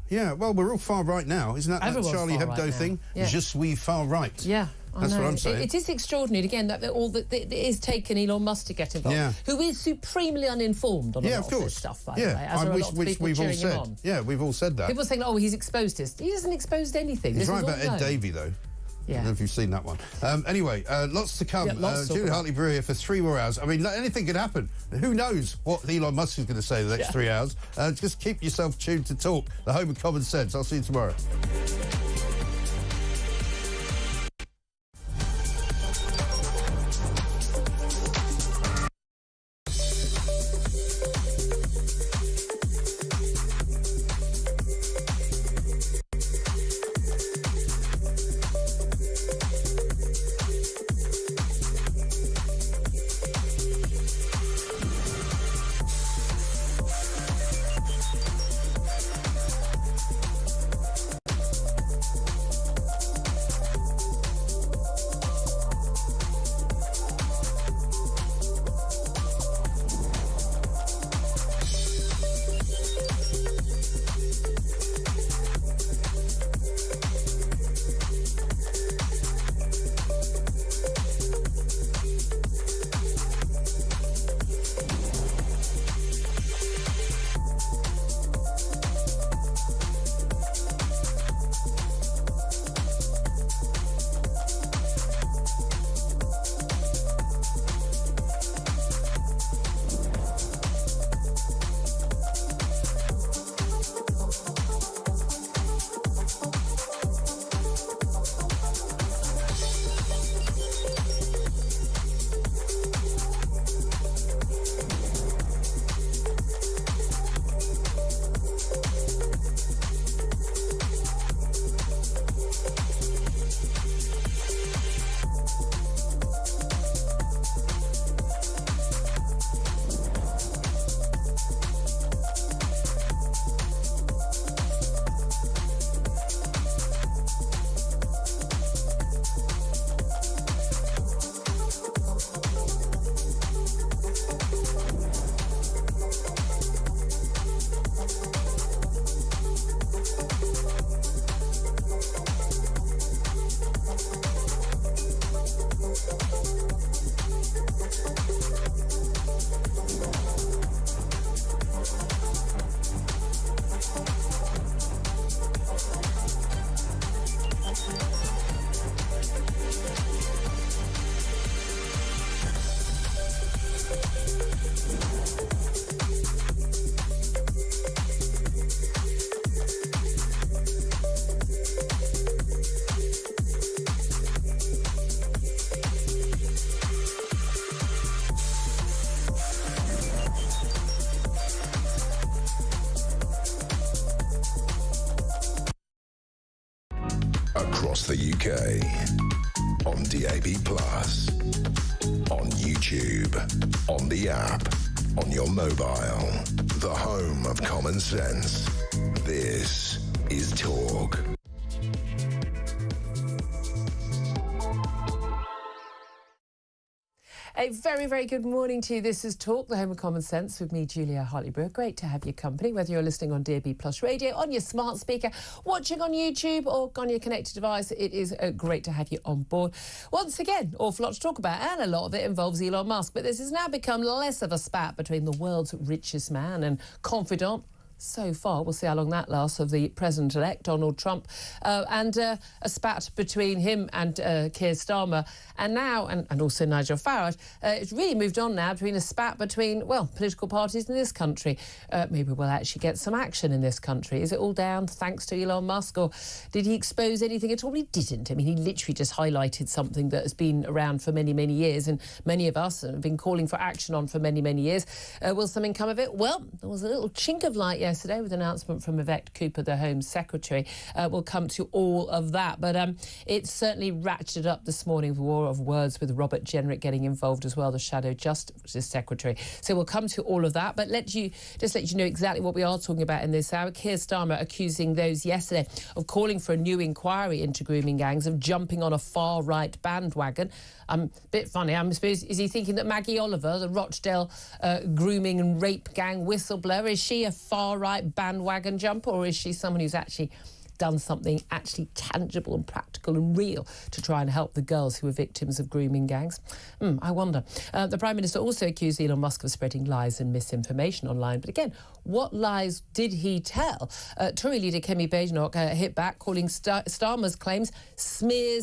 Yeah, well, we're all far right now. Isn't that Everyone's Charlie far Hebdo right thing? Yeah. Je suis far right. Yeah. That's what I'm saying. It is extraordinary, again, that it is taken Elon Musk to get involved, who is supremely uninformed on a lot of this stuff, by the way. As are a lot of people we've all cheering him said. on. Yeah, we've all said that. People saying, oh, he's exposed this. He hasn't exposed anything. He's right about Ed Davey, though. Yeah. I don't know if you've seen that one. Anyway, lots to come. Julia Hartley-Brewer here for 3 more hours. I mean, anything could happen. Who knows what Elon Musk is going to say the next 3 hours. Just keep yourself tuned to Talk, the home of common sense. I'll see you tomorrow. Across the UK, on DAB+, on YouTube, on the app, on your mobile, the home of common sense. This is Talk. A very, very good morning to you. This is Talk, the home of common sense, with me, Julia Hartley-Brewer. Great to have your company, whether you're listening on DAB+ radio, on your smart speaker, watching on YouTube or on your connected device. It is great to have you on board. Once again, awful lot to talk about, and a lot of it involves Elon Musk. But this has now become less of a spat between the world's richest man and confidant, so far, we'll see how long that lasts, of the President-elect, Donald Trump, and a spat between him and Keir Starmer, and now, and also Nigel Farage. It's really moved on now between a spat between, well, political parties in this country. Maybe we'll actually get some action in this country. Is it all down thanks to Elon Musk, or did he expose anything at all? He didn't. I mean, he literally just highlighted something that has been around for many, many years, and many of us have been calling for action on for many, many years. Will something come of it? Well, there was a little chink of light yesterday with an announcement from Yvette Cooper, the Home Secretary. We'll come to all of that, but it's certainly ratcheted up this morning, the war of words, with Robert Jenrick getting involved as well, the Shadow Justice Secretary. So we'll come to all of that, but let you know exactly what we are talking about in this hour. Keir Starmer accusing those yesterday of calling for a new inquiry into grooming gangs of jumping on a far-right bandwagon. A bit funny, I suppose. Is he thinking that Maggie Oliver, the Rochdale grooming and rape gang whistleblower, is she a far far-right bandwagon jumper, or is she someone who's actually done something actually tangible and practical and real to try and help the girls who are victims of grooming gangs? I wonder. The Prime Minister also accused Elon Musk of spreading lies and misinformation online. But again, what lies did he tell? Tory leader Kemi Badenoch hit back, calling Starmer's claims smear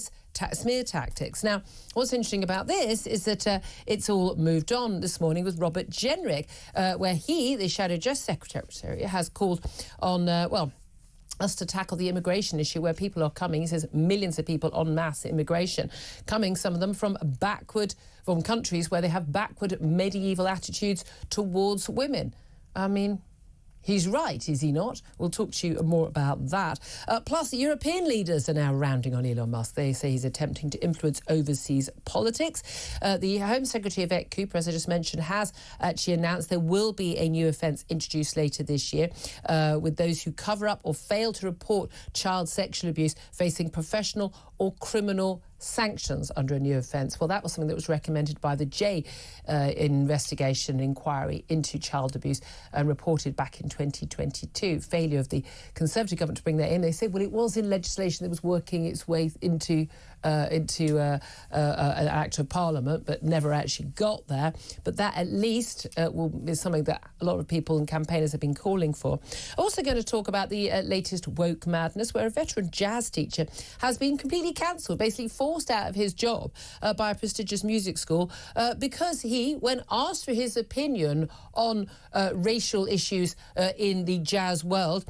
tactics. Now, what's interesting about this is that it's all moved on this morning with Robert Jenrick, where he, the Shadow Justice Secretary, has called on, us to tackle the immigration issue where people are coming. He says millions of people en masse immigration coming, some of them from countries where they have backward medieval attitudes towards women. I mean, he's right, is he not? We'll talk to you more about that. Plus, the European leaders are now rounding on Elon Musk. They say he's attempting to influence overseas politics. The Home Secretary, Yvette Cooper, as I just mentioned, has actually announced there will be a new offence introduced later this year with those who cover up or fail to report child sexual abuse facing professional or criminal sanctions under a new offence. Well, that was something that was recommended by the J investigation inquiry into child abuse and reported back in 2022. Failure of the Conservative government to bring that in. They said, well, it was in legislation that was working its way into an Act of Parliament, but never actually got there. But that at least is something that a lot of people and campaigners have been calling for. Also going to talk about the latest woke madness, where a veteran jazz teacher has been completely cancelled, basically forced out of his job by a prestigious music school because he, when asked for his opinion on racial issues in the jazz world,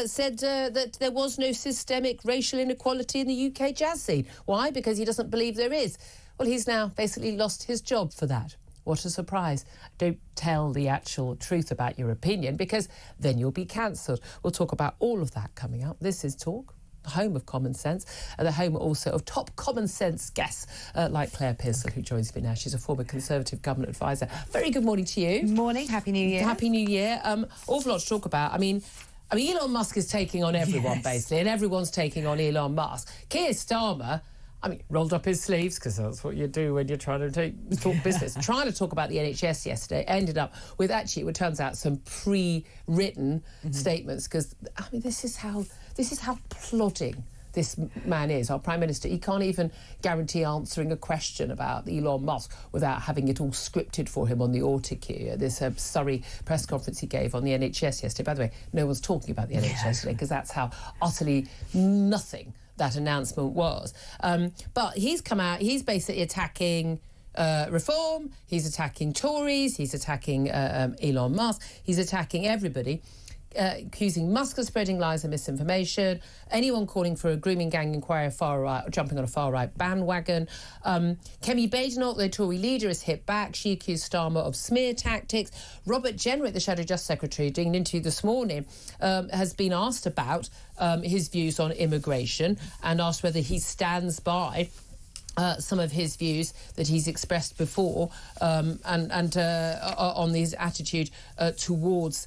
said that there was no systemic racial inequality in the UK jazz scene. Why? Because he doesn't believe there is. Well, he's now basically lost his job for that. What a surprise. Don't tell the actual truth about your opinion, because then you'll be cancelled. We'll talk about all of that coming up. This is Talk, the home of common sense, and the home also of top common sense guests like Claire Pearsall, who joins me now. She's a former Conservative government advisor. Very good morning to you. Morning. Happy New Year. Happy New Year. Awful lot to talk about. I mean, Elon Musk is taking on everyone, basically, and everyone's taking on Elon Musk. Keir Starmer, rolled up his sleeves, because that's what you do when you're trying to talk business. Trying to talk about the NHS yesterday, ended up with, actually, it turns out, some pre-written statements, because, this is how plodding this man is, our Prime Minister. He can't even guarantee answering a question about Elon Musk without having it all scripted for him on the autocue. This Surrey press conference he gave on the NHS yesterday. By the way, no one's talking about the NHS today, because that's how utterly nothing that announcement was. But he's come out, he's basically attacking reform, he's attacking Tories, he's attacking Elon Musk, he's attacking everybody, accusing Musk of spreading lies and misinformation, anyone calling for a grooming gang inquiry far-right, or jumping on a far-right bandwagon. Kemi Badenoch, the Tory leader, has hit back. She accused Starmer of smear tactics. Robert Jenrick, the Shadow Justice Secretary, doing an interview this morning, has been asked about his views on immigration and asked whether he stands by some of his views that he's expressed before and on his attitude towards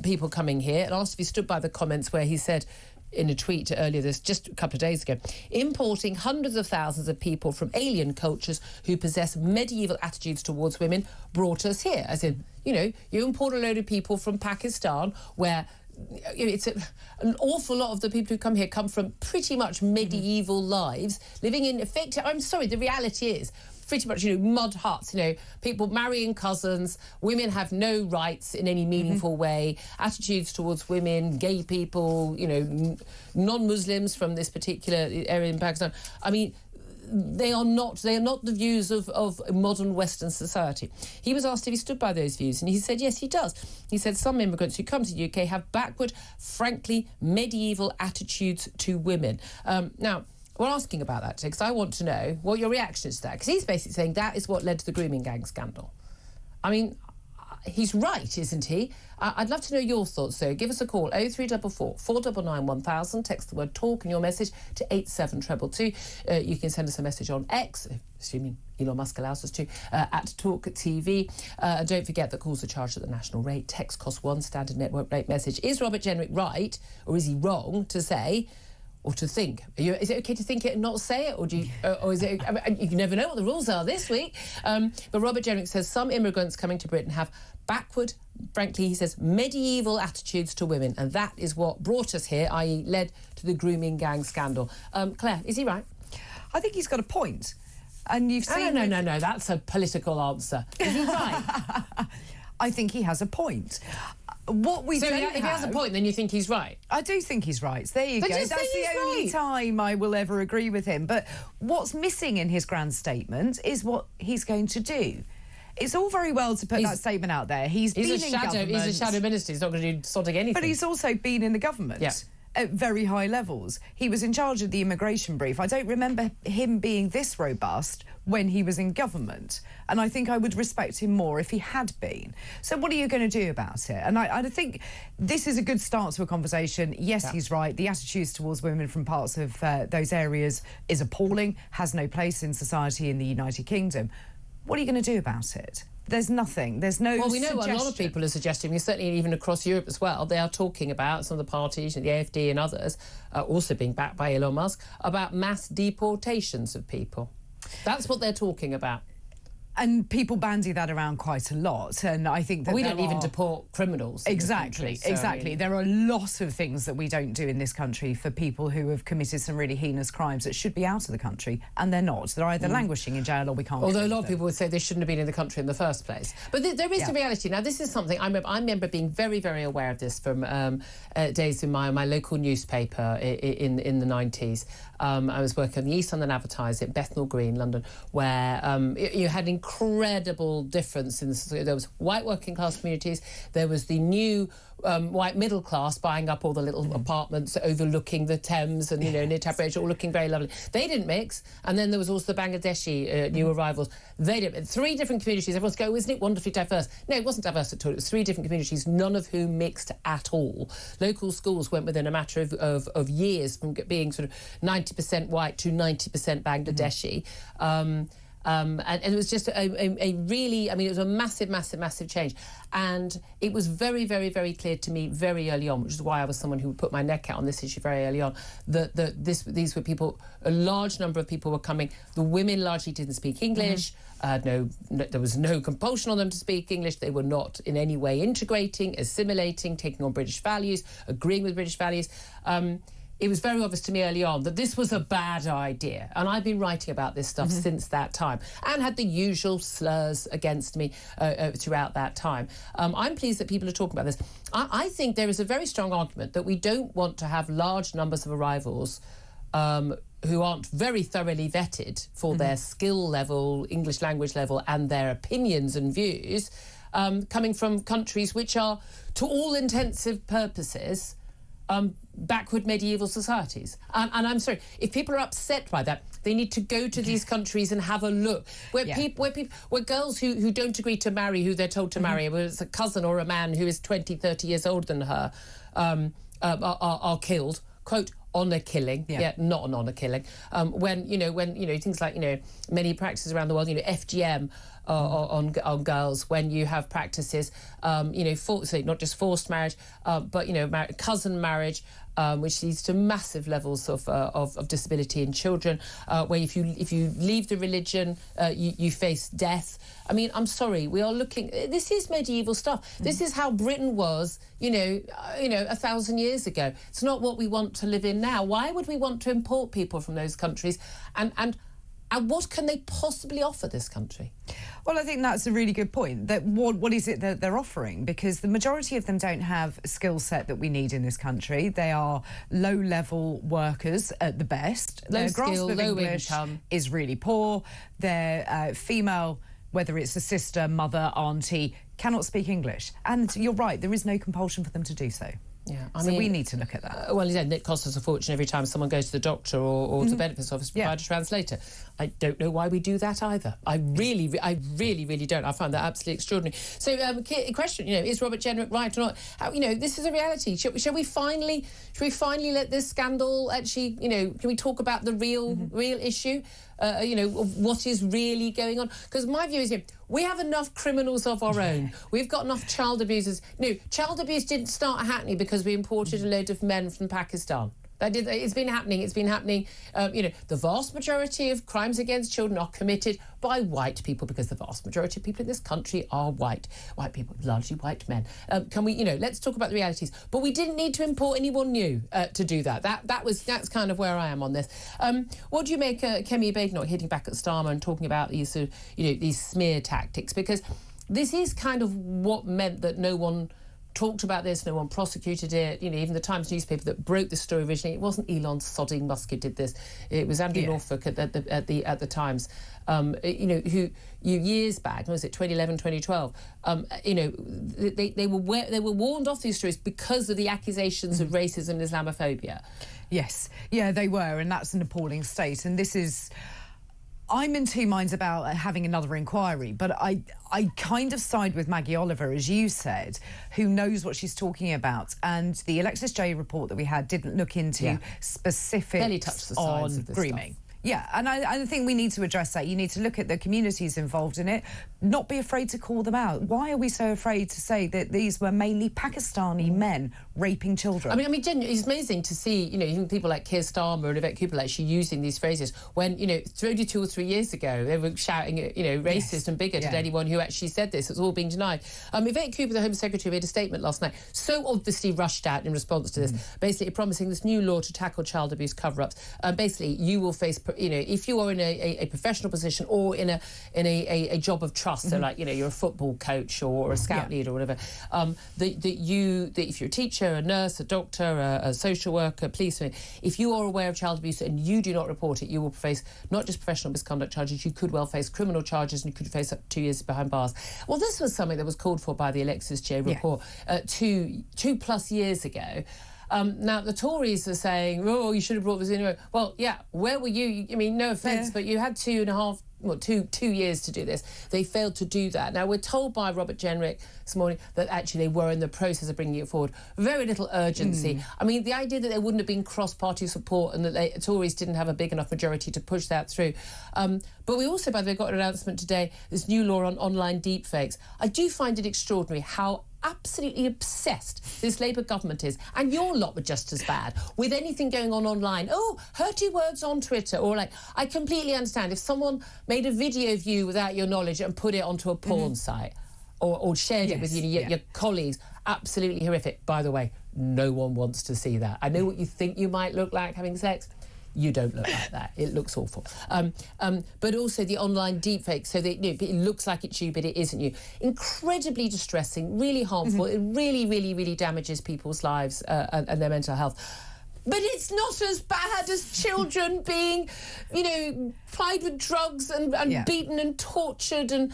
people coming here, and asked if he stood by the comments where he said in a tweet earlier just a couple of days ago, importing hundreds of thousands of people from alien cultures who possess medieval attitudes towards women brought us here. As in, you import a load of people from Pakistan where it's an awful lot of the people who come here come from pretty much medieval lives, living in effect. I'm sorry, the reality is pretty much, mud huts, people marrying cousins, women have no rights in any meaningful way, attitudes towards women, gay people, non-Muslims from this particular area in Pakistan. They are not the views of modern Western society. He was asked if he stood by those views, and he said yes, he does. He said some immigrants who come to the UK have backward, frankly, medieval attitudes to women. Now, we're asking about that today because I want to know what your reaction is to that, because he's basically saying that is what led to the grooming gang scandal. He's right, isn't he? I'd love to know your thoughts, so give us a call, 0344 499 1000, text the word talk and your message to 87222. You can send us a message on X, assuming Elon Musk allows us to, at talkTV. Don't forget that calls are charged at the national rate. Text costs £1, standard network rate message. Is Robert Jenrick right, or is he wrong to say or to think? Is it okay to think it and not say it, or or is it? I mean, you never know what the rules are this week. But Robert Jenrick says some immigrants coming to Britain have backward, frankly, he says, medieval attitudes to women, and that is what brought us here, i.e., led to the grooming gang scandal. Claire, is he right? I think he's got a point. And you've seen... No, that's a political answer. Is he right? I think he has a point. What we so don't if he has a point, then you think he's right? I do think he's right. There you go. That's the only time I will ever agree with him. But what's missing in his grand statement is what he's going to do. It's all very well to put that statement out there. He's been in government. He's a shadow minister. He's not going to do sodding anything. But he's also been in the government. Yeah. At very high levels. He was in charge of the immigration brief. I don't remember him being this robust when he was in government. And I think I would respect him more if he had been. So what are you going to do about it? And I think this is a good start to a conversation. Yes, he's right. The attitudes towards women from parts of those areas is appalling, has no place in society in the United Kingdom. What are you going to do about it? There's nothing. There's no Well, we know suggestion. a lot of people are suggesting, certainly even across Europe as well, they are talking about, some of the parties, the AfD and others, also being backed by Elon Musk, about mass deportations of people. That's what they're talking about. And people bandy that around quite a lot, and I think that we don't even deport criminals. Exactly. There are a lot of things that we don't do in this country for people who have committed some really heinous crimes that should be out of the country, and they're not. They're either languishing in jail or we can't. Although a lot of people would say they shouldn't have been in the country in the first place. But there is a reality. Now, this is something I remember being very, very aware of this from days in my local newspaper in the 90s. I was working on the East London Advertiser at Bethnal Green, London, where you had incredible difference in there was white working class communities, there was the new white middle class buying up all the little apartments overlooking the Thames and near Tabriz, all looking very lovely. They didn't mix. And then there was also the Bangladeshi new arrivals. They didn't. 3 different communities. Everyone's going, isn't it wonderfully diverse? No, it wasn't diverse at all. It was 3 different communities, none of whom mixed at all. Local schools went within a matter of years from being sort of 90% white to 90% Bangladeshi. And it was just a really, it was a massive, massive, massive change. And it was very, very, very clear to me very early on, which is why I was someone who would put my neck out on this issue very early on, that these were people, a large number of people were coming. The women largely didn't speak English. No, there was no compulsion on them to speak English. They were not in any way integrating, assimilating, taking on British values, agreeing with British values. It was very obvious to me early on that this was a bad idea. And I've been writing about this stuff since that time and had the usual slurs against me throughout that time. I'm pleased that people are talking about this. I think there is a very strong argument that we don't want to have large numbers of arrivals who aren't very thoroughly vetted for their skill level, English language level, and their opinions and views, coming from countries which are, to all intensive purposes, backward medieval societies. And I'm sorry, if people are upset by that, they need to go to these countries and have a look. Where girls who don't agree to marry who they're told to marry, whether it's a cousin or a man who is 20, 30 years older than her, are killed, quote, honour killing, not an honour killing. When things like many practices around the world, FGM on girls, when you have practices, not just forced marriage, but cousin marriage, which leads to massive levels of disability in children, where if you leave the religion, you face death. I'm sorry, we are looking. This is medieval stuff. This is how Britain was, 1,000 years ago. It's not what we want to live in now. Why would we want to import people from those countries? And what can they possibly offer this country? Well, I think that's a really good point. That what is it that they're offering? Because the majority of them don't have a skill set that we need in this country. They are low-level workers at the best. Their grasp of English is really poor. They're female, whether it's a sister, mother, auntie, cannot speak English. And you're right, there is no compulsion for them to do so. Yeah, so we need to look at that. It costs us a fortune every time someone goes to the doctor or to the benefits office to provide a translator. I don't know why we do that either. I really, really don't. I find that absolutely extraordinary. So, question: is Robert Jenrick right or not? This is a reality. Shall we finally let this scandal actually? Can we talk about the real issue? What is really going on? Because my view is, we have enough criminals of our own. We've got enough child abusers. No, child abuse didn't start at Hackney because we imported a load of men from Pakistan. It's been happening. It's been happening. The vast majority of crimes against children are committed by white people, because the vast majority of people in this country are white. White people, largely white men. Let's talk about the realities. But we didn't need to import anyone new to do that. That's kind of where I am on this. What do you make Kemi Badenoch hitting back at Starmer and talking about these these smear tactics? Because this is kind of what meant that no one talked about this, no one prosecuted it. Even the Times newspaper that broke the story originally, it wasn't Elon sodding Musk who did this. It was Andy Norfolk at the Times, who years back, was it 2011, 2012? They were warned off these stories because of the accusations of racism and Islamophobia. Yes, yeah, they were, and that's an appalling state. And this is. I'm in two minds about having another inquiry, but I kind of side with Maggie Oliver, as you said, who knows what she's talking about. And the Alexis J report that we had didn't look into specifics on grooming. Stuff. Yeah, and I think we need to address that. You need to look at the communities involved in it, not be afraid to call them out. Why are we so afraid to say that these were mainly Pakistani men raping children? I mean, genuinely, it's amazing to see, even people like Keir Starmer and Yvette Cooper actually using these phrases when, 2 or 3 years ago, they were shouting, racist and bigot at anyone who actually said this. It's all being denied. Yvette Cooper, the Home Secretary, made a statement last night, so obviously rushed out in response to this, basically promising this new law to tackle child abuse cover-ups. Basically, you will face, if you are in a professional position or in a job of trust, so like, you're a football coach or a scout leader or whatever, that if you're a teacher, a nurse, a doctor, a social worker, policeman, if you are aware of child abuse and you do not report it, you will face not just professional misconduct charges, you could well face criminal charges and you could face up to 2 years behind bars. Well, this was something that was called for by the Alexis J report 2+ years ago. Now, the Tories are saying, oh, you should have brought this in. Well, yeah, where were you? I mean, no offence, but you had 2 years to do this. They failed to do that. Now, we're told by Robert Jenrick this morning that actually they were in the process of bringing it forward. Very little urgency. I mean, the idea that there wouldn't have been cross-party support and that the Tories didn't have a big enough majority to push that through. But we also, by the way, got an announcement today, this new law on online deepfakes. I do find it extraordinary how absolutely obsessed this Labour government is, and your lot were just as bad with anything going on online. Oh, hurty words on Twitter, or like, I completely understand if someone made a video of you without your knowledge and put it onto a porn site or shared it with your colleagues. Absolutely horrific. By the way, no one wants to see that. I know what you think you might look like having sex. You don't look like that. It looks awful. But also the online deepfake, so that it looks like it's you, but it isn't you. Incredibly distressing, really harmful. It really, really, really damages people's lives and their mental health. But it's not as bad as children being, plied with drugs and beaten and tortured and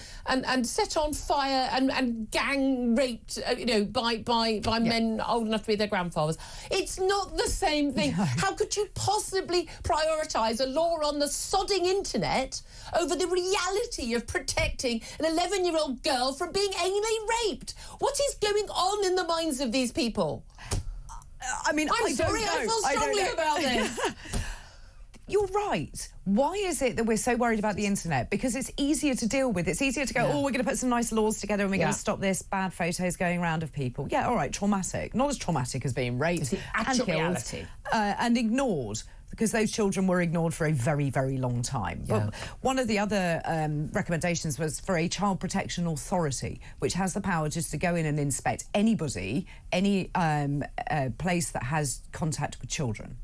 set on fire and gang raped, by men old enough to be their grandfathers. It's not the same thing. No. How could you possibly prioritise a law on the sodding internet over the reality of protecting an 11-year-old girl from being anally raped? What is going on in the minds of these people? I mean, I'm sorry, I feel strongly about this. You're right. Why is it that we're so worried about the internet? Because it's easier to deal with. It's easier to go, we're going to put some nice laws together and we're going to stop this bad photos going around of people. Yeah, all right, traumatic. Not as traumatic as being raped and killed reality. And ignored, because those children were ignored for a very, very long time. Yeah. But one of the other recommendations was for a child protection authority, which has the power just to go in and inspect anybody, any place that has contact with children.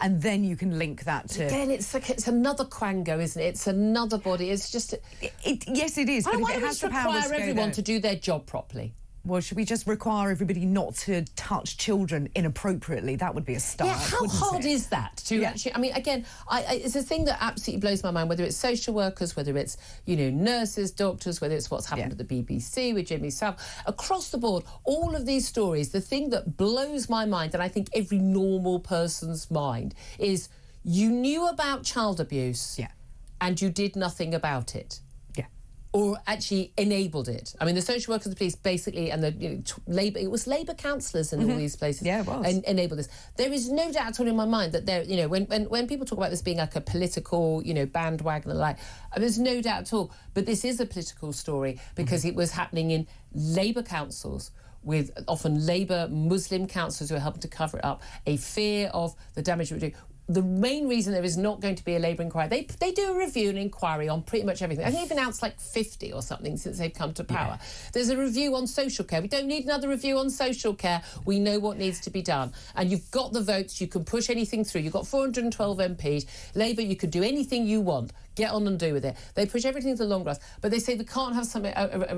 And then you can link that to... Again, it's another quango, isn't it? It's another body. It's just... Yes, it is. But if it has the power to require everyone to do their job properly? Well, should we just require everybody not to touch children inappropriately? That would be a start. Yeah, how hard is that to actually... I mean, again, it's a thing that absolutely blows my mind, whether it's social workers, whether it's, nurses, doctors, whether it's what's happened at the BBC with Jimmy Savile. Across the board, all of these stories, the thing that blows my mind, and I think every normal person's mind, is you knew about child abuse and you did nothing about it. Or actually enabled it. I mean, the social workers, the police, basically, and the Labour, it was Labour councillors in all these places. Yeah, it was. Enabled this. There is no doubt at all in my mind that there, when people talk about this being like a political, bandwagon and like, there's no doubt at all. But this is a political story because it was happening in Labour councils with often Labour Muslim councillors who are helping to cover it up, a fear of the damage it would do. The main reason there is not going to be a Labour inquiry, they do a review and inquiry on pretty much everything. I think they've announced like 50 or something since they've come to power. Yeah. There's a review on social care. We don't need another review on social care. We know what needs to be done. And you've got the votes. You can push anything through. You've got 412 MPs. Labour, you could do anything you want. Get on and do with it. They push everything to the long grass. But they say they can't have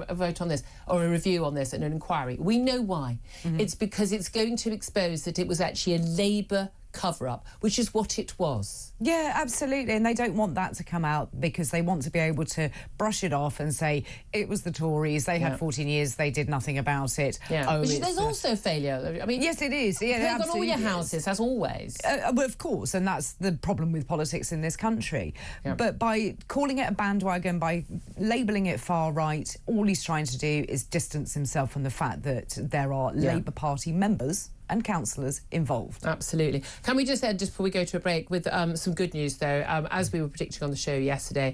a vote on this or a review on this and an inquiry. We know why. It's because it's going to expose that it was actually a Labour cover-up, which is what it was. Yeah, absolutely. And they don't want that to come out because they want to be able to brush it off and say it was the Tories, they had 14 years, they did nothing about it. Yeah. Oh, there's also failure. I mean, yes, it is. Yeah, they've got all your houses, as always. Well, of course, and that's the problem with politics in this country. Yeah. But by calling it a bandwagon, by labelling it far right, all he's trying to do is distance himself from the fact that there are Labour Party members and councillors involved. Absolutely. Can we just end, just before we go to a break, with some good news, though? As we were predicting on the show yesterday,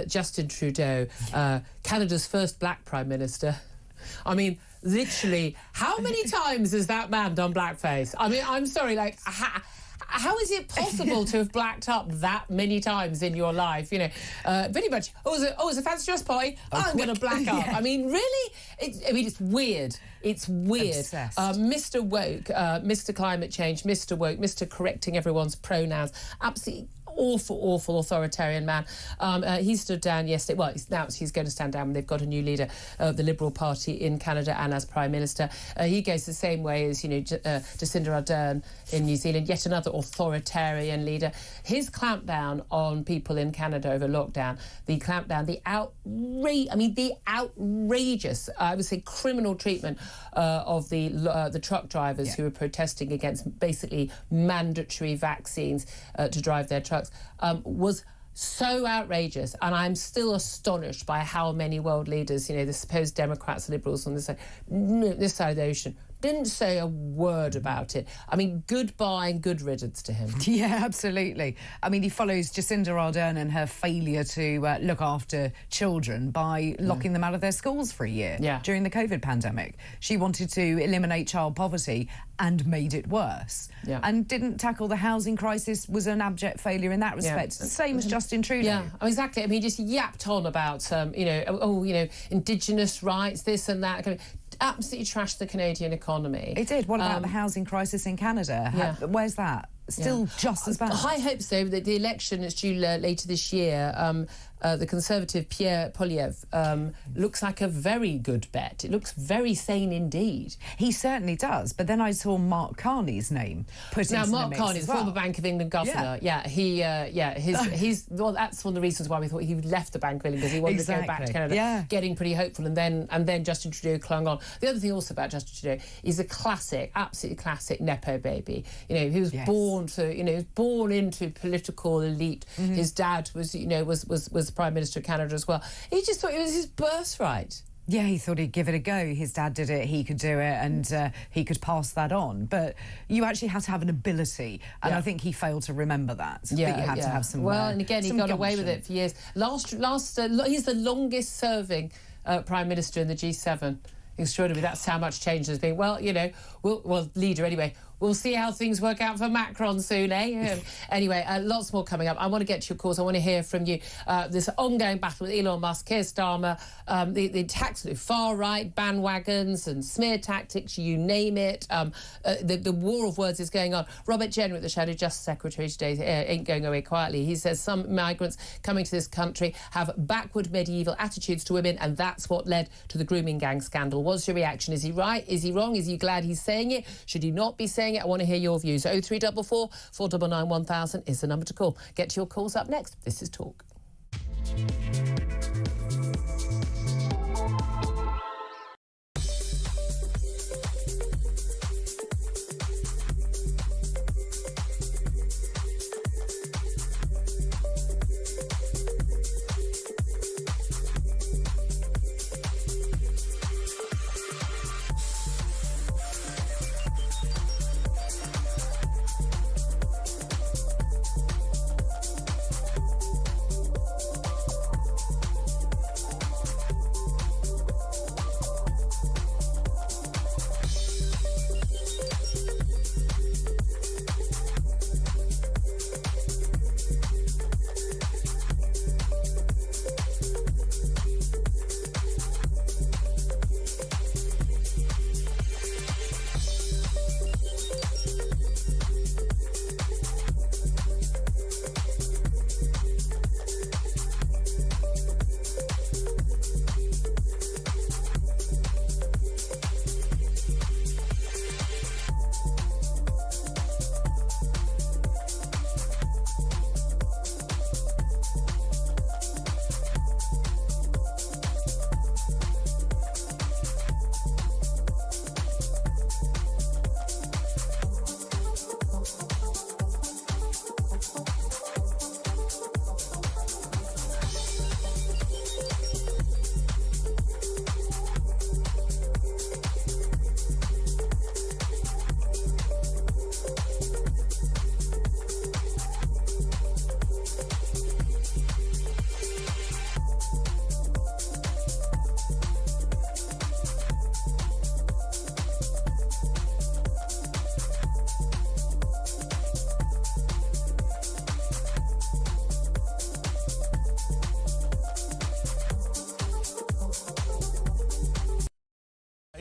Justin Trudeau, Canada's first black Prime Minister. I mean, literally, how many times has that man done blackface? I mean, I'm sorry, like... How is it possible to have blacked up that many times in your life? You know, pretty much, it's a fancy dress party, I'm going to black up. I mean, really? It's weird. It's weird. Mr. Woke, Mr. Climate Change, Mr. Woke, Mr. Correcting everyone's pronouns, absolutely awful authoritarian man. He stood down yesterday. Well, he's going to stand down when they've got a new leader of the Liberal Party in Canada and as Prime Minister. He goes the same way as, Jacinda Ardern in New Zealand, yet another authoritarian leader. His clampdown on people in Canada over lockdown, the outrageous, I would say criminal treatment of the truck drivers who were protesting against basically mandatory vaccines to drive their trucks, was so outrageous. And I'm still astonished by how many world leaders, the supposed Democrats, Liberals on this side of the ocean, didn't say a word about it. I mean, goodbye and good riddance to him. Yeah, absolutely. I mean, he follows Jacinda Ardern and her failure to look after children by locking them out of their schools for a year during the COVID pandemic. She wanted to eliminate child poverty and made it worse. Yeah. And didn't tackle the housing crisis, was an abject failure in that respect. Same as Justin Trudeau. Yeah, exactly. I mean, he just yapped on about, Indigenous rights, this and that. Absolutely trashed the Canadian economy. It did. What about the housing crisis in Canada? Where's that? Still just as bad. I hope so. That the election is due later this year. The Conservative Pierre Poilievre looks like a very good bet. It looks very sane indeed. He certainly does. But then I saw Mark Carney's name put into the mix. Now, Mark Carney, the former Bank of England governor. He's well, that's one of the reasons why we thought he left the Bank of England, because he wanted to go back to Canada, getting pretty hopeful, and then Justin Trudeau clung on. The other thing also about Justin Trudeau is a classic, absolutely classic nepo baby. He was born into political elite. His dad was Prime Minister of Canada as well. He just thought it was his birthright. Yeah, he thought he'd give it a go. His dad did it, he could do it, and he could pass that on. But you actually have to have an ability, and I think he failed to remember that. Yeah, that you had to have some. Well, and again, he got away with it for years. He's the longest-serving Prime Minister in the G7. Extraordinary. That's how much change there's been. Well, leader anyway. We'll see how things work out for Macron soon, eh? Anyway, lots more coming up. I want to get to your calls. I want to hear from you. This ongoing battle with Elon Musk, Keir Starmer, the attacks of the far-right bandwagons and smear tactics, you name it. The war of words is going on. Robert Jenrick, the Shadow Justice Secretary today, ain't going away quietly. He says some migrants coming to this country have backward medieval attitudes to women, and that's what led to the grooming gang scandal. What's your reaction? Is he right? Is he wrong? Is he glad he's saying it? Should he not be saying it? I want to hear your views. 0344 499 1000 is the number to call. Get your calls up next. This is Talk.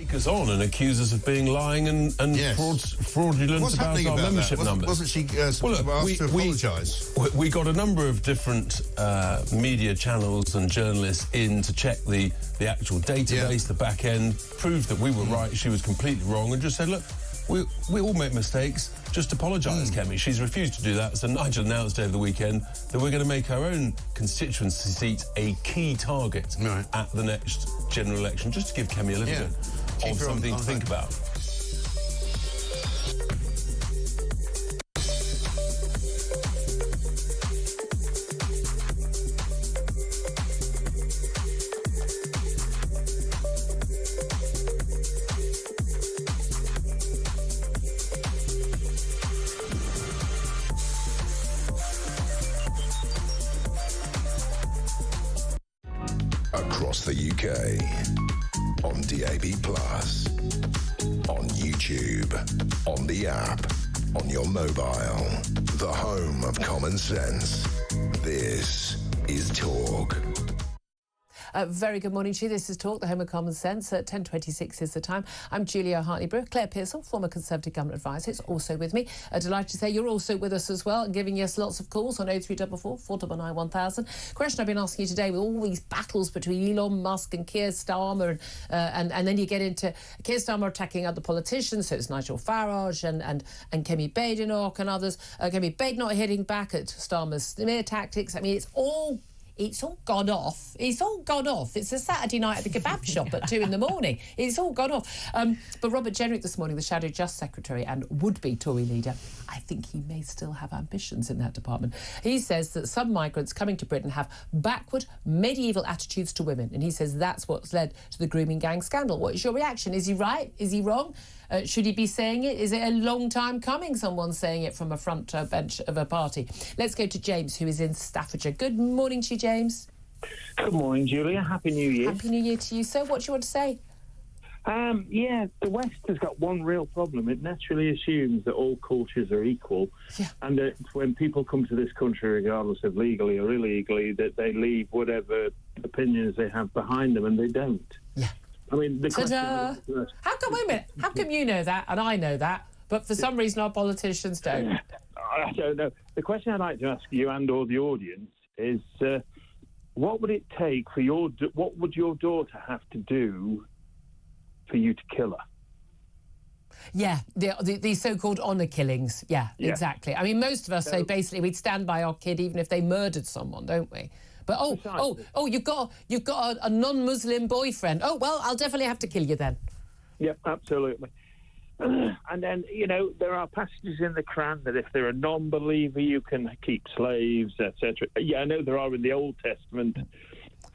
take us on and accuse us of being lying and fraudulent What's about our membership numbers. Wasn't she asked to apologise? We got a number of different media channels and journalists in to check the actual database, the back end, proved that we were right, she was completely wrong, and just said, look, we all make mistakes, just apologise, Kemi. She's refused to do that, so Nigel announced over the weekend that we're going to make our own constituency seat a key target at the next general election, just to give Kemi a little bit of something to think about. Across the UK, on DAB+, on YouTube, on the app, on your mobile, the home of common sense. This is Talk. Very good morning to you. This is Talk, the home of common sense. 10:26 is the time. I'm Julia Hartley-Brewer. Claire Pearsall, former Conservative Government Advisor, is also with me. Delighted to say you're also with us as well and giving us lots of calls on 0344 499 1000. Question I've been asking you today, with all these battles between Elon Musk and Keir Starmer, and then you get into Keir Starmer attacking other politicians, so it's Nigel Farage and Kemi Badenoch and others. Kemi Badenoch hitting back at Starmer's smear tactics. I mean, it's all gone off. It's all gone off. It's a Saturday night at the kebab shop at 2 a.m. It's all gone off. But Robert Jenrick this morning, the Shadow Just Secretary and would-be Tory leader, I think he may still have ambitions in that department. He says that some migrants coming to Britain have backward, medieval attitudes to women. And he says that's what's led to the grooming gang scandal. What is your reaction? Is he right? Is he wrong? Should he be saying it? Is it a long time coming, someone saying it from a front bench of a party? Let's go to James, who is in Staffordshire. Good morning to you, James. Good morning, Julia. Happy New Year. Happy New Year to you, sir. What do you want to say? The West has got one real problem. It naturally assumes that all cultures are equal, and that when people come to this country, regardless of legally or illegally, that they leave whatever opinions they have behind them, and they don't. Yeah. I mean, the question... How come, wait a minute, how come you know that and I know that, but for some reason our politicians don't? I don't know. The question I'd like to ask you and or the audience is, what would it take for what would your daughter have to do for you to kill her? Yeah, the so-called honour killings. Yeah, exactly. I mean, most of us say basically we'd stand by our kid even if they murdered someone, don't we? But you've got a non-Muslim boyfriend. Oh well, I'll definitely have to kill you then. Yep, absolutely. And then, there are passages in the Quran that if they're a non-believer, you can keep slaves, etc. Yeah, I know there are in the Old Testament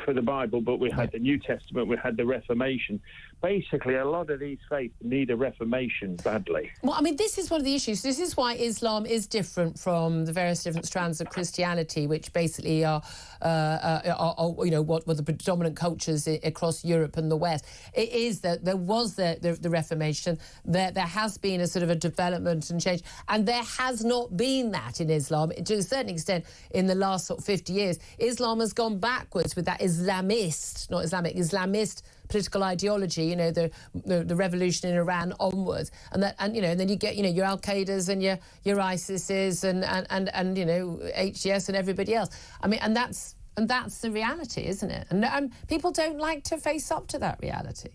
for the Bible, but we had the New Testament, we had the Reformation. Basically, a lot of these faiths need a reformation badly. Well, I mean, this is one of the issues. This is why Islam is different from the various different strands of Christianity, which basically are what were the predominant cultures across Europe and the West. It is that there was the Reformation, there has been a sort of a development and change, and there has not been that in Islam. To a certain extent, in the last 50 years, Islam has gone backwards with that Islamist political ideology, the revolution in Iran onwards, and then you get your Al Qaedas and your ISIS's and HTS and everybody else. I mean, and that's the reality, isn't it? And people don't like to face up to that reality.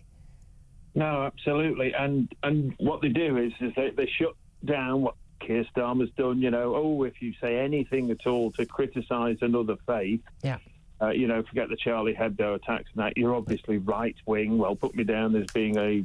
No, absolutely. And what they do is they shut down what Keir Starmer's done. If you say anything at all to criticise another faith. Yeah. Forget the Charlie Hebdo attacks and that. You're obviously right-wing. Well, put me down as being I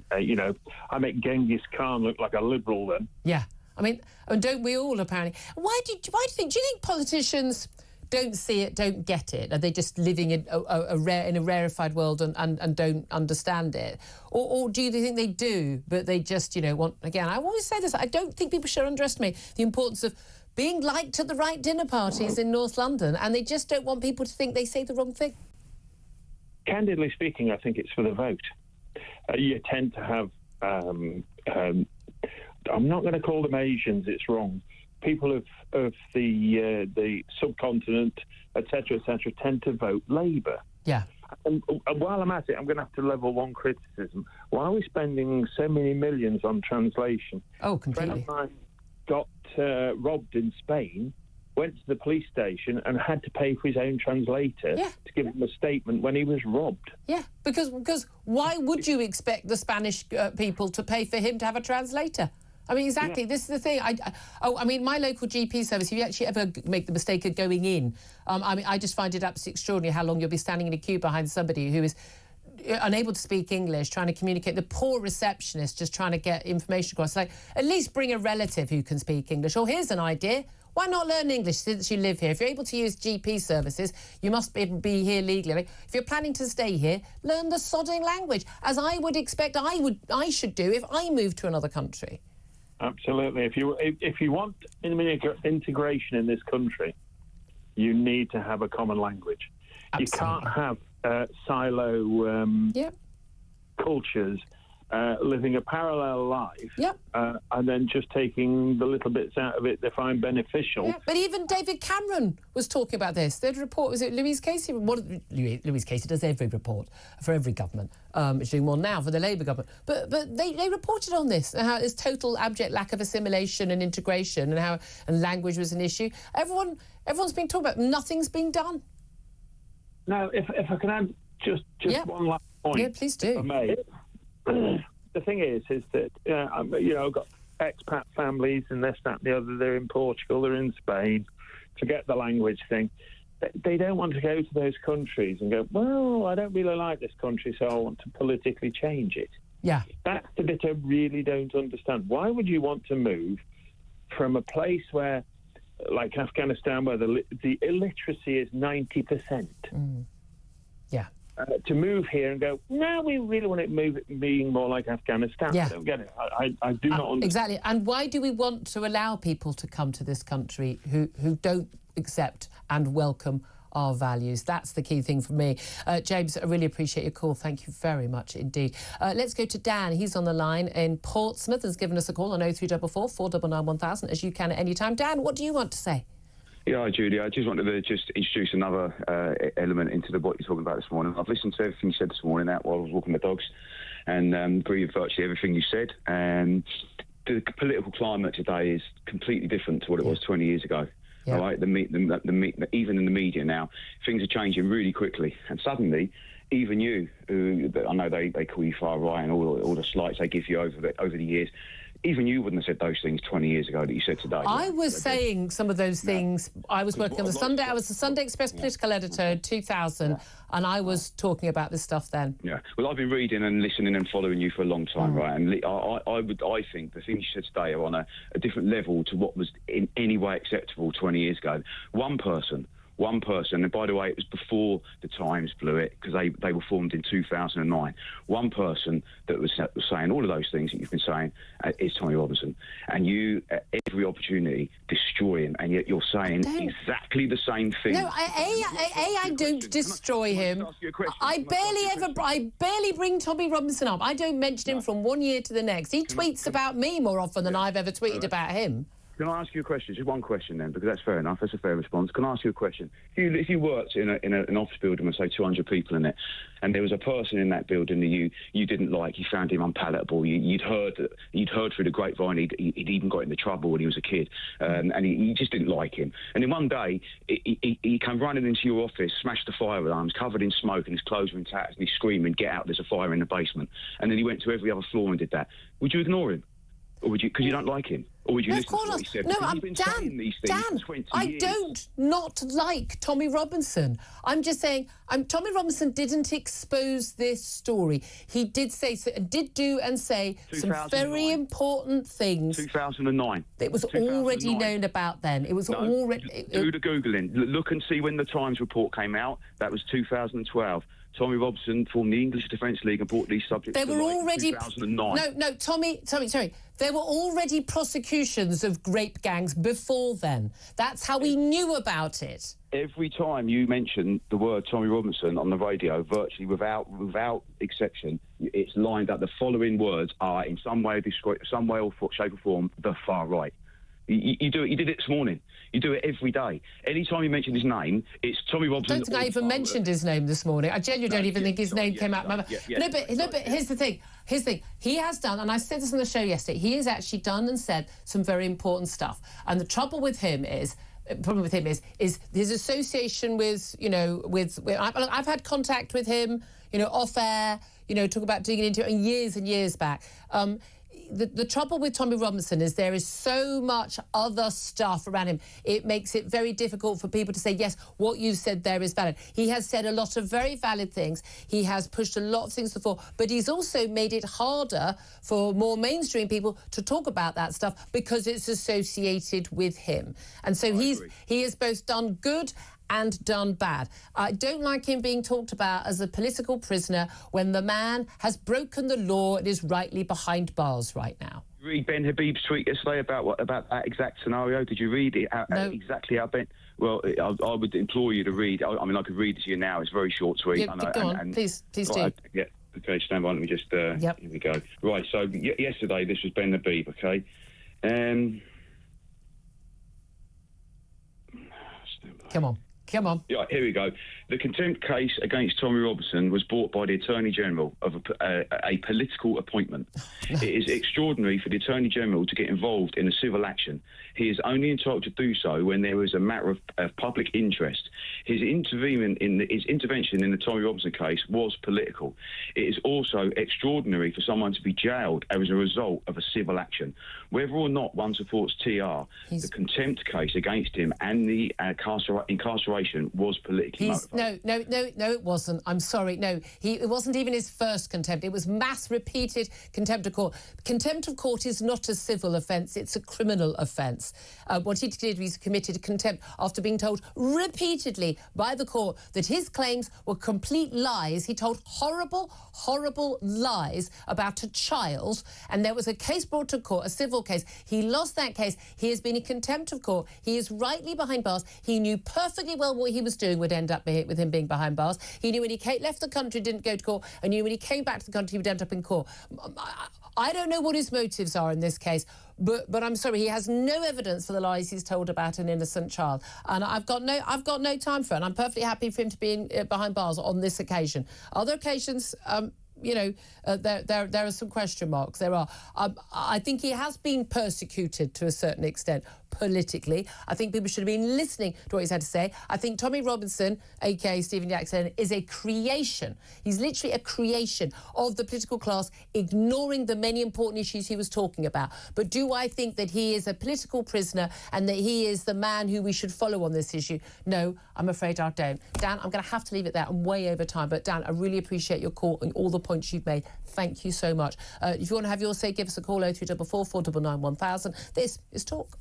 make Genghis Khan look like a liberal then. Yeah. I mean, and don't we all, apparently? Why do you think politicians don't see it, don't get it? Are they just living in a rarefied world and don't understand it? Or do you think they do, but they just, want... Again, I always say this, I don't think people should underestimate the importance of being liked at the right dinner parties in North London, and they just don't want people to think they say the wrong thing. Candidly speaking, I think it's for the vote. You tend to have, I'm not going to call them Asians, it's wrong. People of the subcontinent, etc., tend to vote Labour. Yeah. And while I'm at it, I'm going to have to level one criticism. Why are we spending so many millions on translation? Oh, completely. A friend of mine got robbed in Spain, went to the police station and had to pay for his own translator to give him a statement when he was robbed. Yeah, because why would you expect the Spanish people to pay for him to have a translator? I mean, exactly. Yeah. This is the thing. I mean, my local GP service, if you actually ever make the mistake of going in, I mean, I just find it absolutely extraordinary how long you'll be standing in a queue behind somebody who is unable to speak English, trying to communicate. The poor receptionist just trying to get information across. Like, at least bring a relative who can speak English. Or here's an idea. Why not learn English since you live here? If you're able to use GP services, you must be here legally. If you're planning to stay here, learn the sodding language, as I would expect I should do if I moved to another country. Absolutely. If you want integration in this country, you need to have a common language. Absolutely. You can't have silo cultures living a parallel life and then just taking the little bits out of it they find beneficial. Yeah, but even David Cameron was talking about this. Their report, was it Louise Casey? Louise Casey does every report for every government. She's doing one now for the Labour government. But they reported on this, how there's total abject lack of assimilation and integration, and how language was an issue. Everyone's been talking about nothing's been done. Now, if I can add just one last point. Yeah, please do. The thing is that, I've got expat families and this, that and the other. They're in Portugal, they're in Spain. Forget the language thing. They don't want to go to those countries and go, well, I don't really like this country, so I want to politically change it. Yeah. That's the bit I really don't understand. Why would you want to move from a place where, like Afghanistan, where the illiteracy is 90%? Yeah. To move here and go, no, we really want it being more like Afghanistan. Yeah. I don't get it. I do not understand. Exactly. And why do we want to allow people to come to this country who don't accept and welcome our values? That's the key thing for me. James, I really appreciate your call. Thank you very much indeed. Let's go to Dan. He's on the line in Portsmouth, has given us a call on 0344 499 1000, as you can at any time. Dan, what do you want to say? Yeah, hi, Julia. I just wanted to introduce another element into what you're talking about this morning. I've listened to everything you said this morning while I was walking my dogs, and agree with virtually everything you said. And the political climate today is completely different to what it was 20 years ago. Yeah. All right, even in the media now, things are changing really quickly, and suddenly, even you, who I know they call you far right, and all the slights they give you over the years. Even you wouldn't have said those things 20 years ago that you said today. I was saying some of those things. I was working on the Sunday. I was the Sunday Express political editor in 2000, and I was talking about this stuff then. Yeah. Well, I've been reading and listening and following you for a long time, right? And I think the things you said today are on a different level to what was in any way acceptable 20 years ago. One person, and by the way, it was before the Times blew it, because they were formed in 2009. One person that was saying all of those things that you've been saying is Tommy Robinson, and you, at every opportunity, destroy him, and yet you're saying exactly the same thing. No, I don't destroy him. I barely bring Tommy Robinson up. I don't mention him from one year to the next. He tweets about me more often than I've ever tweeted about him. Can I ask you a question? Just one question then, because that's fair enough. That's a fair response. Can I ask you a question? If you worked in an office building with, say, 200 people in it, and there was a person in that building that you didn't like, you found him unpalatable, you'd heard through the grapevine he'd even got into trouble when he was a kid, and you just didn't like him. And then one day, he came running into your office, smashed the fire alarms, covered in smoke, and his clothes were in tatters, and he's screaming, "Get out, there's a fire in the basement." And then he went to every other floor and did that. Would you ignore him? Or would you, because you don't like him? Or would you listen to what he said? No, I don't not like Tommy Robinson. I'm just saying, Tommy Robinson didn't expose this story. He did say, did do and say some very important things. 2009. It was already known about then. It was already... Do the Googling. Look and see when the Times report came out. That was 2012. Tommy Robinson formed the English Defence League and brought these subjects to light in 2009. No, Tommy, sorry. There were already prosecutions of grape gangs before then. That's how we knew about it. Every time you mention the word Tommy Robinson on the radio, virtually without exception, it's lined up. The following words are in some way, or shape or form, the far right. You do it. You did it this morning. You do it every day. Anytime you mention his name, it's Tommy Robinson. I don't think I even mentioned his name this morning. I genuinely don't even think his name came out. But here's the thing. He has done, and I said this on the show yesterday, he has actually done and said some very important stuff. And the trouble with him is his association with, I've had contact with him, off air, talk about digging into it and years back. The trouble with Tommy Robinson is there is so much other stuff around him. It makes it very difficult for people to say, yes, what you said there is valid. He has said a lot of very valid things. He has pushed a lot of things to the fore, but he's also made it harder for more mainstream people to talk about that stuff because it's associated with him. And so he has both done good and done bad. I don't like him being talked about as a political prisoner when the man has broken the law and is rightly behind bars right now. Read Ben Habib's tweet yesterday about that exact scenario? Did you read it? No. Exactly how Ben... Well, I would implore you to read. I mean, I could read it to you now. It's a very short tweet. Yeah, go on. Please do. Yeah. Okay, stand by. Let me just... Yep. Here we go. Right, so yesterday, this was Ben Habib, okay? Come on. Yeah, here we go. The contempt case against Tommy Robinson was brought by the Attorney General of a political appointment. It is extraordinary for the Attorney General to get involved in a civil action. He is only entitled to do so when there is a matter of public interest. His intervention in the Tommy Robinson case was political. It is also extraordinary for someone to be jailed as a result of a civil action. Whether or not one supports TR, the contempt case against him and the incarceration was politically motivated. No, it wasn't. I'm sorry. No, it wasn't even his first contempt. It was mass repeated contempt of court. Contempt of court is not a civil offence. It's a criminal offence. What he did was committed contempt after being told repeatedly by the court that his claims were complete lies. He told horrible, horrible lies about a child, and there was a case brought to court, a civil case. He lost that case. He has been in contempt of court. He is rightly behind bars. He knew perfectly well what he was doing would end up with him being behind bars. He knew when he left the country, didn't go to court, and knew when he came back to the country, he would end up in court. I don't know what his motives are in this case, but I'm sorry, he has no evidence for the lies he's told about an innocent child, and I've got no time for it. And I'm perfectly happy for him to be behind bars on this occasion. Other occasions, there are some question marks. There are. I think he has been persecuted to a certain extent politically. I think people should have been listening to what he's had to say. I think Tommy Robinson, a.k.a. Stephen Jackson, is a creation. He's literally a creation of the political class, ignoring the many important issues he was talking about. But do I think that he is a political prisoner and that he is the man who we should follow on this issue? No, I'm afraid I don't. Dan, I'm going to have to leave it there. I'm way over time. But Dan, I really appreciate your call and all the points you've made. Thank you so much. If you want to have your say, give us a call, 0344 499 1000. This is Talk.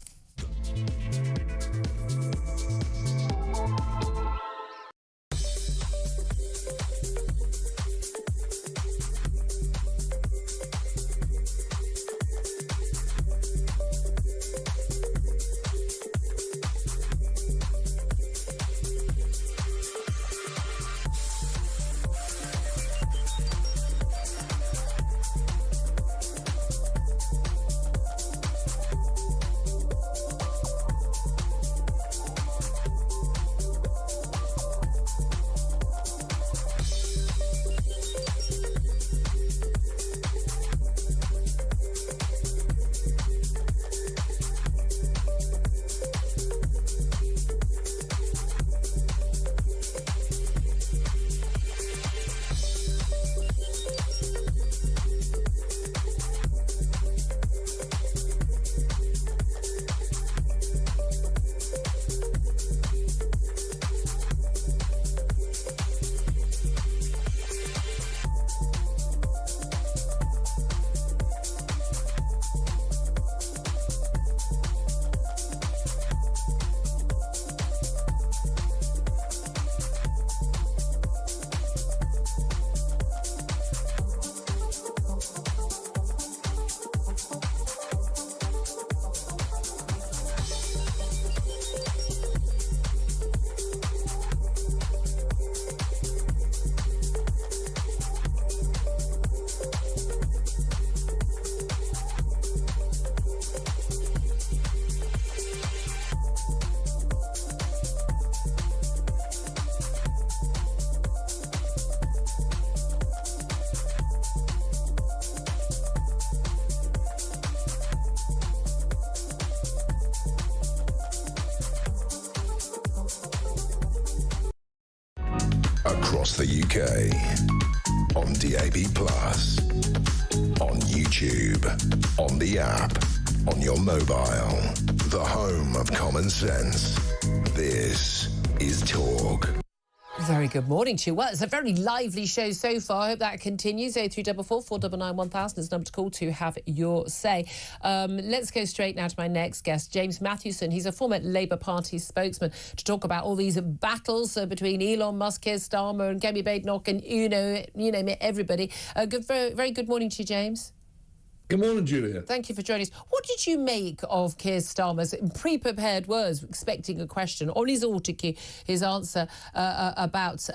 Across the UK. On DAB+. On YouTube. On the app. On your mobile. The home of common sense. This is Talk. Very good morning to you. Well, it's a very lively show so far. I hope that continues. 0344 499 1000 is the number to call to have your say. Let's go straight now to my next guest, James Matthewson. He's a former Labour Party spokesman, to talk about all these battles between Elon Musk, Keir Starmer and Kemi Badenoch and you name it, everybody. Very good morning to you, James. Good morning, Julia. Thank you for joining us. What did you make of Keir Starmer's pre-prepared words, expecting a question, on his autocue, his answer about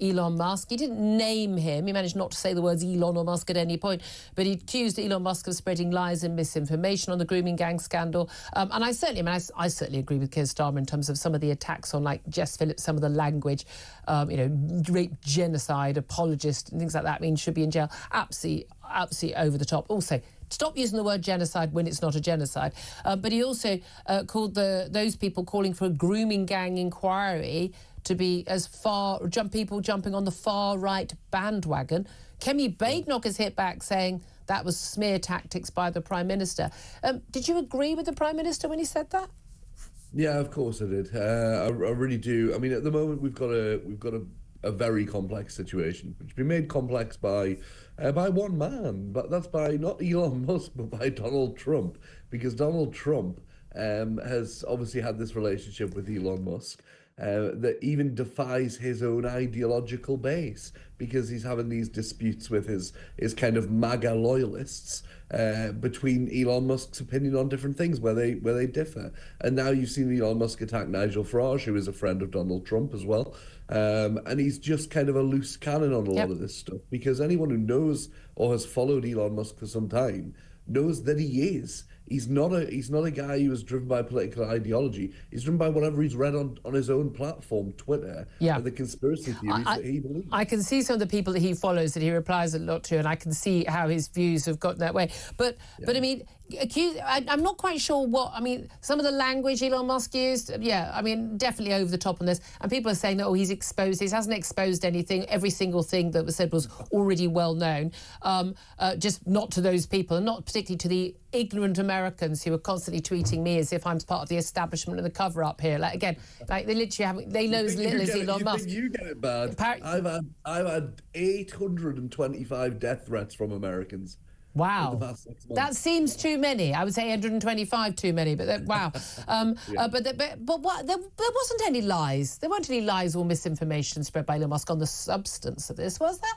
Elon Musk? He didn't name him. He managed not to say the words Elon or Musk at any point, but he accused Elon Musk of spreading lies and misinformation on the grooming gang scandal. And I certainly agree with Keir Starmer in terms of some of the attacks on, like, Jess Phillips, some of the language, rape, genocide, apologist and things like that. I mean, should be in jail. Absolutely over the top. Also, stop using the word genocide when it's not a genocide. But he also called those people calling for a grooming gang inquiry to be as far people jumping on the far right bandwagon. Kemi Badenoch has hit back saying that was smear tactics by the Prime Minister. Did you agree with the Prime Minister when he said that? Yeah, of course I did. I really do. I mean, at the moment we've got a very complex situation, which has been made complex by one man, but that's by not Elon Musk, but by Donald Trump, because Donald Trump has obviously had this relationship with Elon Musk that even defies his own ideological base, because he's having these disputes with his kind of MAGA loyalists between Elon Musk's opinion on different things where they differ. And now you've seen Elon Musk attack Nigel Farage, who is a friend of Donald Trump as well. And he's just kind of a loose cannon on a lot of this stuff, because anyone who knows or has followed Elon Musk for some time knows that he's not a guy who is driven by political ideology. He's driven by whatever he's read on his own platform, Twitter, and the conspiracy theories that he believes. I can see some of the people that he follows, that he replies a lot to, and I can see how his views have gotten that way. But I mean, I'm not quite sure some of the language Elon Musk used, definitely over the top on this. And people are saying that, he hasn't exposed anything. Every single thing that was said was already well known. Just not to those people, and not particularly to the ignorant Americans who are constantly tweeting me as if I'm part of the establishment and the cover-up here. They literally they know as little as Elon Musk. You get it bad. I've had 825 death threats from Americans. Wow, that seems too many. I would say 125 too many, but wow. But what? There wasn't any lies. There weren't any lies or misinformation spread by Elon Musk on the substance of this, was there?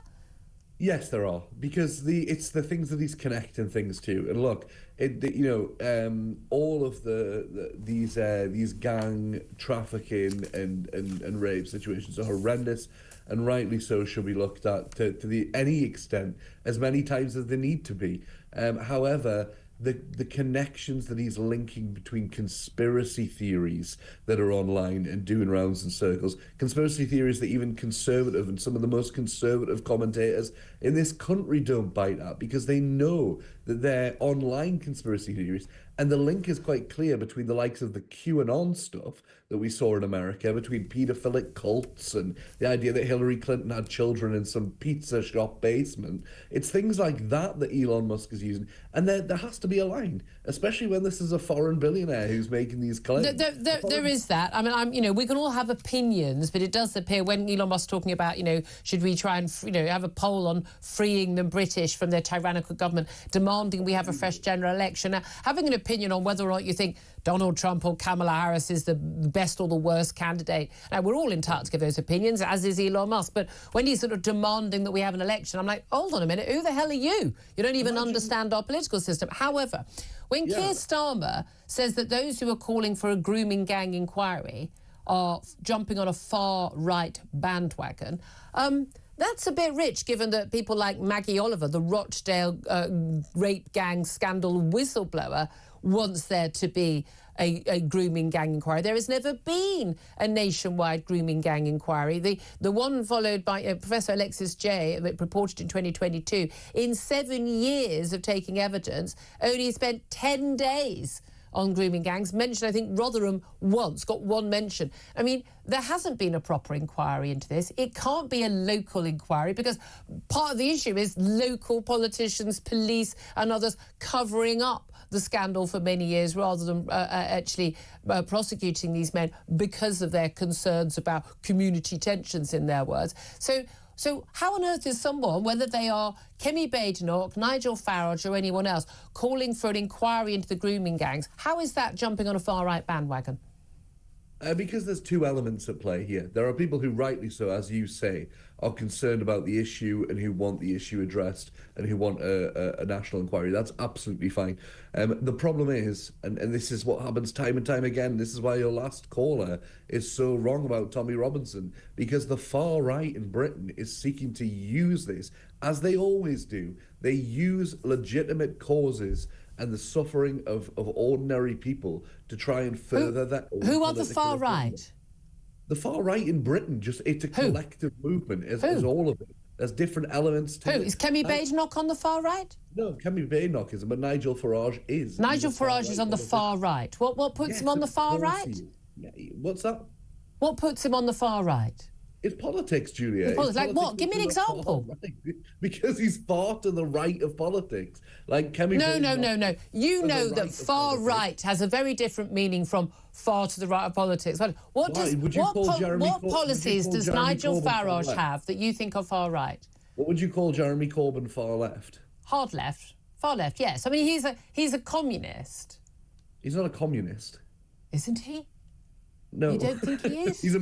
Yes, there are, because it's the things that he's connecting things to. And look, all of these gang trafficking and rape situations are horrendous, and rightly so should be looked at to any extent, as many times as they need to be. However, the connections that he's linking between conspiracy theories that are online and doing rounds in circles, conspiracy theories that even conservative and some of the most conservative commentators in this country don't bite at, because they know that they're online conspiracy theories. And the link is quite clear between the likes of the QAnon stuff that we saw in America, between paedophilic cults and the idea that Hillary Clinton had children in some pizza shop basement. It's things like that Elon Musk is using. And there has to be a line, especially when this is a foreign billionaire who's making these claims. There is that. I mean, we can all have opinions, but it does appear when Elon Musk's talking about, should we try and, have a poll on freeing the British from their tyrannical government, demanding we have a fresh general election. Now, having an opinion on whether or not you think Donald Trump or Kamala Harris is the best or the worst candidate. Now, we're all entitled to give those opinions, as is Elon Musk. But when he's sort of demanding that we have an election, I'm like, hold on a minute, who the hell are you? You don't even understand our political system. However, when Keir Starmer says that those who are calling for a grooming gang inquiry are jumping on a far-right bandwagon, that's a bit rich, given that people like Maggie Oliver, the Rochdale rape gang scandal whistleblower, wants there to be a grooming gang inquiry. There has never been a nationwide grooming gang inquiry. The one followed by Professor Alexis Jay, reported in 2022, in 7 years of taking evidence, only spent 10 days on grooming gangs. Mentioned, I think, Rotherham once, got one mention. I mean, there hasn't been a proper inquiry into this. It can't be a local inquiry because part of the issue is local politicians, police and others covering up the scandal for many years rather than actually prosecuting these men because of their concerns about community tensions, in their words. So how on earth is someone, whether they are Kemi Badenoch, Nigel Farage or anyone else, calling for an inquiry into the grooming gangs, how is that jumping on a far-right bandwagon? Because there's two elements at play here. There are people who, rightly so, as you say, are concerned about the issue and who want the issue addressed and who want a national inquiry. That's absolutely fine. The problem is, and this is what happens time and time again, this is why your last caller is so wrong about Tommy Robinson, because the far right in Britain is seeking to use this, as they always do. They use legitimate causes and the suffering of ordinary people to try and further that. Who are the far right? The far right in Britain, it's a collective movement, as all of it. There's different elements to it. Is Kemi Badenoch on the far right? No, Kemi Badenoch isn't, but Nigel Farage is. Nigel Farage is on the far right. What puts him on the far right? What's that? What puts him on the far right? It's politics, Julia. It's like politics. what? Give me an example. Right. Because he's far to the right of politics. Like Kemi No. You know that far right has a very different meaning from far to the right of politics. What policies does Nigel Farage have that you think are far right? What would you call Jeremy Corbyn far left? Hard left. Far left, yes. I mean, he's a communist. He's not a communist. Isn't he? No. You don't think he is? He was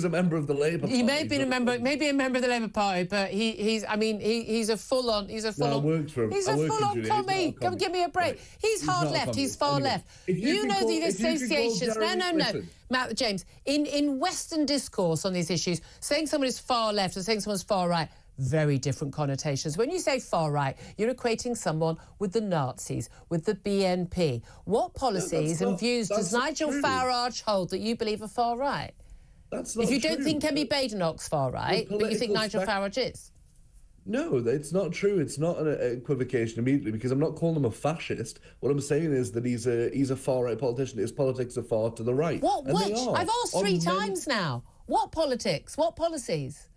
a member of the Labour Party. He may have been a member of the Labour Party, but he's a full-on. I worked for him. He's a full-on commie. Come give me a break. Right. He's hard left. He's far left. You know the associations. No. Matt James, in Western discourse on these issues, saying someone is far left and saying someone's far right, very different connotations. When you say far right, you're equating someone with the Nazis, with the BNP. What policies and views does Nigel Farage hold that you believe are far right? That's not If you true. don't think Kemi Badenoch's far right, but you think Nigel Farage is? No, it's not true. It's not an equivocation immediately, because I'm not calling him a fascist. What I'm saying is that he's a far-right politician. His politics are far to the right. Which? I've asked three times now. What politics? What policies?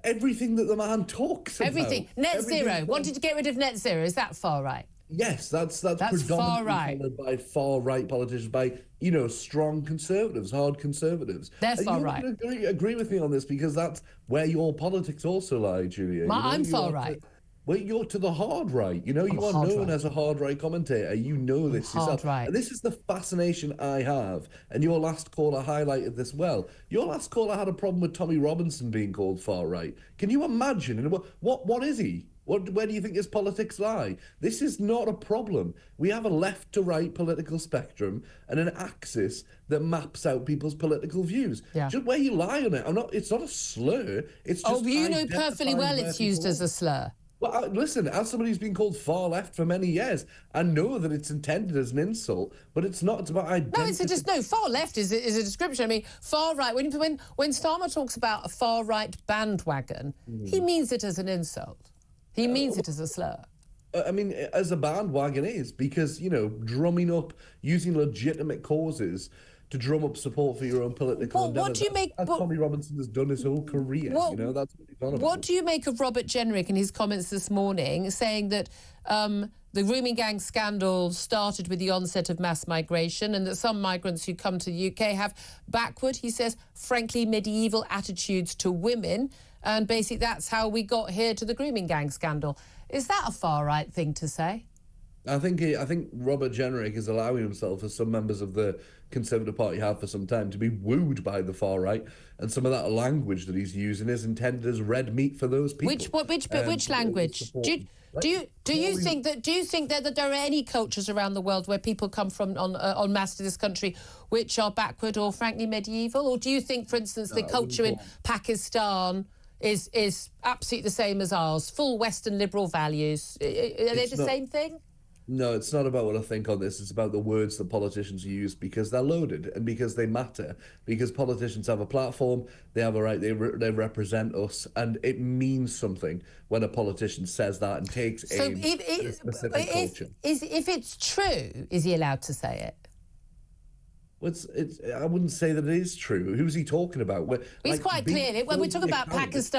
Everything that the man talks about. Everything. Net zero. Wanted to get rid of net zero. Is that far right? Yes, that's predominantly far right. followed by far right politicians, by strong conservatives, hard conservatives. They're far right. You agree with me on this, because that's where your politics also lie, Julia. I'm far right. Well, you're to the hard right. You are known as a hard right commentator. You know this yourself. Right. And this is the fascination I have. And your last caller highlighted this well. Your last caller had a problem with Tommy Robinson being called far right. Can you imagine? What is he? Where do you think his politics lie? This is not a problem. We have a left to right political spectrum and an axis that maps out people's political views. Yeah. Just where you lie on it. It's not a slur. It's just you know perfectly well it's used as a slur. Well, listen, as somebody who's been called far left for many years, I know that it's intended as an insult, but it's not. It's about identity. Far left is a description. I mean, far right. When Starmer talks about a far right bandwagon, he means it as an insult. He means it as a slur. I mean, as a bandwagon is, because drumming up, using legitimate causes to drum up support for your own political endeavours. What do you make? As Tommy Robinson has done his whole career, that's what he's done. What do you make of Robert Jenrick and his comments this morning, saying that the grooming gang scandal started with the onset of mass migration, and that some migrants who come to the UK have backward, he says, frankly medieval attitudes to women, and basically that's how we got here to the grooming gang scandal. Is that a far right thing to say? I think Robert Jenrick is allowing himself, as some members of the Conservative Party have for some time, to be wooed by the far right, and some of that language that he's using is intended as red meat for those people. Which language? Do you think that there are any cultures around the world where people come from en masse to this country which are backward or frankly medieval, or do you think, for instance, the culture in Pakistan is absolutely the same as ours, full Western liberal values? Are they the same thing? No, it's not about what I think on this. It's about the words that politicians use because they're loaded and because they matter. Because politicians have a platform, they have a right, they represent us, and it means something when a politician says that and takes aim at a specific culture. If it's true, is he allowed to say it? Well, I wouldn't say that it is true. Who's he talking about? He's quite clear. When we talk about British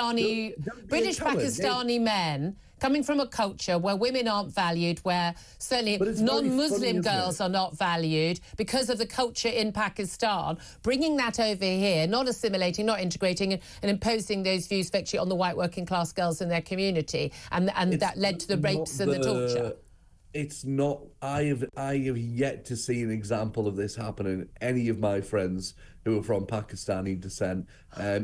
Pakistani men coming from a culture where women aren't valued, where certainly non-Muslim girls are not valued because of the culture in Pakistan, bringing that over here, not assimilating, not integrating, and imposing those views virtually on the white working class girls in their community, and that led to the rapes and the torture. It's not. I have yet to see an example of this happening. Any of my friends who are from Pakistani descent,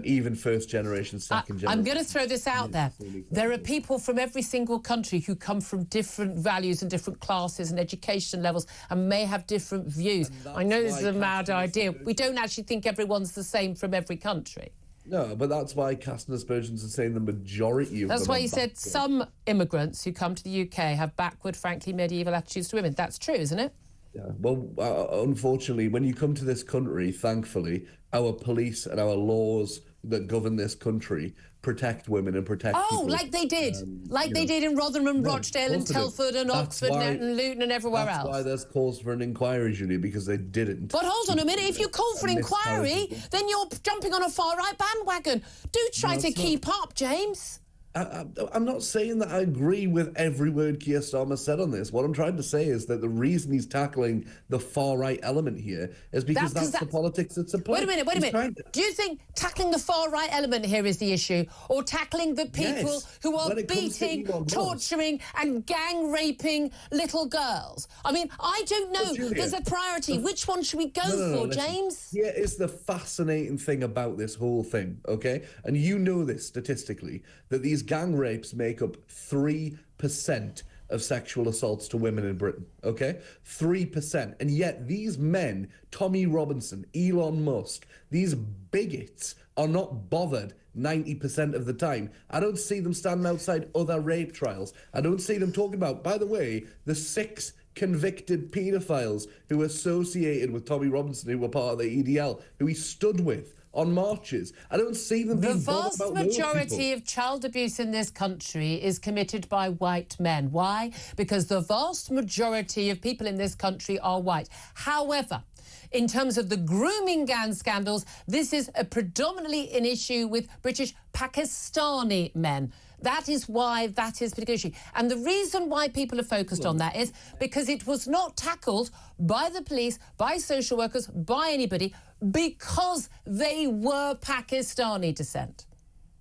even first generation, second generation. I'm going to throw this out there. There are people from every single country who come from different values and different classes and education levels and may have different views. I know this is a mad idea. We don't actually think everyone's the same from every country. No, but that's why casting aspersions and saying the majority of them. That's why he said some immigrants who come to the UK have backward, frankly, medieval attitudes to women. That's true, isn't it? Yeah. Well, unfortunately, when you come to this country, thankfully, our police and our laws that govern this country protect women and protect people. Like they did. They did in Rotherham, Rochdale and Telford and Oxford and Luton and everywhere else. That's why there's calls for an inquiry, Julia, because they didn't. But hold on a minute. If you call for inquiry, then you're jumping on a far-right bandwagon. Do try to keep up, James. I'm not saying that I agree with every word Keir Starmer said on this. What I'm trying to say is that the reason he's tackling the far-right element here is because that's the politics that's at play. Wait a minute. Do you think tackling the far-right element here is the issue, or tackling the people who are beating, torturing and gang-raping little girls? I mean, I don't know. Julia, there's a priority. Which one should we go for, James? Here is the fascinating thing about this whole thing, okay? And you know this statistically, that these gang rapes make up 3% of sexual assaults to women in Britain, okay? 3%. And yet these men, Tommy Robinson, Elon Musk, these bigots are not bothered 90% of the time. I don't see them standing outside other rape trials. I don't see them talking about, by the way, the 6 convicted paedophiles who were associated with Tommy Robinson, who were part of the EDL, who he stood with on marches. I don't see them being bothered about those people. The vast majority of child abuse in this country is committed by white men. Why? Because the vast majority of people in this country are white. However, in terms of the grooming gang scandals, this is predominantly an issue with British Pakistani men. That is why that is a particular issue. And the reason why people are focused on that is because it was not tackled by the police, by social workers, by anybody, because they were Pakistani descent.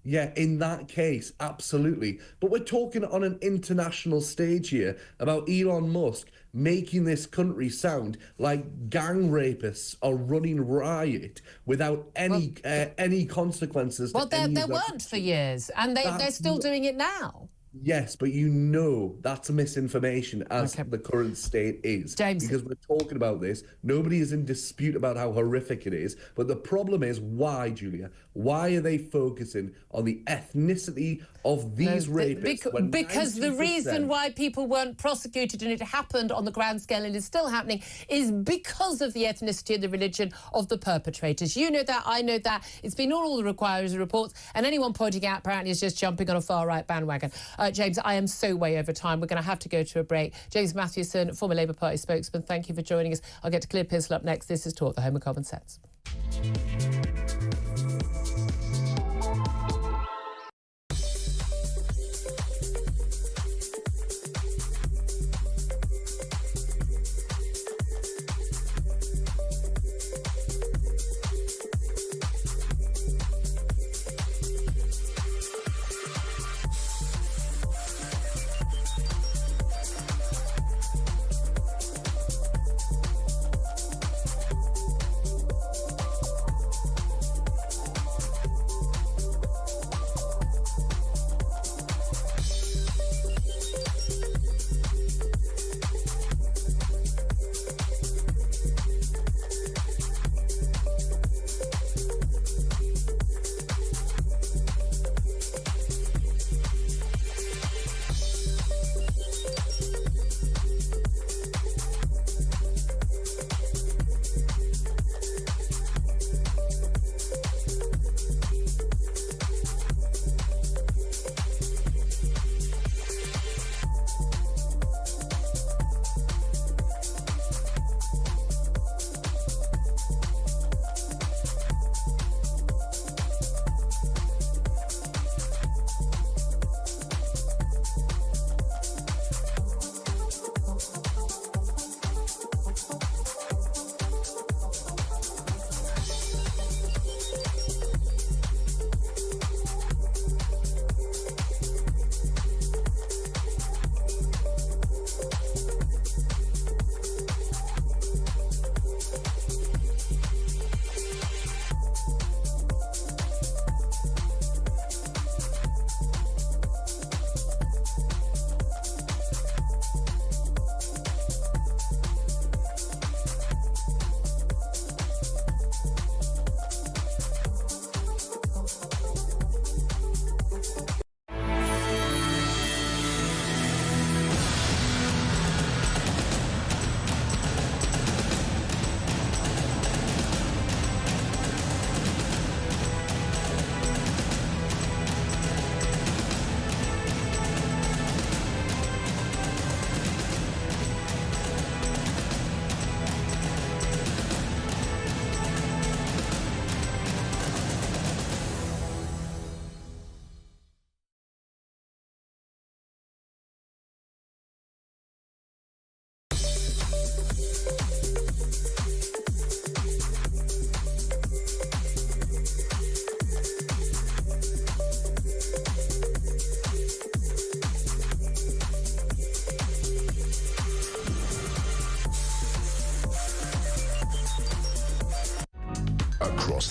Yeah, in that case, absolutely. But we're talking on an international stage here about Elon Musk making this country sound like gang rapists are running riot without any consequences. Well, there weren't for years, and they're still doing it now. Yes, but you know that's misinformation as the current state is. James. Because we're talking about this. Nobody is in dispute about how horrific it is. But the problem is why, Julia? Why are they focusing on the ethnicity of these rapists? Because the reason why people weren't prosecuted and it happened on the grand scale and is still happening is because of the ethnicity and the religion of the perpetrators. You know that, I know that. It's been all the requires reports, and anyone pointing out apparently is just jumping on a far-right bandwagon. James, I am so way over time. We're going to have to go to a break. James Mathewson, former Labour Party spokesman, thank you for joining us. I'll get to Clear Pistol up next. This is Talk, the home of common sense.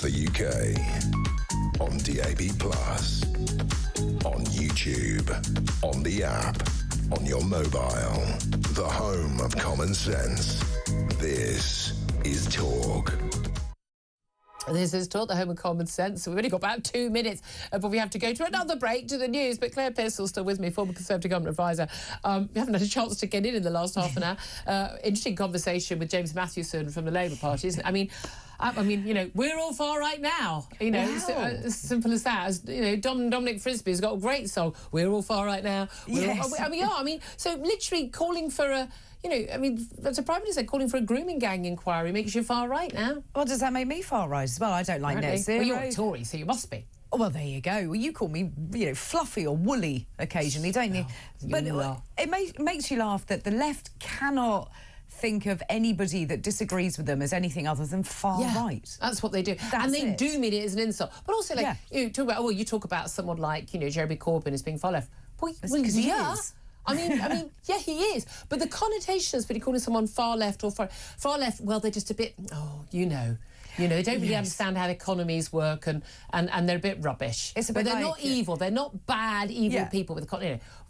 the UK. On DAB+, on YouTube, on the app, on your mobile. The home of common sense. This is Talk. This is Talk, the home of common sense. We've only got about 2 minutes before we have to go to another break to the news. But Claire Pearsall's still with me, former Conservative Government Advisor. We haven't had a chance to get in the last half an hour. Interesting conversation with James Mathewson from the Labour Party, isn't it? I mean, you know, we're all far right now. You know, Wow. as simple as that. As, you know, Dominic Frisby's got a great song. We're all far right now. Yes. So literally calling for a... You know, I mean, that's a Prime Minister calling for a grooming gang inquiry makes you far right now. Well, does that make me far right as well? I don't like net zero. Well, you're a Tory, so you must be. Oh, well, there you go. Well, you call me, you know, fluffy or woolly occasionally, don't you? But it makes you laugh that the left cannot think of anybody that disagrees with them as anything other than far right. That's what they do. And they do mean it as an insult. But also, like, you talk about someone like, you know, Jeremy Corbyn as being far left. Well, he is. I mean, yeah, he is. But the connotation is pretty calling someone far left or far left, well, they're just a bit, they don't really understand how economies work and they're a bit rubbish. But they're not evil. They're not bad, evil people with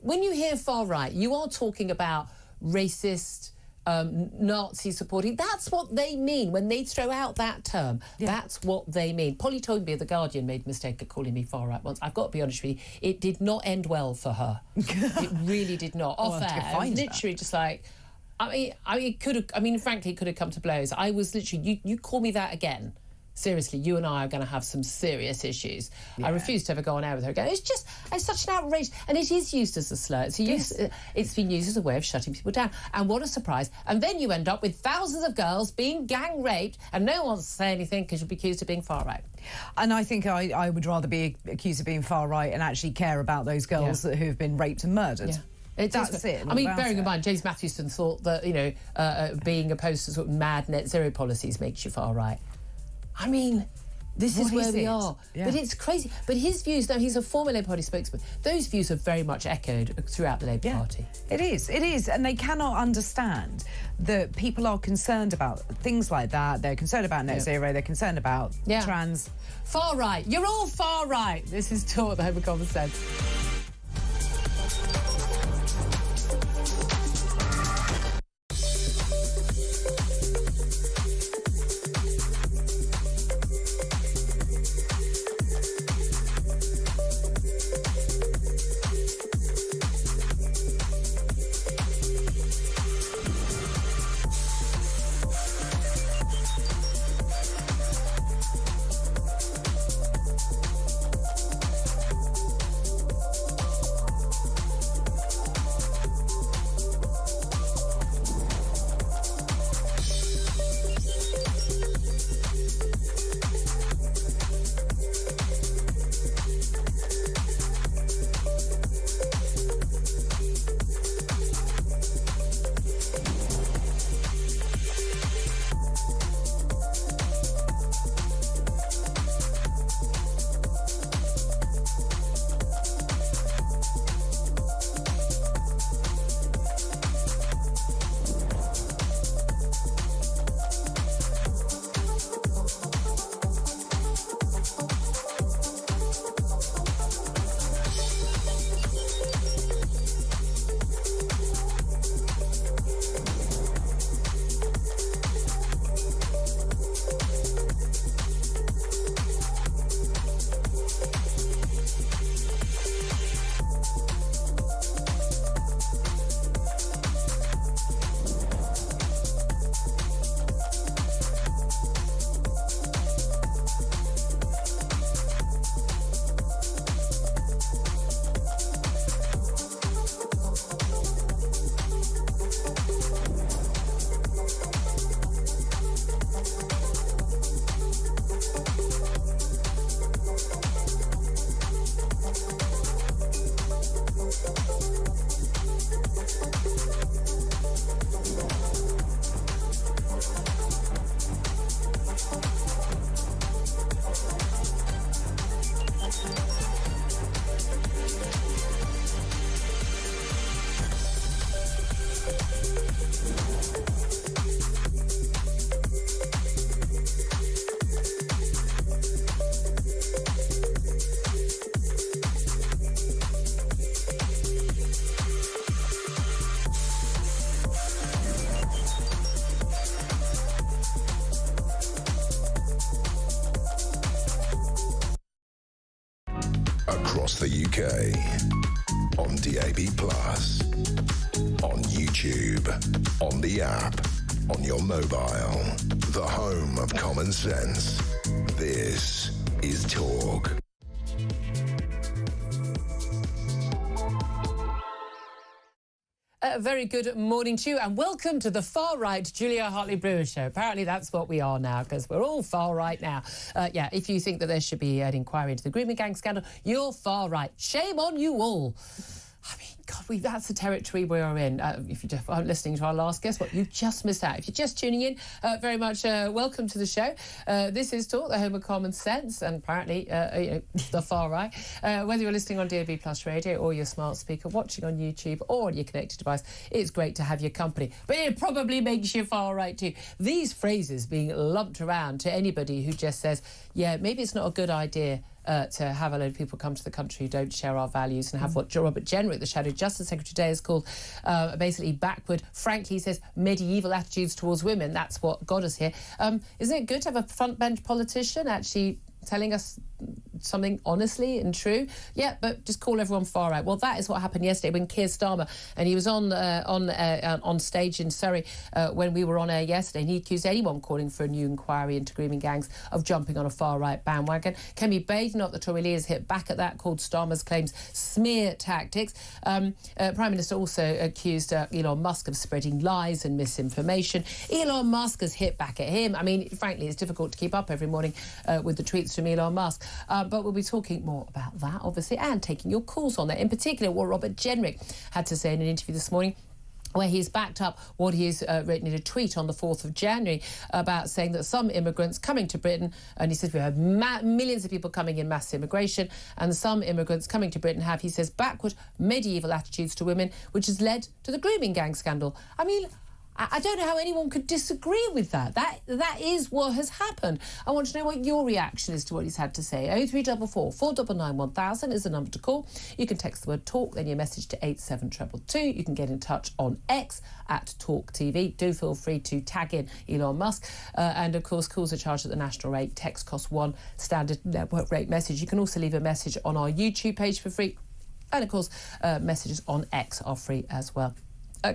when you hear far right, you are talking about racist, Nazi supporting. That's what they mean when they throw out that term. That's what they mean. Polly Toynbee of The Guardian made a mistake of calling me far right once. I've got to be honest with you, it did not end well for her. It really did not. Off air, literally just like, frankly, it could have come to blows. I was literally, you call me that again. Seriously, you and I are going to have some serious issues. I refuse to ever go on air with her again. It's such an outrage. And it is used as a slur. It's been used as a way of shutting people down. And what a surprise. And then you end up with thousands of girls being gang raped and no one wants to say anything because you'll be accused of being far right. And I think I would rather be accused of being far right and actually care about those girls who have been raped and murdered. That's it. I mean, bearing in mind, James Mathewson thought that, you know, being opposed to sort of mad net zero policies makes you far right. I mean, this is where we are. Yeah. But it's crazy. But his views, now he's a former Labour Party spokesman, those views are very much echoed throughout the Labour Party. It is. And they cannot understand that people are concerned about things like that. They're concerned about net zero. They're concerned about trans. Far right. You're all far right. This is Talk, the home of common sense. across the UK, on DAB+, on YouTube, on the app, on your mobile, the home of common sense. This is Talk. A very good morning to you and welcome to the far-right Julia Hartley-Brewer show. Apparently that's what we are now because we're all far-right now. Yeah, if you think that there should be an inquiry into the grooming gang scandal, you're far-right. Shame on you all. I mean, God, that's the territory we are in. If you aren't listening to our last guest, what you've just missed out. If you're just tuning in, very much welcome to the show. This is Talk, the home of common sense, and apparently the far right. Whether you're listening on DAB+ radio or your smart speaker, watching on YouTube or on your connected device, it's great to have your company. But it probably makes you far right too. These phrases being lumped around to anybody who just says, yeah, maybe it's not a good idea to have a load of people come to the country who don't share our values and have what Robert Jenrick, the Shadow Justice Secretary today, has called basically backward, frankly, he says, medieval attitudes towards women. That's what got us here. Isn't it good to have a front bench politician actually telling us something honestly and true? Yeah, but just call everyone far right. Well, that is what happened yesterday when Keir Starmer, and he was on stage in Surrey when we were on air yesterday, and he accused anyone calling for a new inquiry into grooming gangs of jumping on a far right bandwagon. Kemi Badenoch, the Tory leader, has hit back at that, called Starmer's claims smear tactics. Prime Minister also accused Elon Musk of spreading lies and misinformation. Elon Musk has hit back at him. I mean, frankly, it's difficult to keep up every morning with the tweets from Elon Musk. But we'll be talking more about that, obviously, and taking your calls on that. In particular, what Robert Jenrick had to say in an interview this morning, where he's backed up what he's written in a tweet on the 4th of January about saying that some immigrants coming to Britain, and he says we have millions of people coming in mass immigration, and some immigrants coming to Britain have, he says, backward medieval attitudes to women, which has led to the grooming gang scandal. I mean, I don't know how anyone could disagree with that. That is what has happened. I want to know what your reaction is to what he's had to say. 0344 499 1000 is the number to call. You can text the word talk, then your message to 87222. You can get in touch on X at talkTV. Do feel free to tag in Elon Musk. And of course, calls are charged at the national rate. Text costs £1, standard network rate message. You can also leave a message on our YouTube page for free. And of course, messages on X are free as well.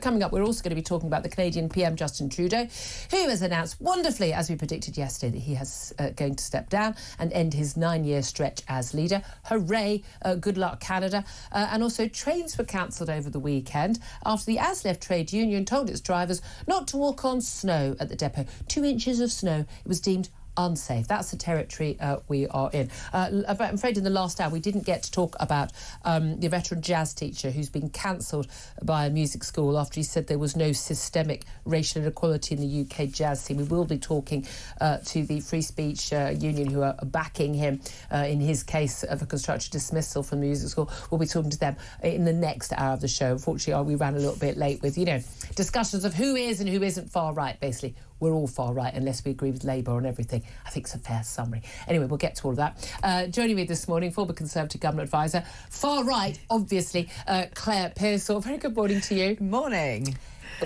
Coming up, we're also going to be talking about the Canadian PM, Justin Trudeau, who has announced wonderfully, as we predicted yesterday, that he has going to step down and end his 9-year stretch as leader. Hooray, good luck, Canada. And also, trains were cancelled over the weekend after the ASLEF trade union told its drivers not to walk on snow at the depot. 2 inches of snow. It was deemed unsafe. That's the territory we are in. I'm afraid in the last hour we didn't get to talk about the veteran jazz teacher who's been cancelled by a music school after he said there was no systemic racial inequality in the UK jazz scene. We will be talking to the Free Speech Union who are backing him in his case of a constructive dismissal from the music school. We'll be talking to them in the next hour of the show. Unfortunately, we ran a little bit late with, discussions of who is and who isn't far right, basically. We're all far right unless we agree with Labour on everything. I think it's a fair summary. Anyway, we'll get to all of that. Joining me this morning, former Conservative Government Advisor, far right, obviously, Claire Pearsall. Very good morning to you. Morning.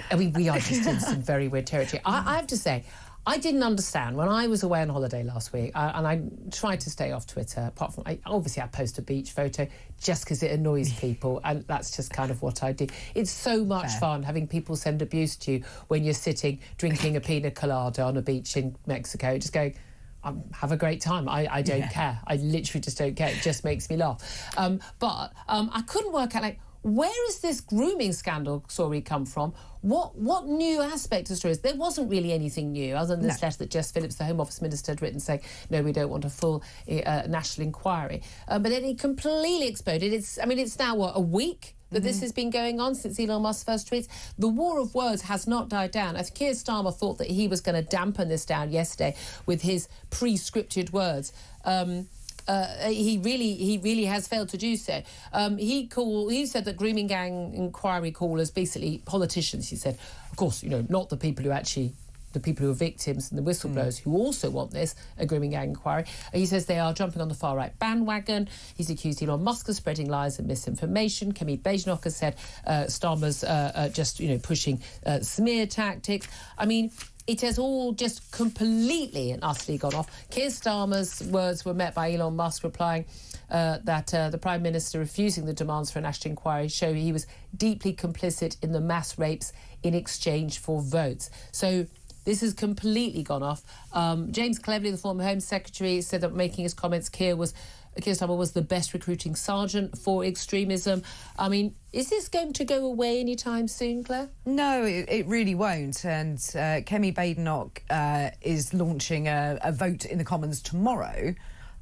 I mean, we are just in some very weird territory. I have to say, I didn't understand when I was away on holiday last week, and I tried to stay off Twitter, apart from, obviously I post a beach photo just because it annoys people, and that's just kind of what I do. It's so much fun having people send abuse to you when you're sitting drinking a pina colada on a beach in Mexico, just going, have a great time. I don't care. I literally just don't care. It just makes me laugh. But I couldn't work out, where has this grooming scandal story come from? What new aspect of stories? There wasn't really anything new other than this letter that Jess Phillips, the Home Office Minister, had written saying, no, we don't want a full national inquiry. But then it completely exploded. It's now, a week that this has been going on since Elon Musk's first tweets. The war of words has not died down. As Keir Starmer thought that he was going to dampen this down yesterday with his pre-scripted words. He really has failed to do so. He said that grooming gang inquiry callers, basically politicians, he said, of course, not the people who actually, the people who are victims and the whistleblowers who also want this, a grooming gang inquiry. He says they are jumping on the far-right bandwagon. He's accused Elon Musk of spreading lies and misinformation. Kemi Badenoch has said Starmer's just, pushing smear tactics. I mean, it has all just completely and utterly gone off. Keir Starmer's words were met by Elon Musk replying, that the Prime Minister refusing the demands for a national inquiry show he was deeply complicit in the mass rapes in exchange for votes. So this has completely gone off. James Cleverly, the former Home Secretary, said that making his comments, Keir Starmer was the best recruiting sergeant for extremism. I mean, is this going to go away anytime soon, Claire? No, it really won't. And Kemi Badenoch is launching a vote in the Commons tomorrow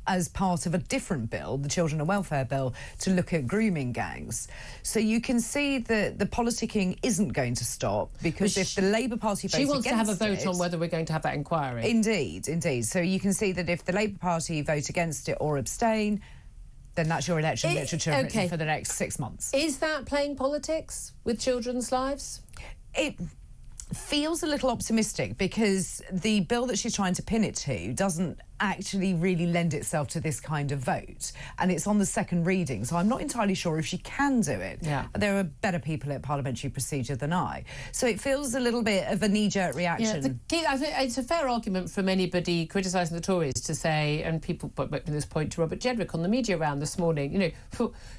as part of a different bill, the Children and Welfare Bill, to look at grooming gangs. So you can see that the politicking isn't going to stop, because if the Labour Party votes against it... She wants to have a vote on whether we're going to have that inquiry. Indeed, indeed. So you can see that if the Labour Party vote against it or abstain, then that's your election literature written for the next 6 months. Is that playing politics with children's lives? It feels a little optimistic, because the bill that she's trying to pin it to doesn't actually really lend itself to this kind of vote, and it's on the second reading, so I'm not entirely sure if she can do it. Yeah. There are better people at parliamentary procedure than I, so it feels a little bit of a knee-jerk reaction. I think it's a fair argument from anybody criticising the Tories to say, and people put this point to Robert Jenrick on the media round this morning,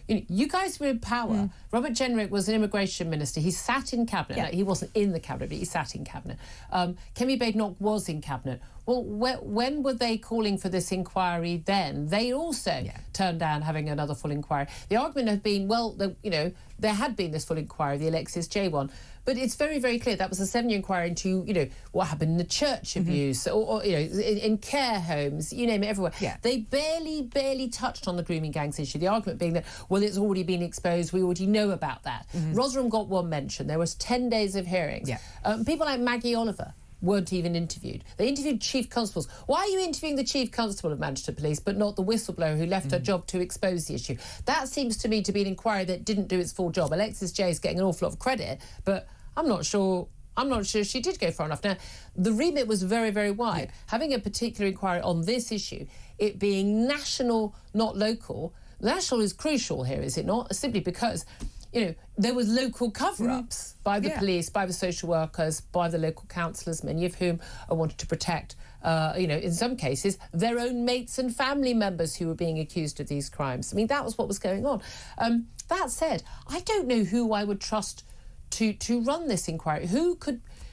you guys were in power. Robert Jenrick was an immigration minister. He sat in cabinet. Yeah. Like, he wasn't in the cabinet, but he sat in cabinet. Kemi Badenoch was in cabinet. Well, when were they calling for this inquiry then? They also turned down having another full inquiry. The argument had been, well, there had been this full inquiry, the Alexis J one, but it's very, very clear that was a 7-year inquiry into, what happened in the church abuse or in care homes, you name it, everywhere. Yeah. They barely touched on the grooming gangs issue. The argument being that, well, it's already been exposed, we already know about that. Rotherham got one mention. There was 10 days of hearings. Yeah. People like Maggie Oliver weren't even interviewed. They interviewed chief constables. Why are you interviewing the chief constable of Manchester Police but not the whistleblower who left her job to expose the issue? That seems to me to be an inquiry that didn't do its full job. Alexis J is getting an awful lot of credit, but I'm not sure she did go far enough. Now, the remit was very, very wide. Yeah. Having a particular inquiry on this issue, it being national, not local, national is crucial here, is it not? Simply because there was local cover-ups by the police, by the social workers, by the local councillors, many of whom wanted to protect, in some cases, their own mates and family members who were being accused of these crimes. I mean, that was what was going on. That said, I don't know who I would trust to run this inquiry. Who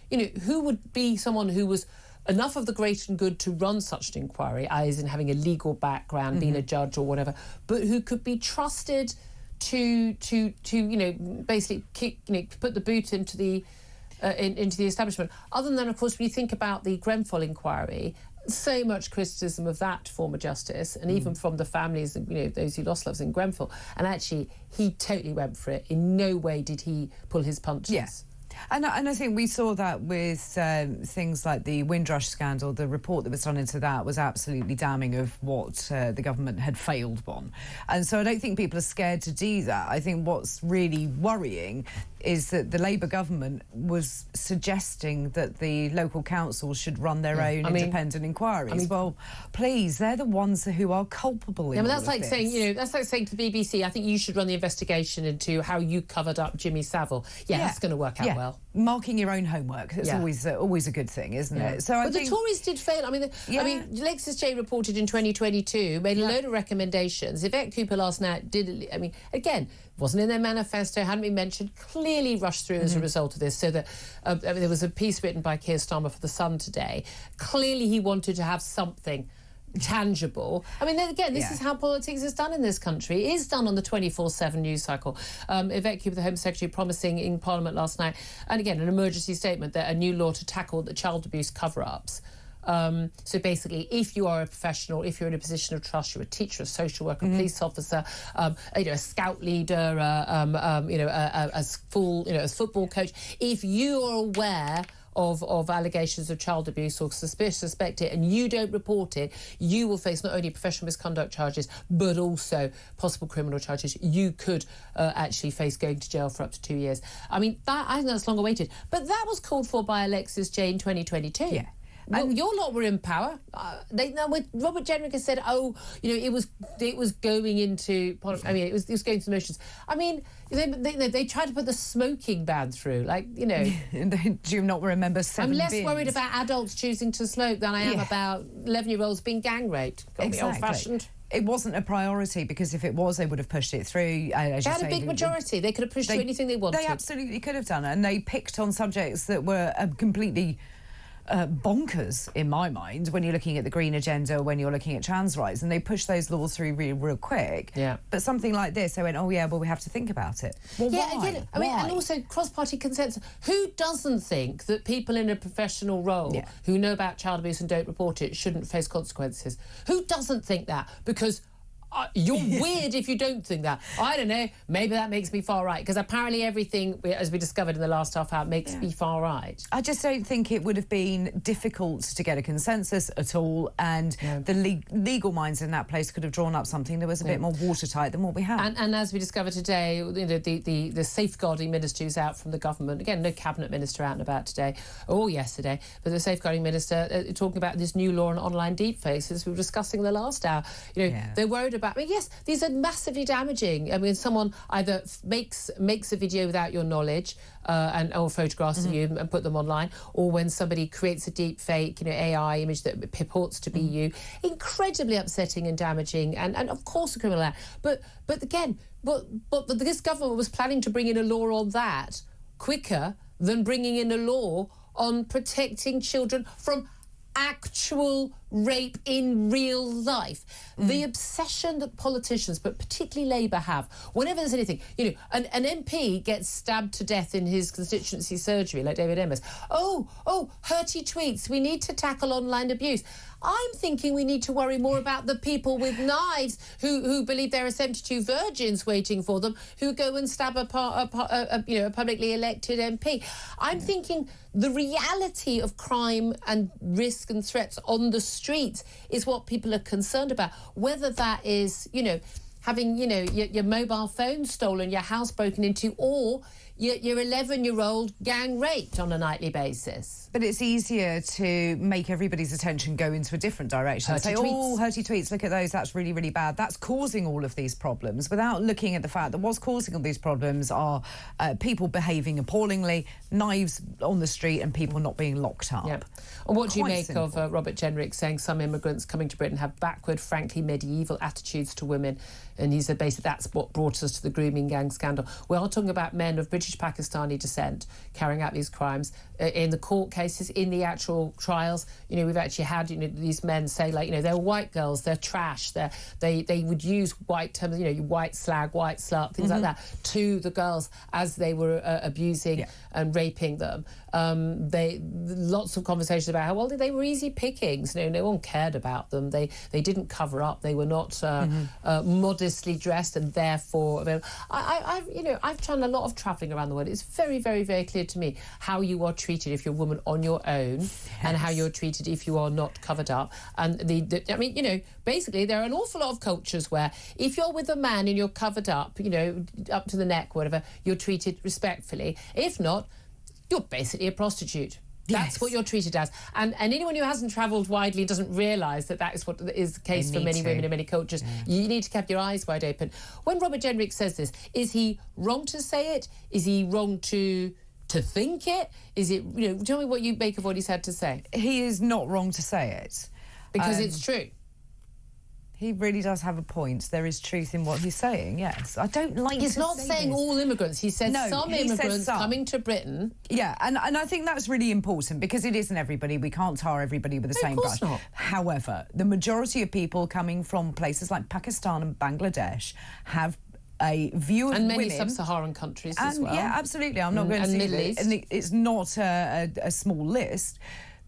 would be someone who was enough of the great and good to run such an inquiry, as in having a legal background, being a judge or whatever, but who could be trusted to basically put the boot into the establishment. Other than, of course, when you think about the Grenfell inquiry, so much criticism of that former justice, and even from the families, those who lost loved ones in Grenfell. And actually, he totally went for it. In no way did he pull his punches. Yes. And I think we saw that with things like the Windrush scandal. The report that was done into that was absolutely damning of what the government had failed on. And so I don't think people are scared to do that. I think what's really worrying is that the Labour government was suggesting that the local councils should run their own independent inquiries. Well, please, they're the ones who are culpable in all that's of like this. saying, that's like saying to the BBC, I think you should run the investigation into how you covered up Jimmy Savile. That's going to work out well. Marking your own homework, it's always a good thing, isn't it? So but the Tories did fail. Alexis J reported in 2022, made a load of recommendations. Yvette Cooper last night did, again, wasn't in their manifesto, hadn't been mentioned, clearly rushed through as a result of this. So that there was a piece written by Keir Starmer for The Sun today. Clearly he wanted to have something tangible. This is how politics is done in this country. It is done on the 24/7 news cycle. Yvette Cooper, the Home Secretary, promising in Parliament last night, and again, an emergency statement, that a new law to tackle the child abuse cover-ups. So basically, if you are a professional, if you're in a position of trust, you're a teacher, a social worker, a police officer, a scout leader, a football coach, if you are aware of allegations of child abuse or suspect it and you don't report it, you will face not only professional misconduct charges but also possible criminal charges. You could actually face going to jail for up to 2 years. I think that's long awaited. But that was called for by Alexis J in 2022. Yeah. Well, your lot were in power. Robert Jenrick has said, it was going into. I mean, it was going through the motions. I mean, they tried to put the smoking ban through, Do you not remember 7 I'm less bins? worried about adults choosing to smoke than I am about 11-year-olds being gang raped. Got me old-fashioned. It wasn't a priority, because if it was, they would have pushed it through. They had a big majority. They could have pushed through anything they wanted. They absolutely could have done, and they picked on subjects that were completely bonkers in my mind when you're looking at the green agenda, when you're looking at trans rights, and they pushed those laws through real quick. Yeah. But something like this, they went, we have to think about it. Well, why? Again, and also cross-party consensus. Who doesn't think that people in a professional role who know about child abuse and don't report it shouldn't face consequences? Who doesn't think that? Because you're weird if you don't think that. I don't know. Maybe that makes me far right, because apparently everything, as we discovered in the last half hour, makes me far right. I just don't think it would have been difficult to get a consensus at all, and the legal minds in that place could have drawn up something that was a bit more watertight than what we have. And as we discovered today, the safeguarding minister who's out from the government, again, no cabinet minister out and about today or yesterday, but the safeguarding minister talking about this new law on online deepfakes, as we were discussing in the last hour. They're worried about. I mean, yes, these are massively damaging. I mean, someone either makes a video without your knowledge or photographs of you and put them online, or when somebody creates a deep fake, AI image that purports to be you. Incredibly upsetting and damaging, and of course a criminal act. But again, but this government was planning to bring in a law on that quicker than bringing in a law on protecting children from actual rape in real life. The obsession that politicians, but particularly Labour, have whenever there's anything, an MP gets stabbed to death in his constituency surgery, like David Emmers. Hurty tweets, we need to tackle online abuse. I'm thinking we need to worry more about the people with knives who believe there are 72 virgins waiting for them, who go and stab a publicly elected MP. I'm thinking the reality of crime and risk and threats on the streets is what people are concerned about. Whether that is, having, your mobile phone stolen, your house broken into, or your 11-year-old gang raped on a nightly basis. But it's easier to make everybody's attention go into a different direction. Hurty tweets. Hurty tweets, look at those, that's really, really bad. That's causing all of these problems, without looking at the fact that what's causing all these problems are people behaving appallingly, knives on the street, and people not being locked up. Yep. And what do you make of Robert Jenrick saying some immigrants coming to Britain have backward, frankly medieval attitudes to women? And he said basically that's what brought us to the grooming gang scandal. We are talking about men of British Pakistani descent carrying out these crimes. In the court cases, in the actual trials, we've actually had these men say, they're white girls, they're trash, they would use white terms, white slag, white slut, things like that, to the girls as they were abusing and raping them. Lots of conversations about how they were easy pickings. No one cared about them. They didn't cover up. They were not modestly dressed, and therefore, I've done a lot of travelling around the world. It's very, very, very clear to me how you are treated if you're a woman on your own, and how you're treated if you are not covered up. And basically, there are an awful lot of cultures where if you're with a man and you're covered up, up to the neck, whatever, you're treated respectfully. If not, you're basically a prostitute. That's what you're treated as. And anyone who hasn't travelled widely doesn't realise that is what is the case for many women in many cultures. You need to keep your eyes wide open. When Robert Jenrick says this, is he wrong to say it? Is he wrong to think it? Is it, tell me what you make of what he's had to say. He is not wrong to say it. Because it's true. He really does have a point. There is truth in what he's saying, yes. I don't like He's not saying all immigrants. He said some immigrants coming to Britain. Yeah, and I think that's really important, because it isn't everybody. We can't tar everybody with the same brush. Not. However, the majority of people coming from places like Pakistan and Bangladesh have a view of women. And many women, sub-Saharan countries as well. Yeah, absolutely. I'm not going to say Middle East. And it's not a small list,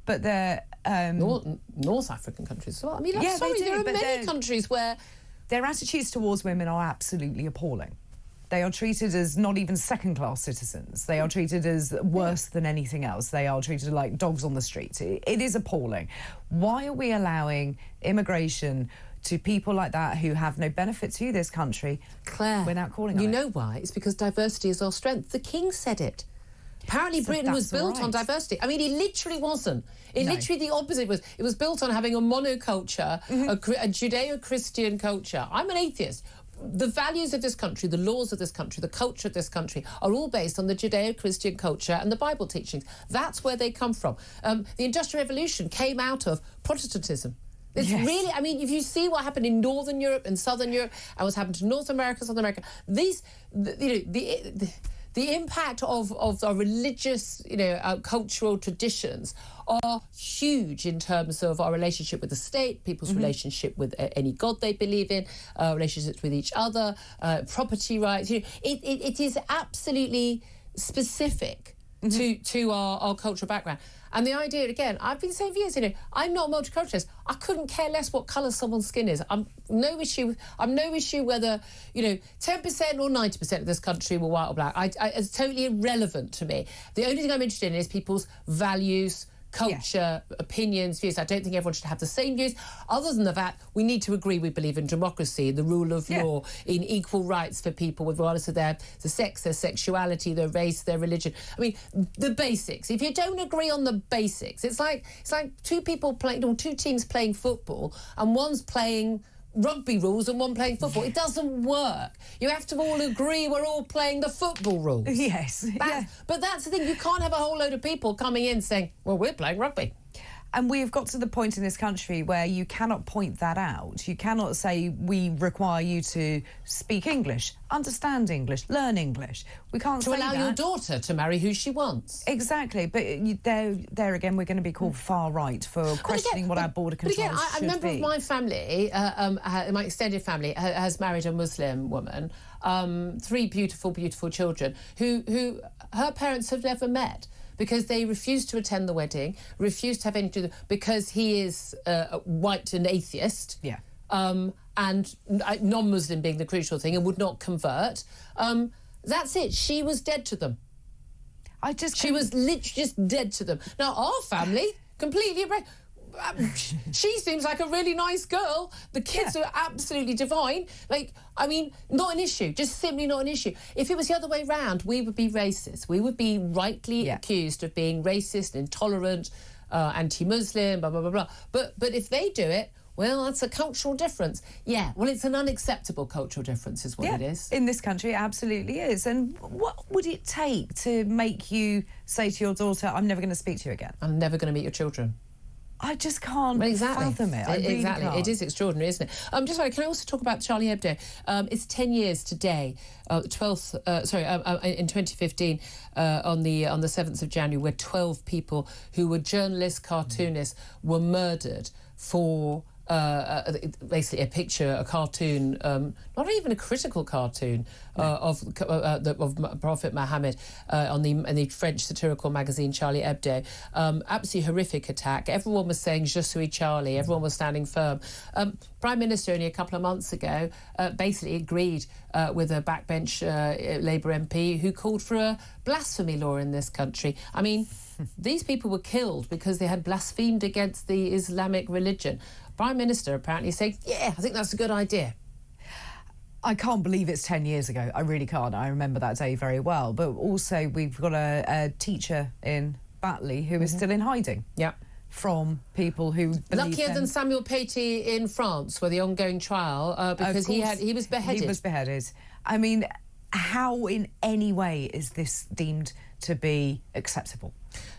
but they're... North African countries as well. I mean, I'm sorry, there are many countries where... Their attitudes towards women are absolutely appalling. They are treated as not even second-class citizens. They are treated as worse than anything else. They are treated like dogs on the street. It is appalling. Why are we allowing immigration to people like that who have no benefit to this country, Claire, without calling on it? You know why? It's because diversity is our strength. The King said it. Apparently, Britain was built on diversity. I mean, it literally wasn't. Literally the opposite was. It was built on having a monoculture, a Judeo-Christian culture. I'm an atheist. The values of this country, the laws of this country, the culture of this country are all based on the Judeo-Christian culture and the Bible teachings. That's where they come from. The Industrial Revolution came out of Protestantism. It's really, I mean, if you see what happened in Northern Europe and Southern Europe and what's happened to North America, South America, the impact of our religious, cultural traditions are huge in terms of our relationship with the state, people's relationship with any god they believe in, relationships with each other, property rights. It is absolutely specific to our cultural background. And the idea, again, I've been saying for years, I'm not a multiculturalist. I couldn't care less what colour someone's skin is. I'm no issue whether, 10% or 90% of this country were white or black. It's totally irrelevant to me. The only thing I'm interested in is people's values, culture, opinions, views. I don't think everyone should have the same views. Other than the fact, we need to agree we believe in democracy, the rule of law, in equal rights for people, regardless of their sex, their sexuality, their race, their religion. I mean, the basics. If you don't agree on the basics, it's like two teams playing football and one's playing rugby rules and one playing football. It doesn't work. You have to all agree we're all playing the football rules. Yes. But that's the thing. You can't have a whole load of people coming in saying, well, we're playing rugby. And we've got to the point in this country where you cannot point that out. You cannot say, we require you to speak English, understand English, learn English. We can't say that. To allow your daughter to marry who she wants. Exactly. But there again, we're going to be called far right for questioning what our border controls should be. But again, a member of my family, my extended family, has married a Muslim woman, 3 beautiful, beautiful children, who her parents have never met, because they refused to attend the wedding, refused to have anything to do, because he is white and atheist, and non-Muslim being the crucial thing, and would not convert. That's it. She was dead to them. She was literally just dead to them. Now, our family, completely... she seems like a really nice girl. The kids are absolutely divine. Not an issue. Just simply not an issue. If it was the other way round, we would be racist. We would be rightly accused of being racist, intolerant, anti-Muslim, blah, blah, blah, blah. But if they do it, well, that's a cultural difference. Yeah, well, it's an unacceptable cultural difference is what it is. In this country, it absolutely is. And what would it take to make you say to your daughter, I'm never going to speak to you again? I'm never going to meet your children. I just can't fathom it. I really can't. It is extraordinary, isn't it? Can I also talk about Charlie Hebdo? It's 10 years today, in 2015, on the 7th of January, where 12 people who were journalists, cartoonists, were murdered for... basically a cartoon, not even a critical cartoon, of Prophet Muhammad in the French satirical magazine Charlie Hebdo. Absolutely horrific attack. Everyone was saying "Je suis Charlie." Everyone was standing firm. Prime Minister only a couple of months ago basically agreed with a backbench Labour MP who called for a blasphemy law in this country. I mean, these people were killed because they had blasphemed against the Islamic religion. Prime Minister apparently saying, I think that's a good idea. I can't believe it's 10 years ago. I really can't. I remember that day very well. But also, we've got a teacher in Batley who is still in hiding. Yeah. From people who believe luckier than Samuel Paty in France, where the ongoing trial, because he was beheaded. He was beheaded. I mean, how in any way is this deemed to be acceptable?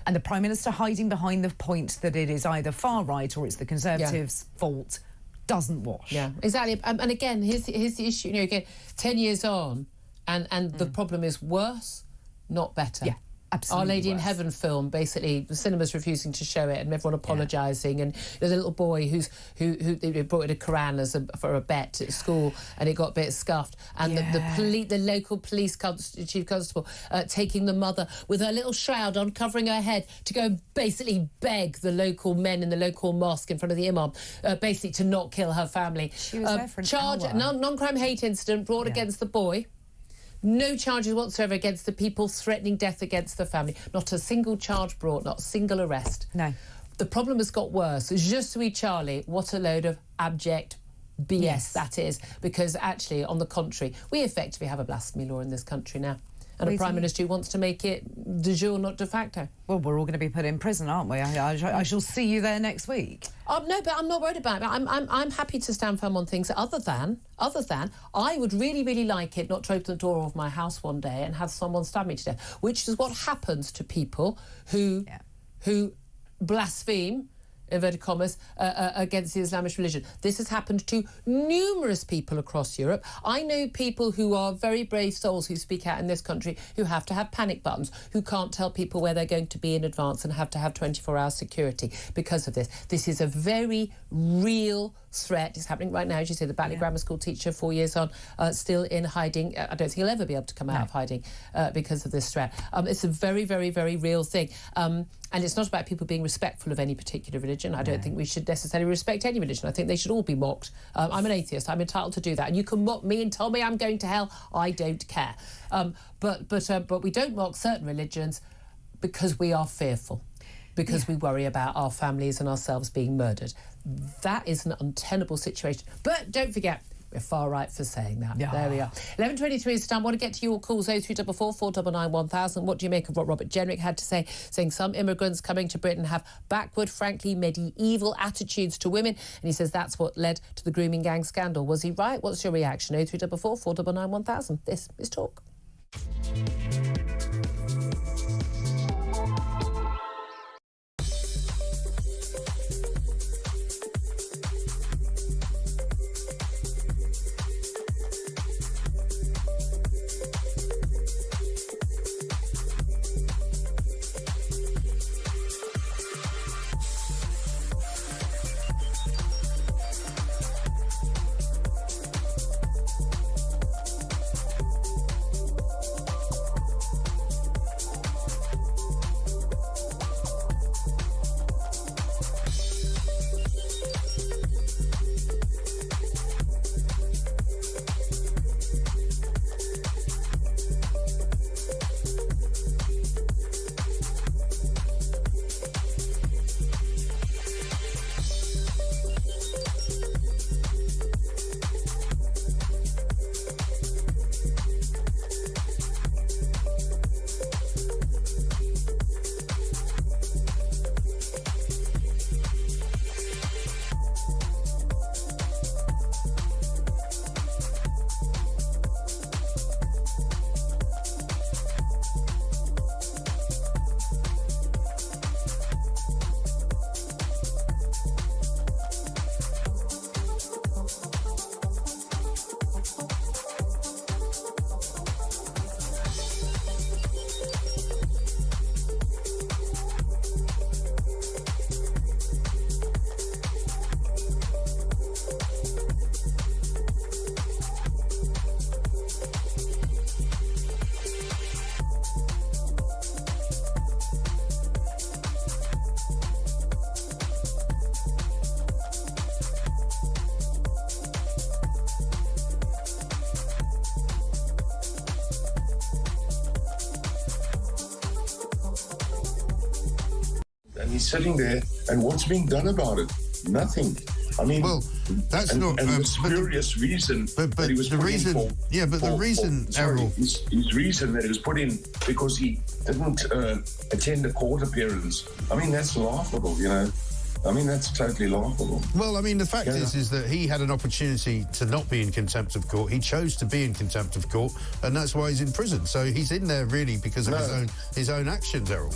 And the Prime Minister hiding behind the point that it is either far right or it's the Conservatives' fault doesn't wash. Yeah, exactly. And again, here's the issue. Again, 10 years on, and the problem is worse, not better. Yeah. Absolutely Our Lady in worse. Heaven film, basically, the cinema's refusing to show it and everyone apologising. And there's a little boy who brought in a Quran for a bet at school and it got a bit scuffed. And the local police chief constable taking the mother with her little shroud on, covering her head, to go basically beg the local men in the local mosque in front of the imam, basically to not kill her family. She was there for an hour. Non-crime hate incident brought against the boy. No charges whatsoever against the people threatening death against the family. Not a single charge brought, not a single arrest. No. The problem has got worse. Je suis Charlie, what a load of abject BS that is. Because actually, on the contrary, we effectively have a blasphemy law in this country now. and a Prime Minister who wants to make it de jure, not de facto. Well, we're all going to be put in prison, aren't we? I shall see you there next week. No, but I'm not worried about it. I'm happy to stand firm on things other than I would really, really like it not to open the door of my house one day and have someone stab me to death, which is what happens to people who blaspheme, inverted commas, against the Islamic religion. This has happened to numerous people across Europe. I know people who are very brave souls who speak out in this country who have to have panic buttons, who can't tell people where they're going to be in advance and have to have 24-hour security because of this. This is a very real threat. It's happening right now. As you say, the Batley Grammar School teacher, 4 years on, still in hiding. I don't think he'll ever be able to come out of hiding because of this threat. It's a very, very, very real thing. And it's not about people being respectful of any particular religion. I don't think we should necessarily respect any religion. I think they should all be mocked. I'm an atheist. I'm entitled to do that. And you can mock me and tell me I'm going to hell. I don't care. But we don't mock certain religions because we are fearful, because we worry about our families and ourselves being murdered. That is an untenable situation. But don't forget, we're far right for saying that. Yeah. There we are. 11:23 is time. I want to get to your calls, 0344 499 1000. What do you make of what Robert Jenrick had to say, saying some immigrants coming to Britain have backward, frankly medieval attitudes to women? And he says that's what led to the grooming gang scandal. Was he right? What's your reaction? 0344 499 1000. This is Talk. Sitting there, and what's being done about it? Nothing. I mean, well, that's not. And the spurious reason that he was put in for. Yeah, but the reason, Errol. His reason that he was put in because he didn't attend a court appearance. I mean, that's laughable, you know. I mean, that's totally laughable. Well, I mean, the fact is that he had an opportunity to not be in contempt of court. He chose to be in contempt of court, and that's why he's in prison. So he's in there really because of his own actions, Errol.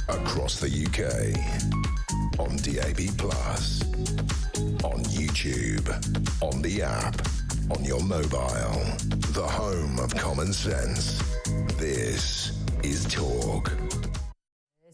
Across the UK, on DAB+, on YouTube, on the app, on your mobile, the home of common sense. This is Talk.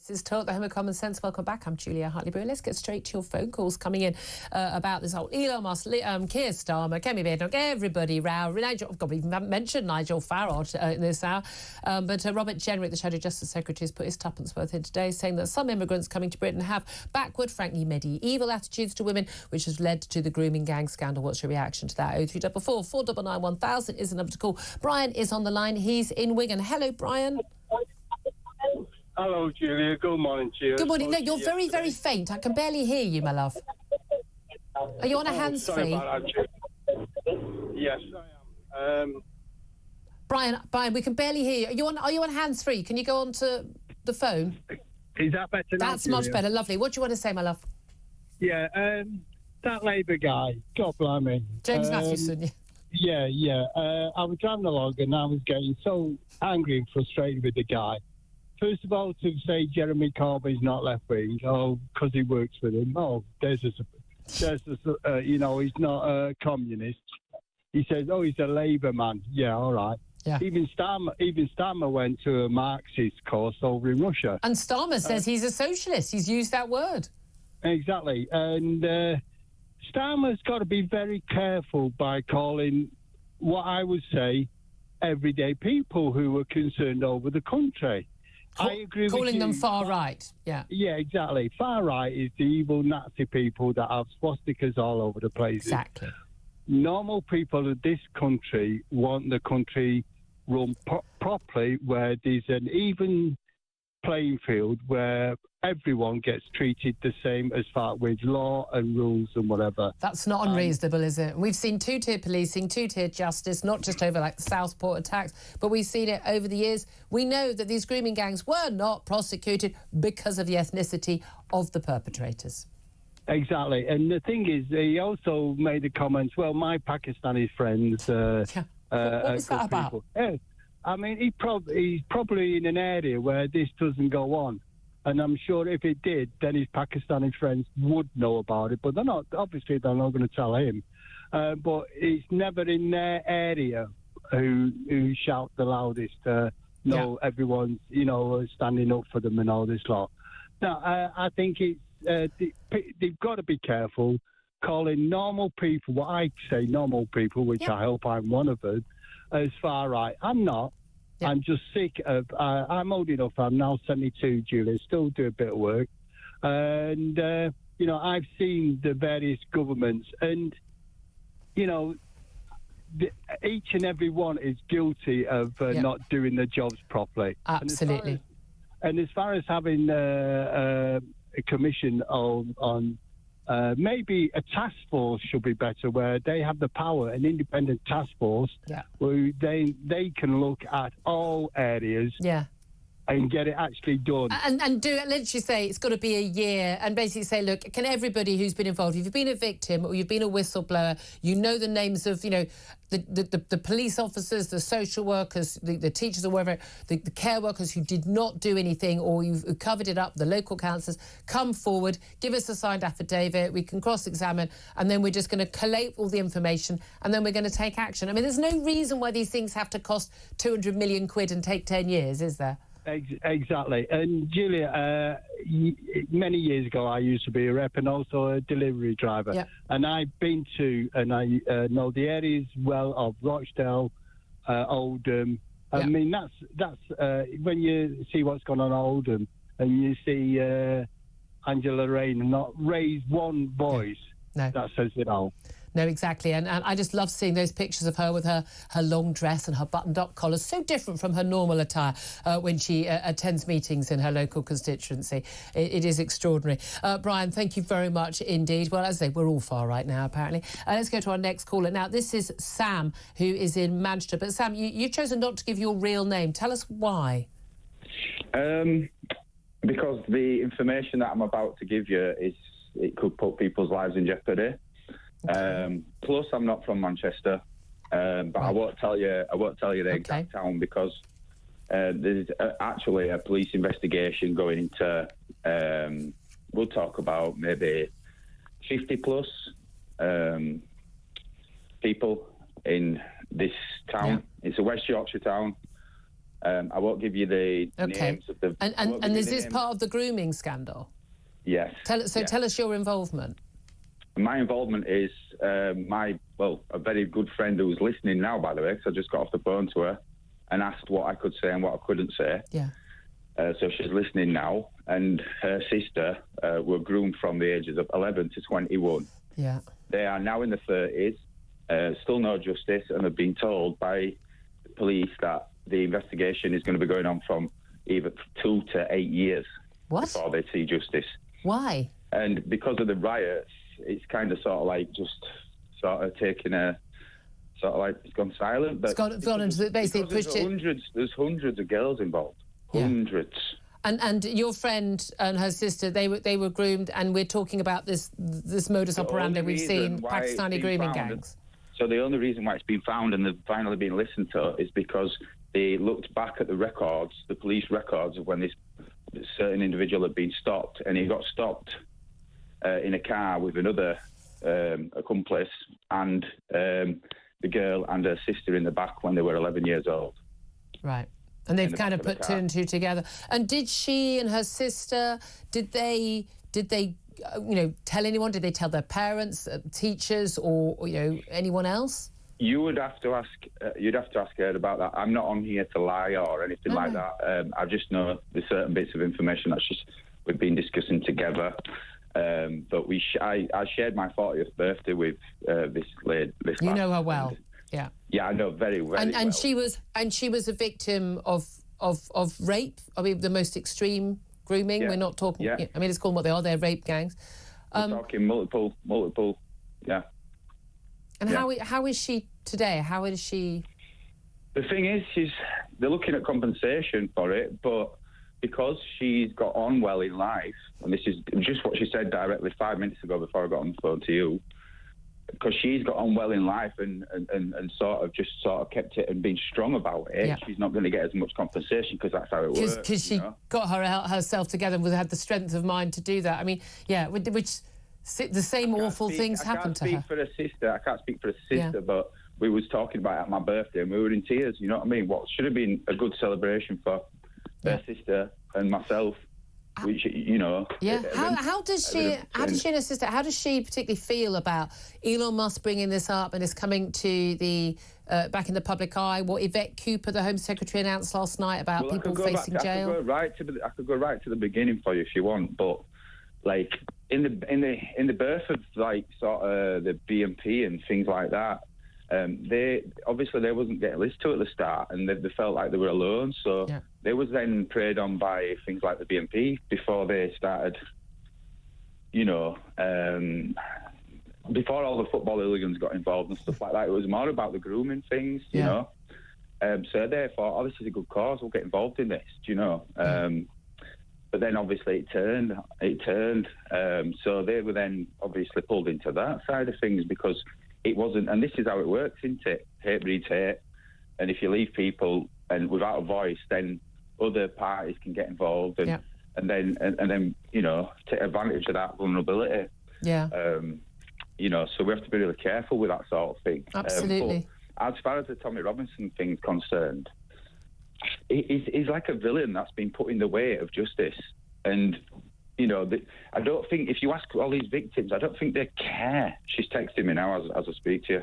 This is Talk, the Home of Common Sense. Welcome back. I'm Julia Hartley-Brewer. Let's get straight to your phone calls coming in about this whole Elon Musk, Keir Starmer, Kemi Badenoch, everybody row. Nigel, God, we haven't mentioned Nigel Farage in this hour. But Robert Jenrick, the Shadow Justice Secretary, has put his tuppence worth in today, saying that some immigrants coming to Britain have backward, frankly medieval attitudes to women, which has led to the grooming gang scandal. What's your reaction to that? 0344 499 1000 is the number to call. Brian is on the line. He's in Wigan. Hello, Brian. Hello, Julia. Good morning to you. Good morning. No, you're very, very faint. I can barely hear you, my love. Are you on a hands-free? Yes, I am. Brian, we can barely hear you. Are you on hands-free? Can you go on to the phone? Is that better now, That's much better. Lovely. What do you want to say, my love? Yeah, that Labour guy, God blame him. James Mathewson, yeah. I was driving along and I was getting so angry and frustrated with the guy. First of all, to say Jeremy Corbyn's not left-wing, because he works with him. He's not a communist. He says, he's a Labour man. Yeah, all right. Yeah. Even Starmer went to a Marxist course over in Russia. And Starmer says he's a socialist. He's used that word. Exactly. And Starmer's got to be very careful by calling what I would say everyday people who are concerned over the country. I agree with you. Calling them far right, yeah. Yeah, exactly. Far right is the evil Nazi people that have swastikas all over the place. Exactly. Normal people of this country want the country run properly, where there's an even playing field, where everyone gets treated the same as far with law and rules and whatever. That's not unreasonable, is it? We've seen two-tier policing, two-tier justice, not just over like the Southport attacks, but we've seen it over the years. We know that these grooming gangs were not prosecuted because of the ethnicity of the perpetrators. Exactly. And the thing is, he also made the comments, well, my Pakistani friends... what was that about? I mean, he's probably in an area where this doesn't go on. And I'm sure if it did, then his Pakistani friends would know about it. But they're not going to tell him. But it's never in their area who shout the loudest. Everyone's, standing up for them and all this lot. Now, I think they've got to be careful calling normal people, what I say normal people, which I hope I'm one of them, as far right. I'm not. Yeah. I'm just sick of... I'm old enough. I'm now 72, Julia. Still do a bit of work. And, I've seen the various governments and, each and every one is guilty of not doing their jobs properly. Absolutely. And as far as having a commission on maybe a task force should be better, where they have the power, an independent task force, where they can look at all areas and get it actually done. And do it, let's just say it's got to be a year, and basically say, look, can everybody who's been involved, if you've been a victim or you've been a whistleblower, you know the names of, the police officers, the social workers, the teachers or whatever, the care workers who did not do anything or you've covered it up, the local councillors, come forward, give us a signed affidavit, we can cross-examine, and then we're just going to collate all the information and then we're going to take action. I mean, there's no reason why these things have to cost 200 million quid and take 10 years, is there? Exactly. And Julia, many years ago I used to be a rep and also a delivery driver. Yep. And I've been to, and I know the areas well of Rochdale, Oldham. I mean, that's when you see what's going on in Oldham and you see Angela Rayner not raise one voice, that says it all. No, exactly. And I just love seeing those pictures of her with her long dress and her buttoned-up collar, so different from her normal attire when she attends meetings in her local constituency. It is extraordinary. Brian, thank you very much indeed. Well, as I say, we're all far right now, apparently. Let's go to our next caller. Now, this is Sam, who is in Manchester. But, Sam, you've chosen not to give your real name. Tell us why. Because the information that I'm about to give you, it could put people's lives in jeopardy. Plus, I'm not from Manchester, but I won't tell you the exact town because there's actually a police investigation going into. We'll talk about maybe 50 plus people in this town. It's a West Yorkshire town. I won't give you the names of the... And is this part of the grooming scandal? Yes. Tell us your involvement. My involvement is a very good friend who's listening now, by the way, because I just got off the phone to her and asked what I could say and what I couldn't say. Yeah. So she's listening now, and her sister were groomed from the ages of 11 to 21. Yeah. They are now in the 30s, still no justice, and have been told by the police that the investigation is going to be going on from either 2 to 8 years before they see justice. Why? And because of the riots, it's kind of sort of like just sort of taking a... Sort of like it's gone silent. But it's gone into basically pushed it. There's hundreds of girls involved. Hundreds. And your friend and her sister, they were groomed, and we're talking about this modus operandi we've seen, Pakistani grooming gangs. So the only reason why it's been found and they've finally been listened to is because they looked back at the records, the police records of when this certain individual had been stopped, and he got stopped in a car with another accomplice and the girl and her sister in the back when they were 11 years old. Right. And they've kind of put 2 and 2 together. And did she and her sister, did they tell anyone? Did they tell their parents, teachers, or anyone else? You would have to ask. You'd have to ask her about that. I'm not on here to lie or anything like that. I just know there's certain bits of information that we've been discussing together. But I shared my 40th birthday with this lady. You know her well. Yeah. Yeah, I know very well. And she was a victim of rape. I mean, the most extreme grooming. We're not talking. Yeah. I mean, it's called what they are. They're rape gangs. We're talking multiple. Yeah. And how is she today? How is she? The thing is, they're looking at compensation for it, but because she's got on well in life, and this is just what she said directly 5 minutes ago before I got on the phone to you. Because she's got on well in life and sort of kept it and been strong about it, she's not going to get as much compensation because that's how it works. Because she got herself together and had the strength of mind to do that. I mean, which the same awful things happened to her. I can't speak for a sister, but we was talking about it at my birthday and we were in tears, you know what I mean? What should have been a good celebration for her sister and myself. Which, how does she and her sister, how does she particularly feel about Elon Musk bringing this up and it's coming to the back in the public eye? What Yvette Cooper, the Home Secretary, announced last night about people facing jail? I could go right to the beginning for you if you want, but like in the birth of like sort of the BNP and things like that, they wasn't getting listened to at the start, and they felt like they were alone. So they was then preyed on by things like the BNP before they started, before all the football hooligans got involved and stuff like that. It was more about the grooming things, you know. So they thought, this is a good cause, we'll get involved in this, but then obviously it turned. So they were then obviously pulled into that side of things because it wasn't, and this is how it works, isn't it? Hate breeds hate. And if you leave people and without a voice, then other parties can get involved and then take advantage of that vulnerability. Yeah. So we have to be really careful with that sort of thing. Absolutely. But as far as the Tommy Robinson thing's concerned, he's like a villain that's been put in the way of justice. And I don't think, if you ask all these victims, I don't think they care. She's texting me now as I speak to you.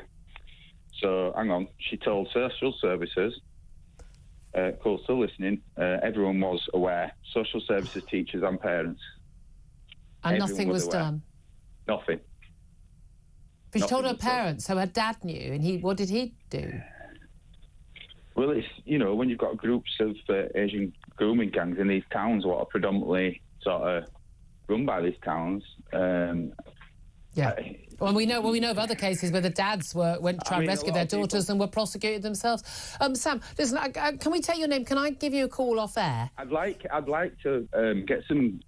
So, hang on. She told social services, cool, still listening, everyone was aware, social services, teachers and parents. And nothing was done? Nothing. But she told her parents, so her dad knew, and what did he do? Well, it's, when you've got groups of Asian grooming gangs in these towns, what are predominantly sort of run by these towns. Well, we know of other cases where the dads went to try and rescue their daughters and were prosecuted themselves. Sam, listen, can we take your name? Can I give you a call off air? I'd like to get some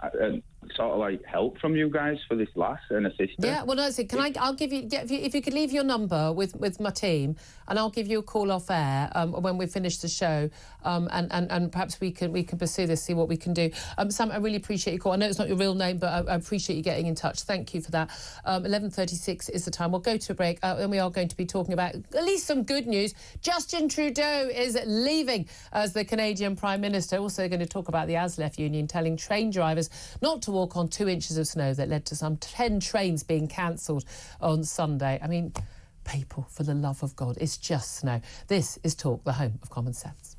sort of like help from you guys for this lass and a sister. Yeah, well, no, I'll give you, if you could leave your number with my team, and I'll give you a call off air when we finish the show, and perhaps we can pursue this, see what we can do. Sam, I really appreciate your call. I know it's not your real name, but I appreciate you getting in touch. Thank you for that. 11:36 is the time. We'll go to a break, and we are going to be talking about at least some good news. Justin Trudeau is leaving as the Canadian Prime Minister. Also going to talk about the ASLEF union telling train drivers not to walk on 2 inches of snow that led to some 10 trains being cancelled on Sunday. I mean, people, for the love of God, it's just snow. This is Talk, the home of common sense.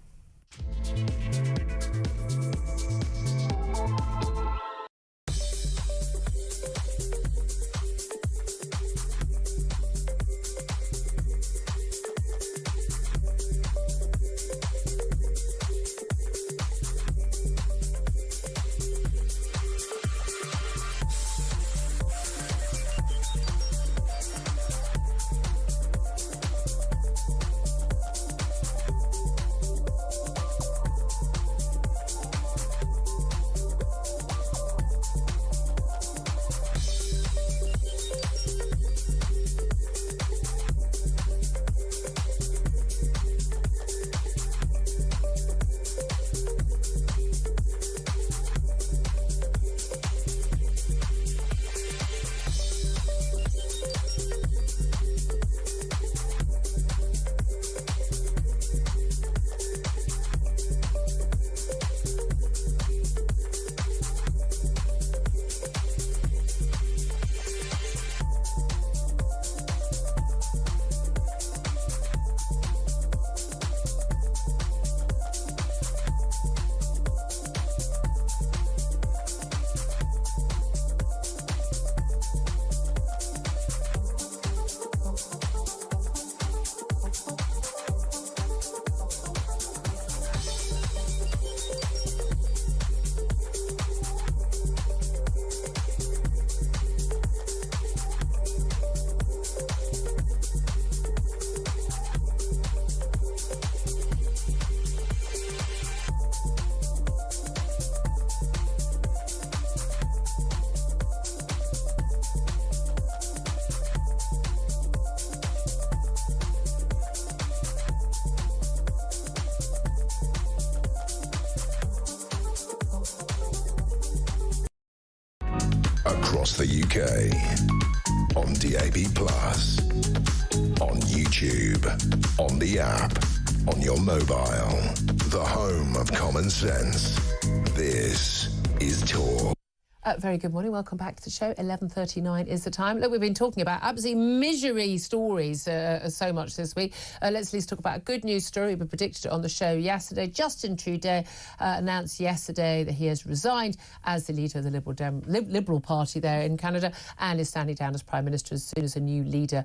Across the UK, on DAB+, on YouTube, on the app, on your mobile, the home of common sense. This is Talk. Very good morning. Welcome back to the show. 11:39 is the time. Look, we've been talking about absolutely misery stories so much this week. Let's at least talk about a good news story. We predicted it on the show yesterday. Justin Trudeau announced yesterday that he has resigned as the leader of the Liberal Party there in Canada and is standing down as Prime Minister as soon as a new leader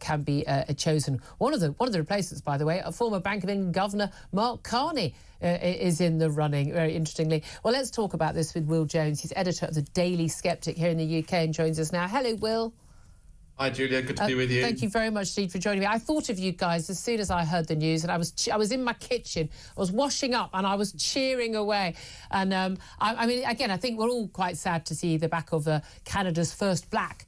can be chosen. One of the replacements, by the way, a former Bank of England Governor, Mark Carney, is in the running, very interestingly. Well, let's talk about this with Will Jones. He's editor of the Daily Sceptic here in the UK and joins us now. Hello, Will. Hi, Julia. Good to be with you. Thank you very much, Steve, for joining me. I thought of you guys as soon as I heard the news, and I was in my kitchen, I was washing up, and I was cheering away. And I mean, again, I think we're all quite sad to see the back of Canada's first black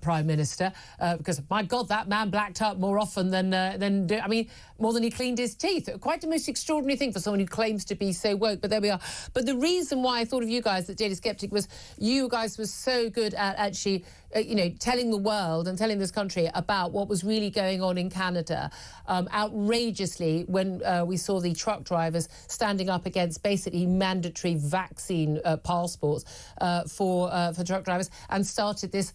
Prime Minister, because, my God, that man blacked up more often more than he cleaned his teeth. Quite the most extraordinary thing for someone who claims to be so woke, but there we are. But the reason why I thought of you guys at Daily Sceptic was you guys were so good at actually, telling the world and telling this country about what was really going on in Canada, outrageously, when we saw the truck drivers standing up against basically mandatory vaccine passports for truck drivers, and started this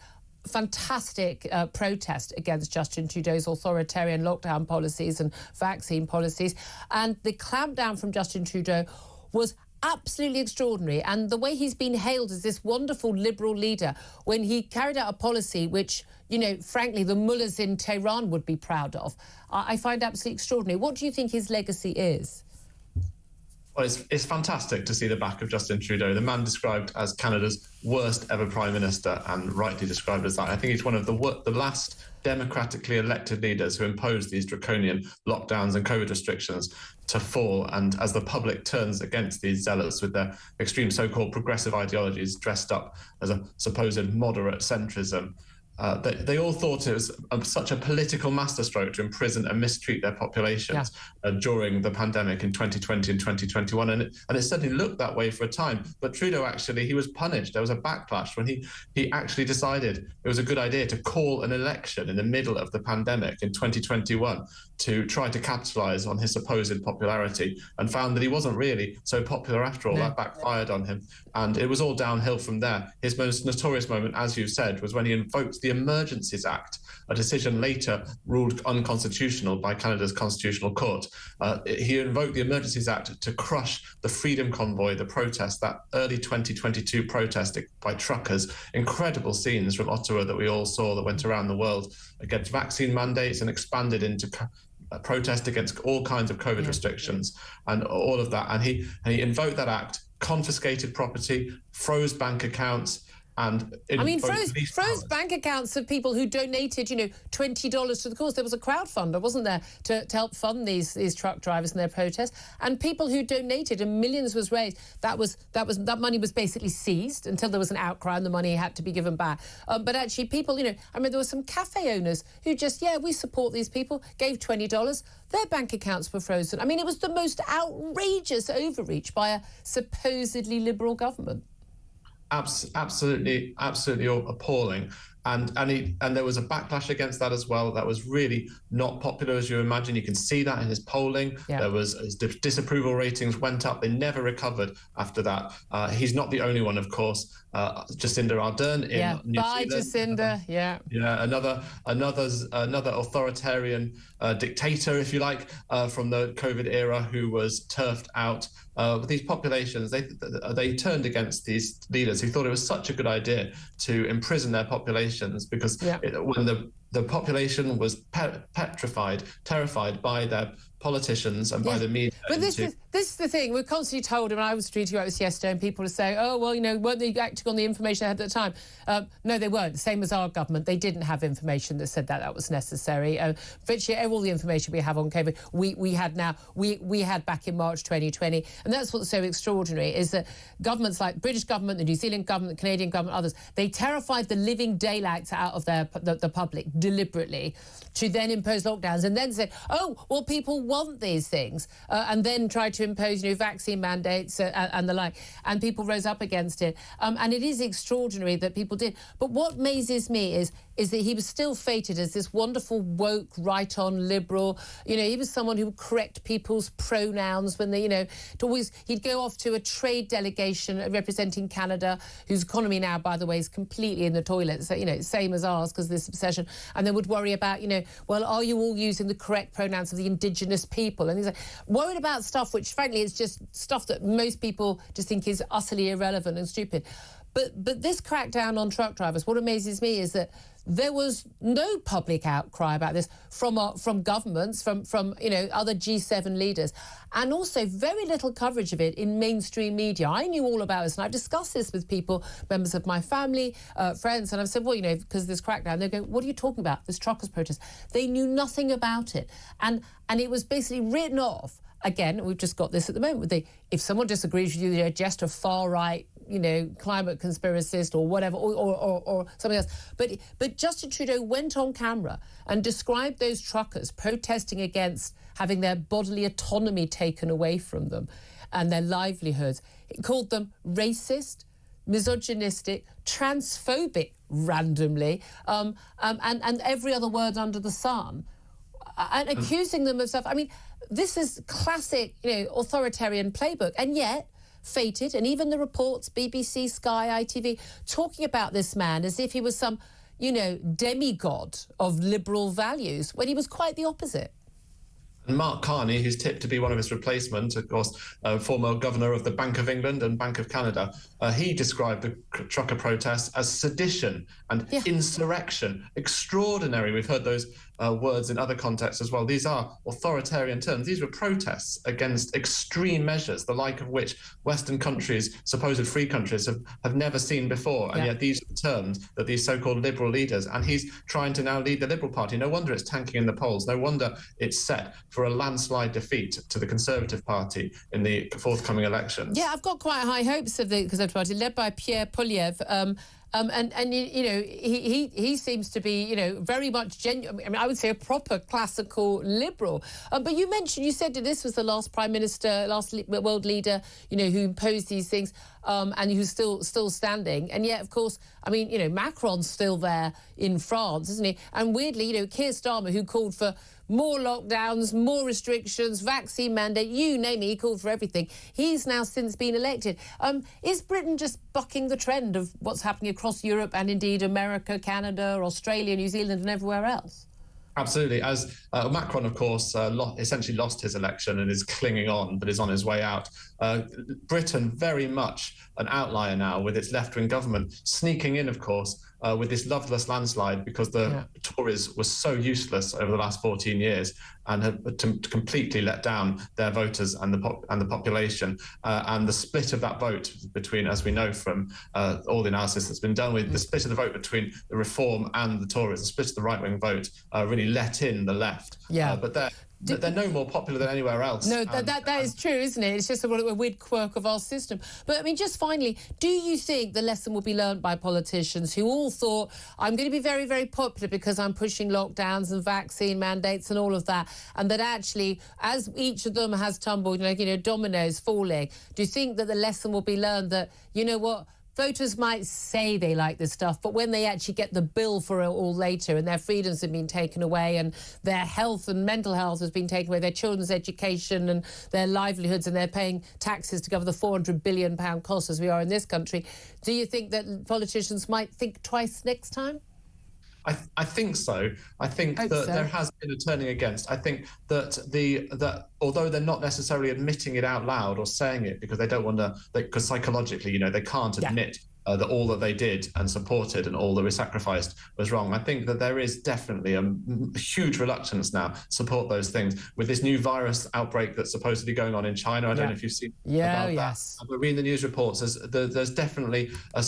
fantastic protest against Justin Trudeau's authoritarian lockdown policies and vaccine policies. And the clampdown from Justin Trudeau was absolutely extraordinary. And the way he's been hailed as this wonderful Liberal leader, when he carried out a policy which, frankly, the mullahs in Tehran would be proud of, I find absolutely extraordinary. What do you think his legacy is? Well, it's fantastic to see the back of Justin Trudeau, the man described as Canada's worst ever Prime Minister, and rightly described as that. I think he's one of the last democratically elected leaders who imposed these draconian lockdowns and COVID restrictions to fall. And as the public turns against these zealots with their extreme so-called progressive ideologies dressed up as a supposed moderate centrism, they all thought it was such a political masterstroke to imprison and mistreat their populations during the pandemic in 2020 and 2021. And it certainly looked that way for a time. But Trudeau, actually, he was punished. There was a backlash when he actually decided it was a good idea to call an election in the middle of the pandemic in 2021 to try to capitalise on his supposed popularity, and found that he wasn't really so popular after all. That backfired on him. And it was all downhill from there. His most notorious moment, as you've said, was when he invoked the Emergencies Act, a decision later ruled unconstitutional by Canada's Constitutional Court. He invoked the Emergencies Act to crush the Freedom Convoy, the protest, that early 2022 protest by truckers. Incredible scenes from Ottawa that we all saw that went around the world against vaccine mandates and expanded into protest against all kinds of COVID restrictions and all of that. And he invoked that act, confiscated property, froze bank accounts, and froze bank accounts of people who donated, $20 to the cause. There was a crowdfunder, wasn't there, to help fund these truck drivers and their protests, and people who donated, and millions was raised. That money was basically seized until there was an outcry and the money had to be given back. But actually, people, there were some cafe owners who just, we support these people, gave $20. Their bank accounts were frozen. It was the most outrageous overreach by a supposedly Liberal government. Absolutely appalling. And there was a backlash against that as well. That was really not popular, as you imagine. You can see that in his polling. There was his disapproval ratings went up. They never recovered after that. He's not the only one, of course. Jacinda Ardern in New Zealand. Jacinda. Another authoritarian dictator, if you like, from the COVID era, who was turfed out. These populations, they turned against these leaders who thought it was such a good idea to imprison their populations, because when the population was petrified, terrified by their politicians and by the media. But this is the thing. We're constantly told, and I was tweeting about this yesterday, and people are saying, oh, well, weren't they acting on the information they had at the time? No, they weren't. Same as our government. They didn't have information that said that was necessary. Virtually all the information we have on COVID, we had back in March 2020. And that's what's so extraordinary, is that governments like British government, the New Zealand government, the Canadian government, others, they terrified the living daylights out of the public deliberately to then impose lockdowns, and then said, oh, well, people want these things, and then tried to impose vaccine mandates and the like, and people rose up against it, and it is extraordinary that people did. But what amazes me is that he was still fated as this wonderful woke right-on liberal. He was someone who would correct people's pronouns when they he'd go off to a trade delegation representing Canada, whose economy now, by the way, is completely in the toilet, so same as ours because of this obsession, and they would worry about well, are you all using the correct pronouns of the indigenous people? And he's like, worried about stuff which, frankly, is just stuff that most people just think is utterly irrelevant and stupid. But this crackdown on truck drivers, what amazes me is that there was no public outcry about this from governments, from other G7 leaders, and also very little coverage of it in mainstream media. I knew all about this, and I've discussed this with people, members of my family, friends, and I've said, well, because of this crackdown, they go, what are you talking about? This truckers' protest. They knew nothing about it, and it was basically written off. Again, we've just got this at the moment. If someone disagrees with you, they're just a far-right, climate conspiracist or whatever, or something else. But Justin Trudeau went on camera and described those truckers protesting against having their bodily autonomy taken away from them and their livelihoods. He called them racist, misogynistic, transphobic, randomly, and every other word under the sun, and accusing them of stuff. This is classic, authoritarian playbook, and yet fated, and even the reports, BBC, Sky, ITV, talking about this man as if he was some, demigod of liberal values, when he was quite the opposite. And Mark Carney, who's tipped to be one of his replacements, of course, former governor of the Bank of England and Bank of Canada, he described the trucker protests as sedition and insurrection. Extraordinary. We've heard those words in other contexts as well. These are authoritarian terms. These were protests against extreme measures, the like of which Western countries, supposed free countries, have never seen before. And yet these are the terms that these so-called liberal leaders, and he's trying to now lead the Liberal Party. No wonder it's tanking in the polls. No wonder it's set for a landslide defeat to the Conservative Party in the forthcoming elections. Yeah, I've got quite high hopes of the Conservative Party, led by Pierre Poilievre. And you know, he seems to be, you know, very much genuine. I mean, I would say a proper classical liberal. But you said that this was the last prime minister, last world leader, you know, who imposed these things, and who's still standing. And yet, of course, I mean, you know, Macron's still there in France, isn't he? And weirdly, you know, Keir Starmer, who called for more lockdowns, more restrictions, vaccine mandate, you name it, he called for everything. He's now since been elected. Is Britain just bucking the trend of what's happening across Europe and indeed America, Canada, Australia, New Zealand and everywhere else? Absolutely. As Macron, of course, essentially lost his election and is clinging on, but is on his way out. Britain, very much an outlier now with its left-wing government, sneaking in, of course, with this loveless landslide because the Tories were so useless over the last 14 years and have completely let down their voters and the population. And the split of that vote between, as we know from all the analysis that's been done with, the split of the vote between the Reform and the Tories, the split of the right-wing vote, really let in the left. Yeah. But they're no more popular than anywhere else. No, that is true, isn't it? It's just a weird quirk of our system. But, I mean, just finally, do you think the lesson will be learned by politicians who all thought, I'm going to be very, very popular because I'm pushing lockdowns and vaccine mandates and all of that, and that actually, as each of them has tumbled, like, you know, dominoes falling, do you think that the lesson will be learned that, you know what, voters might say they like this stuff, but when they actually get the bill for it all later and their freedoms have been taken away and their health and mental health has been taken away, their children's education and their livelihoods, and they're paying taxes to cover the £400 billion cost as we are in this country, do you think that politicians might think twice next time? I think so. I think that there has been a turning against. I think that although they're not necessarily admitting it out loud or saying it because they don't want to, because psychologically, you know, they can't admit that all that they did and supported and all that was sacrificed was wrong. I think that there is definitely a huge reluctance now to support those things with this new virus outbreak that's supposedly going on in China. I don't know if you've seen about that. But reading the news reports, there's definitely a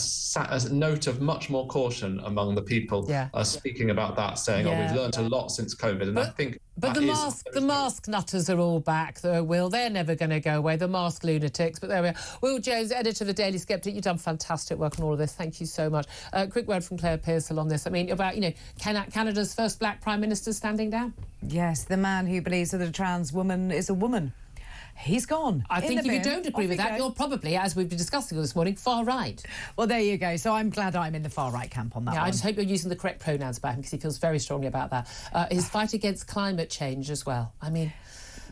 note of much more caution among the people speaking about that, saying, we've learned a lot since COVID. And I think... But the mask nutters are all back, though, Will. They're never going to go away, the mask lunatics. But there we are. Will Jones, editor of the Daily Sceptic, you've done fantastic work on all of this. Thank you so much. Quick word from Claire Pearsall on this. I mean, about, you know, Canada's first black Prime Minister standing down? Yes, the man who believes that a trans woman is a woman. He's gone. I think if you don't agree with that, you're probably, as we've been discussing this morning, far right. Well, there you go. So I'm glad I'm in the far right camp on that one. I just hope you're using the correct pronouns about him because he feels very strongly about that. His fight against climate change as well. I mean...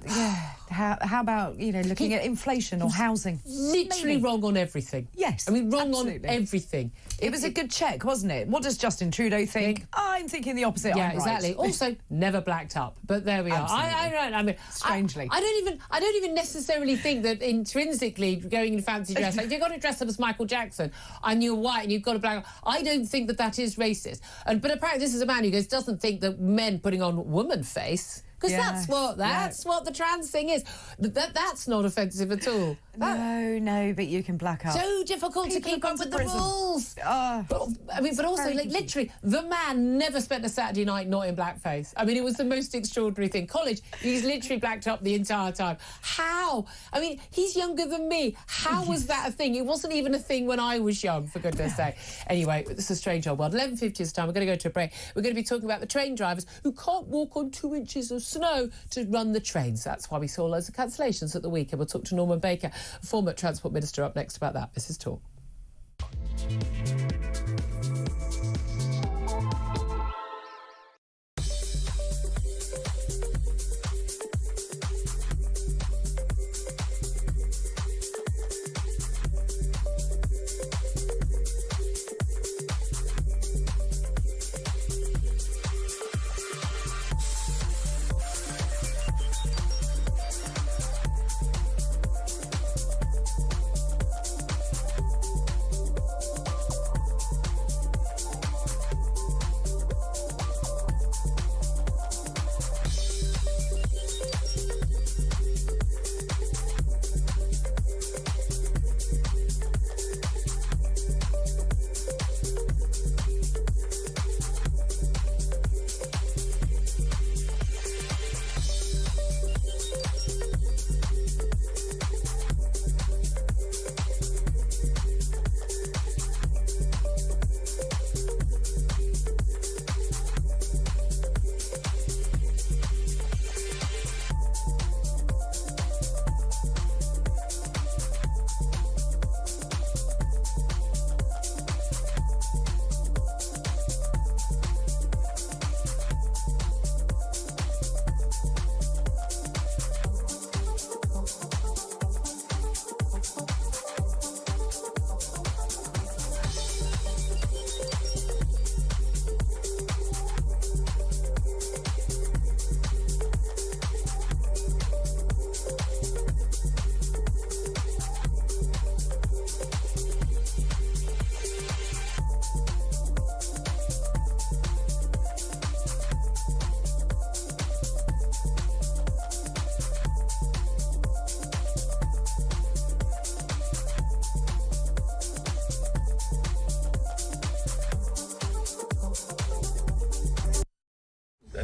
Yeah. How about, you know, looking at inflation or housing? Literally wrong on everything. Yes. I mean, wrong on everything. It was a good check, wasn't it? What does Justin Trudeau think? I'm thinking the opposite. Yeah, I'm exactly. Right. Also, never blacked up. But there we are. I mean, strangely, I don't even necessarily think that intrinsically going in fancy dress, like you've got to dress up as Michael Jackson and you're white and you've got a black. I don't think that is racist. But apparently, this is a man who doesn't think that men putting on woman face. Because that's what the trans thing is. That's not offensive at all. No, but you can black up. So difficult to keep up with the rules. But also, like, literally, the man never spent a Saturday night not in blackface. I mean, it was the most extraordinary thing. College, he's literally blacked up the entire time. How? I mean, he's younger than me. How was that a thing? It wasn't even a thing when I was young, for goodness sake. Anyway, this is a strange old world. 11:50 is time. We're going to go to a break. We're going to be talking about the train drivers who can't walk on 2 inches of snow to run the trains. That's why we saw loads of cancellations at the weekend. We'll talk to Norman Baker, former Transport Minister, up next about that. This is Talk.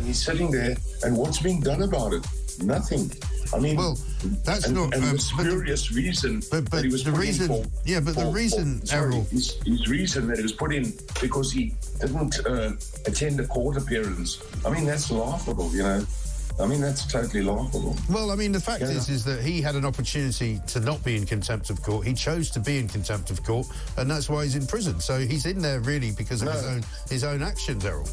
he's sitting there, and what's being done about it? Nothing. I mean, well, that's not. And the spurious reason that he was the put reason, in for, yeah, but the reason, Errol, his reason that he was put in because he didn't attend a court appearance. I mean, that's laughable, you know. I mean, that's totally laughable. Well, I mean, the fact is that he had an opportunity to not be in contempt of court. He chose to be in contempt of court, and that's why he's in prison. So he's in there really because of his own actions, Errol.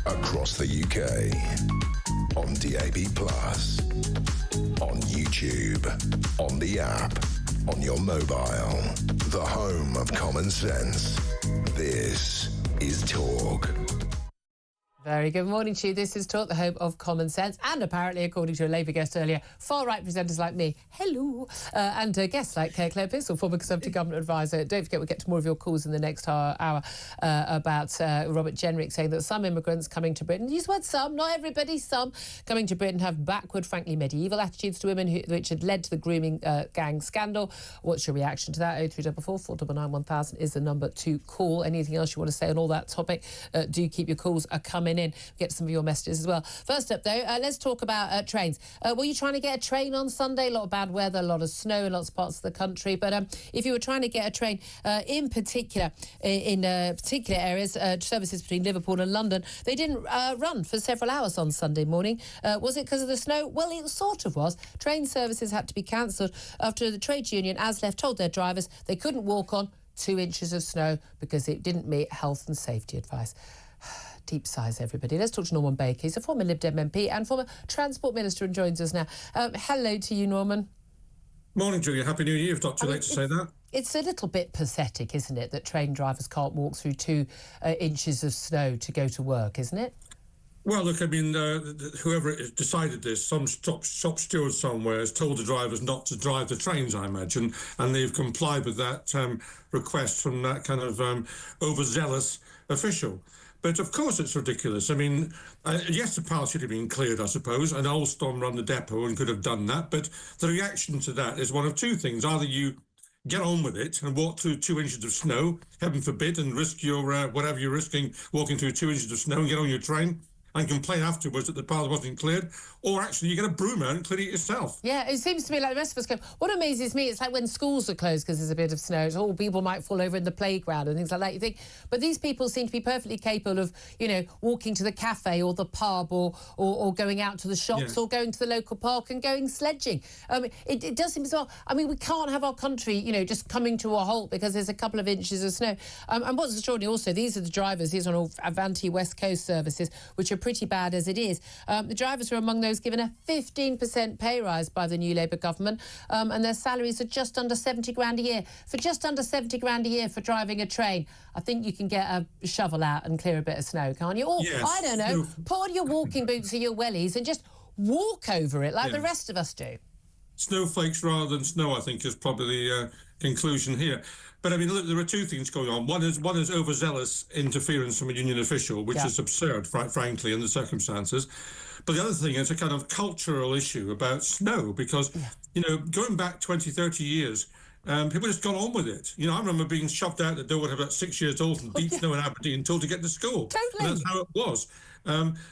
Across the UK, on DAB+, on YouTube, on the app, on your mobile, the home of common sense. This is Talk. Very good morning to you. This is Talk, the home of common sense. And apparently, according to a Labour guest earlier, far-right presenters like me, hello, and guests like Claire Pistol, former Conservative Government advisor. Don't forget, we'll get to more of your calls in the next hour about Robert Jenrick saying that some immigrants coming to Britain, use the word some, not everybody, some, coming to Britain have backward, frankly, medieval attitudes to women which had led to the grooming gang scandal. What's your reaction to that? 0344 499 1000 is the number to call. Anything else you want to say on all that topic, do keep your calls coming in. Get some of your messages as well. First up, though, let's talk about trains. Were you trying to get a train on Sunday? A lot of bad weather, a lot of snow in lots of parts of the country. But if you were trying to get a train, in particular, in particular areas, services between Liverpool and London, they didn't run for several hours on Sunday morning. Was it because of the snow? Well, it sort of was. Train services had to be cancelled after the trade union, ASLEF, told their drivers they couldn't walk on 2 inches of snow because it didn't meet health and safety advice. Deep sighs, everybody. Let's talk to Norman Baker. He's a former Lib Dem MP and former Transport Minister and joins us now. Hello to you, Norman. Morning, Julia. Happy New Year. It's not too late to say that. It's a little bit pathetic, isn't it, that train drivers can't walk through 2 inches of snow to go to work, isn't it? Well, look, I mean, whoever decided this, some shop steward somewhere has told the drivers not to drive the trains, I imagine, and they've complied with that request from that kind of overzealous official. But of course it's ridiculous. I mean, yes, the path should have been cleared, I suppose, and Alstom run the depot and could have done that. But the reaction to that is one of two things. Either you get on with it and walk through 2 inches of snow, heaven forbid, and risk your whatever you're risking, walking through 2 inches of snow and get on your train and complain afterwards that the path wasn't cleared, or actually you get a broom out and clear it yourself. Yeah, it seems to me like the rest of us go, what amazes me, it's like when schools are closed because there's a bit of snow, it's all people might fall over in the playground and things like that. You think, but these people seem to be perfectly capable of, you know, walking to the cafe or the pub or going out to the shops or going to the local park and going sledging. It does seem as well. I mean, we can't have our country, you know, just coming to a halt because there's a couple of inches of snow. And what's extraordinary also, these are the drivers, these are all Avanti West Coast services, which are pretty bad as it is. The drivers were among those given a 15% pay rise by the new Labour government, and their salaries are just under 70 grand a year. For just under 70 grand a year for driving a train, I think you can get a shovel out and clear a bit of snow, can't you? Or, I don't know, put on your walking boots or your wellies and just walk over it like the rest of us do. Snowflakes rather than snow, I think, is probably the conclusion here. But I mean, look, there are two things going on. One is overzealous interference from a union official, which is absurd, frankly, in the circumstances. But the other thing is a kind of cultural issue about snow, because, you know, going back 20, 30 years, people just got on with it. You know, I remember being shoved out the door when I was about 6 years old in deep snow in Aberdeen told to get to school. Totally. And that's how it was.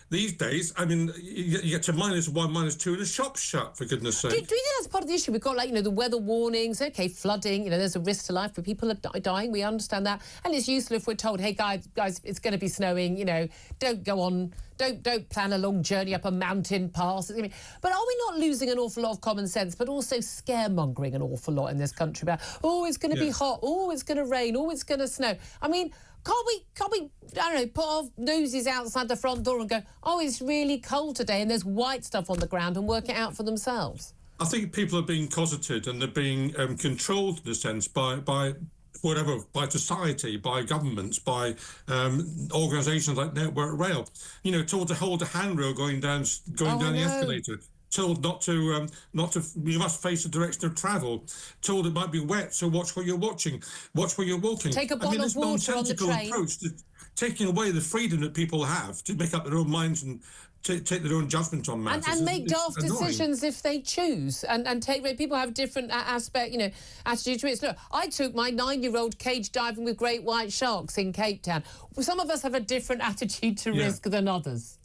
These days, I mean, you get to -1, -2, and the shop's shut, for goodness sake. Do you think that's part of the issue? We've got, like, you know, the weather warnings, OK, flooding, you know, there's a risk to life, but people are dying, we understand that. And it's useful if we're told, hey, guys, it's going to be snowing, you know, don't go on, don't plan a long journey up a mountain pass. But are we not losing an awful lot of common sense, but also scaremongering an awful lot in this country about, oh, it's going to be hot, oh, it's going to rain, oh, it's going to snow? I mean, can't we, I don't know, put our noses outside the front door and go, oh, it's really cold today and there's white stuff on the ground and work it out for themselves? I think people are being cosseted and they're being controlled, in a sense, by whatever, by society, by governments, by organisations like Network Rail. You know, told to hold a handrail going down the escalator. Told not to, you must face the direction of travel. Told it might be wet, so watch what you're watching. Watch where you're walking. Take a bottle of water on the train. This nonsensical approach to taking away the freedom that people have to make up their own minds and take their own judgment on matters. And make daft decisions if they choose. And take people have different attitude to it. Look, I took my 9-year-old cage diving with great white sharks in Cape Town. Some of us have a different attitude to risk than others.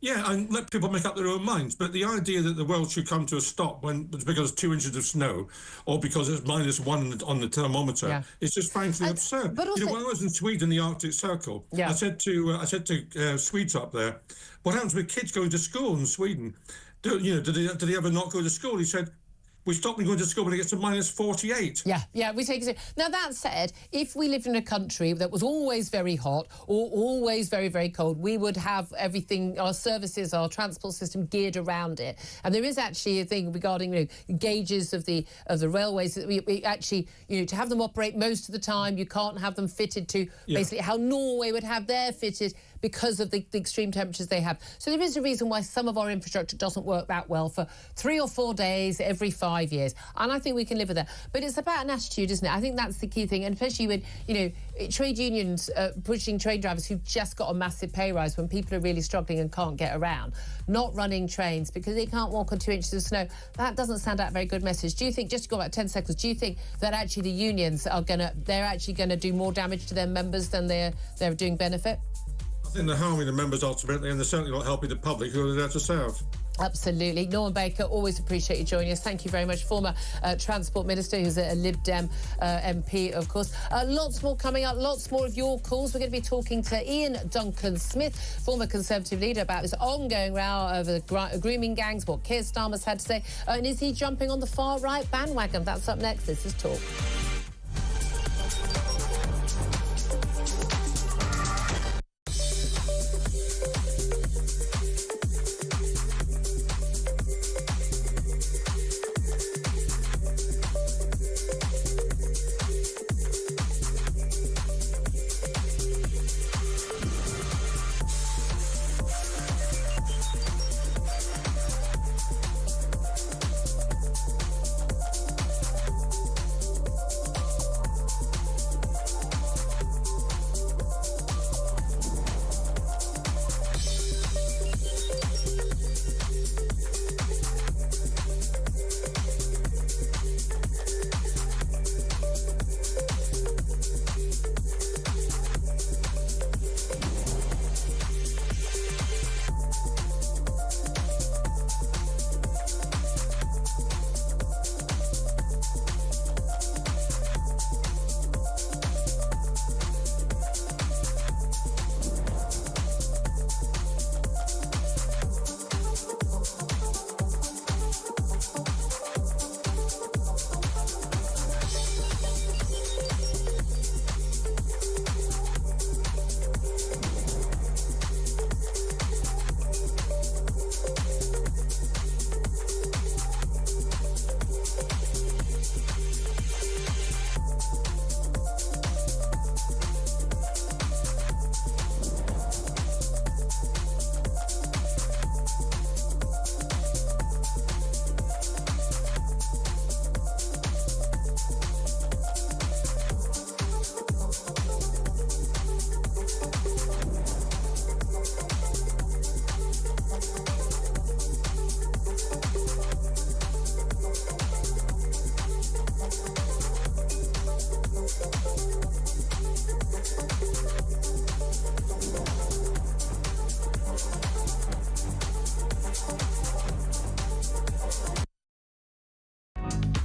Yeah, and let people make up their own minds. But the idea that the world should come to a stop when it's because 2 inches of snow or because it's -1 on the thermometer is just frankly absurd. But also, you know, when I was in Sweden, the Arctic Circle, I said to Swedes up there, what happens with kids going to school in Sweden? Did they ever not go to school? He said, we stop them going to school when it gets to -48. Yeah, we take it. Now, that said, if we lived in a country that was always very hot or always very, very cold, we would have everything, our services, our transport system geared around it. And there is actually a thing regarding gauges of the railways that we actually, to have them operate most of the time, you can't have them fitted to basically how Norway would have their fitted because of the extreme temperatures they have. So there is a reason why some of our infrastructure doesn't work that well for 3 or 4 days every 5 years. And I think we can live with that. But it's about an attitude, isn't it? I think that's the key thing. And especially when, trade unions pushing train drivers who've just got a massive pay rise when people are really struggling and can't get around, not running trains because they can't walk on 2 inches of snow. That doesn't sound like a very good message. Do you think, just to go back 10 seconds, do you think that actually the unions they're actually going to do more damage to their members than they're doing benefit? I think they're harming the members ultimately, and they're certainly not helping the public who are there to serve. Absolutely. Norman Baker, always appreciate you joining us. Thank you very much. Former Transport Minister, who's a Lib Dem MP, of course. Lots more coming up, lots more of your calls. We're going to be talking to Ian Duncan-Smith, former Conservative leader, about this ongoing row over the grooming gangs, what Keir Starmer's had to say, and is he jumping on the far-right bandwagon? That's up next. This is Talk.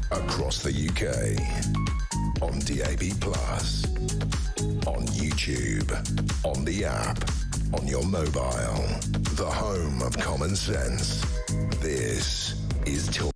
Across the UK, on DAB+, on YouTube, on the app, on your mobile, the home of common sense. This is Talk.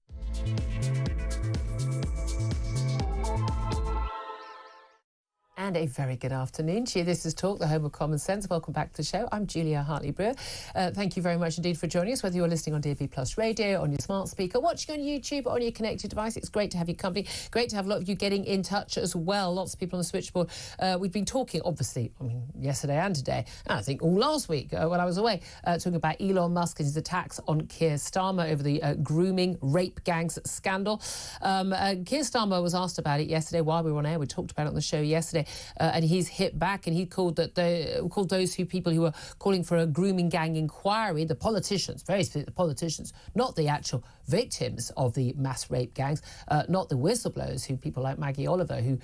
And a very good afternoon to you. This is Talk, the home of common sense. Welcome back to the show. I'm Julia Hartley-Brewer. Thank you very much indeed for joining us, whether you're listening on DAB+ radio, on your smart speaker, watching on YouTube, or on your connected device. It's great to have your company. Great to have a lot of you getting in touch as well. Lots of people on the switchboard. We've been talking, obviously, yesterday and today, and I think all last week when I was away, talking about Elon Musk and his attacks on Keir Starmer over the grooming rape gangs scandal. Keir Starmer was asked about it yesterday while we were on air. We talked about it on the show yesterday, and he's hit back, and he called those people who were calling for a grooming gang inquiry, the politicians, very specific, the politicians, not the actual victims of the mass rape gangs, not the whistleblowers, who people like Maggie Oliver, who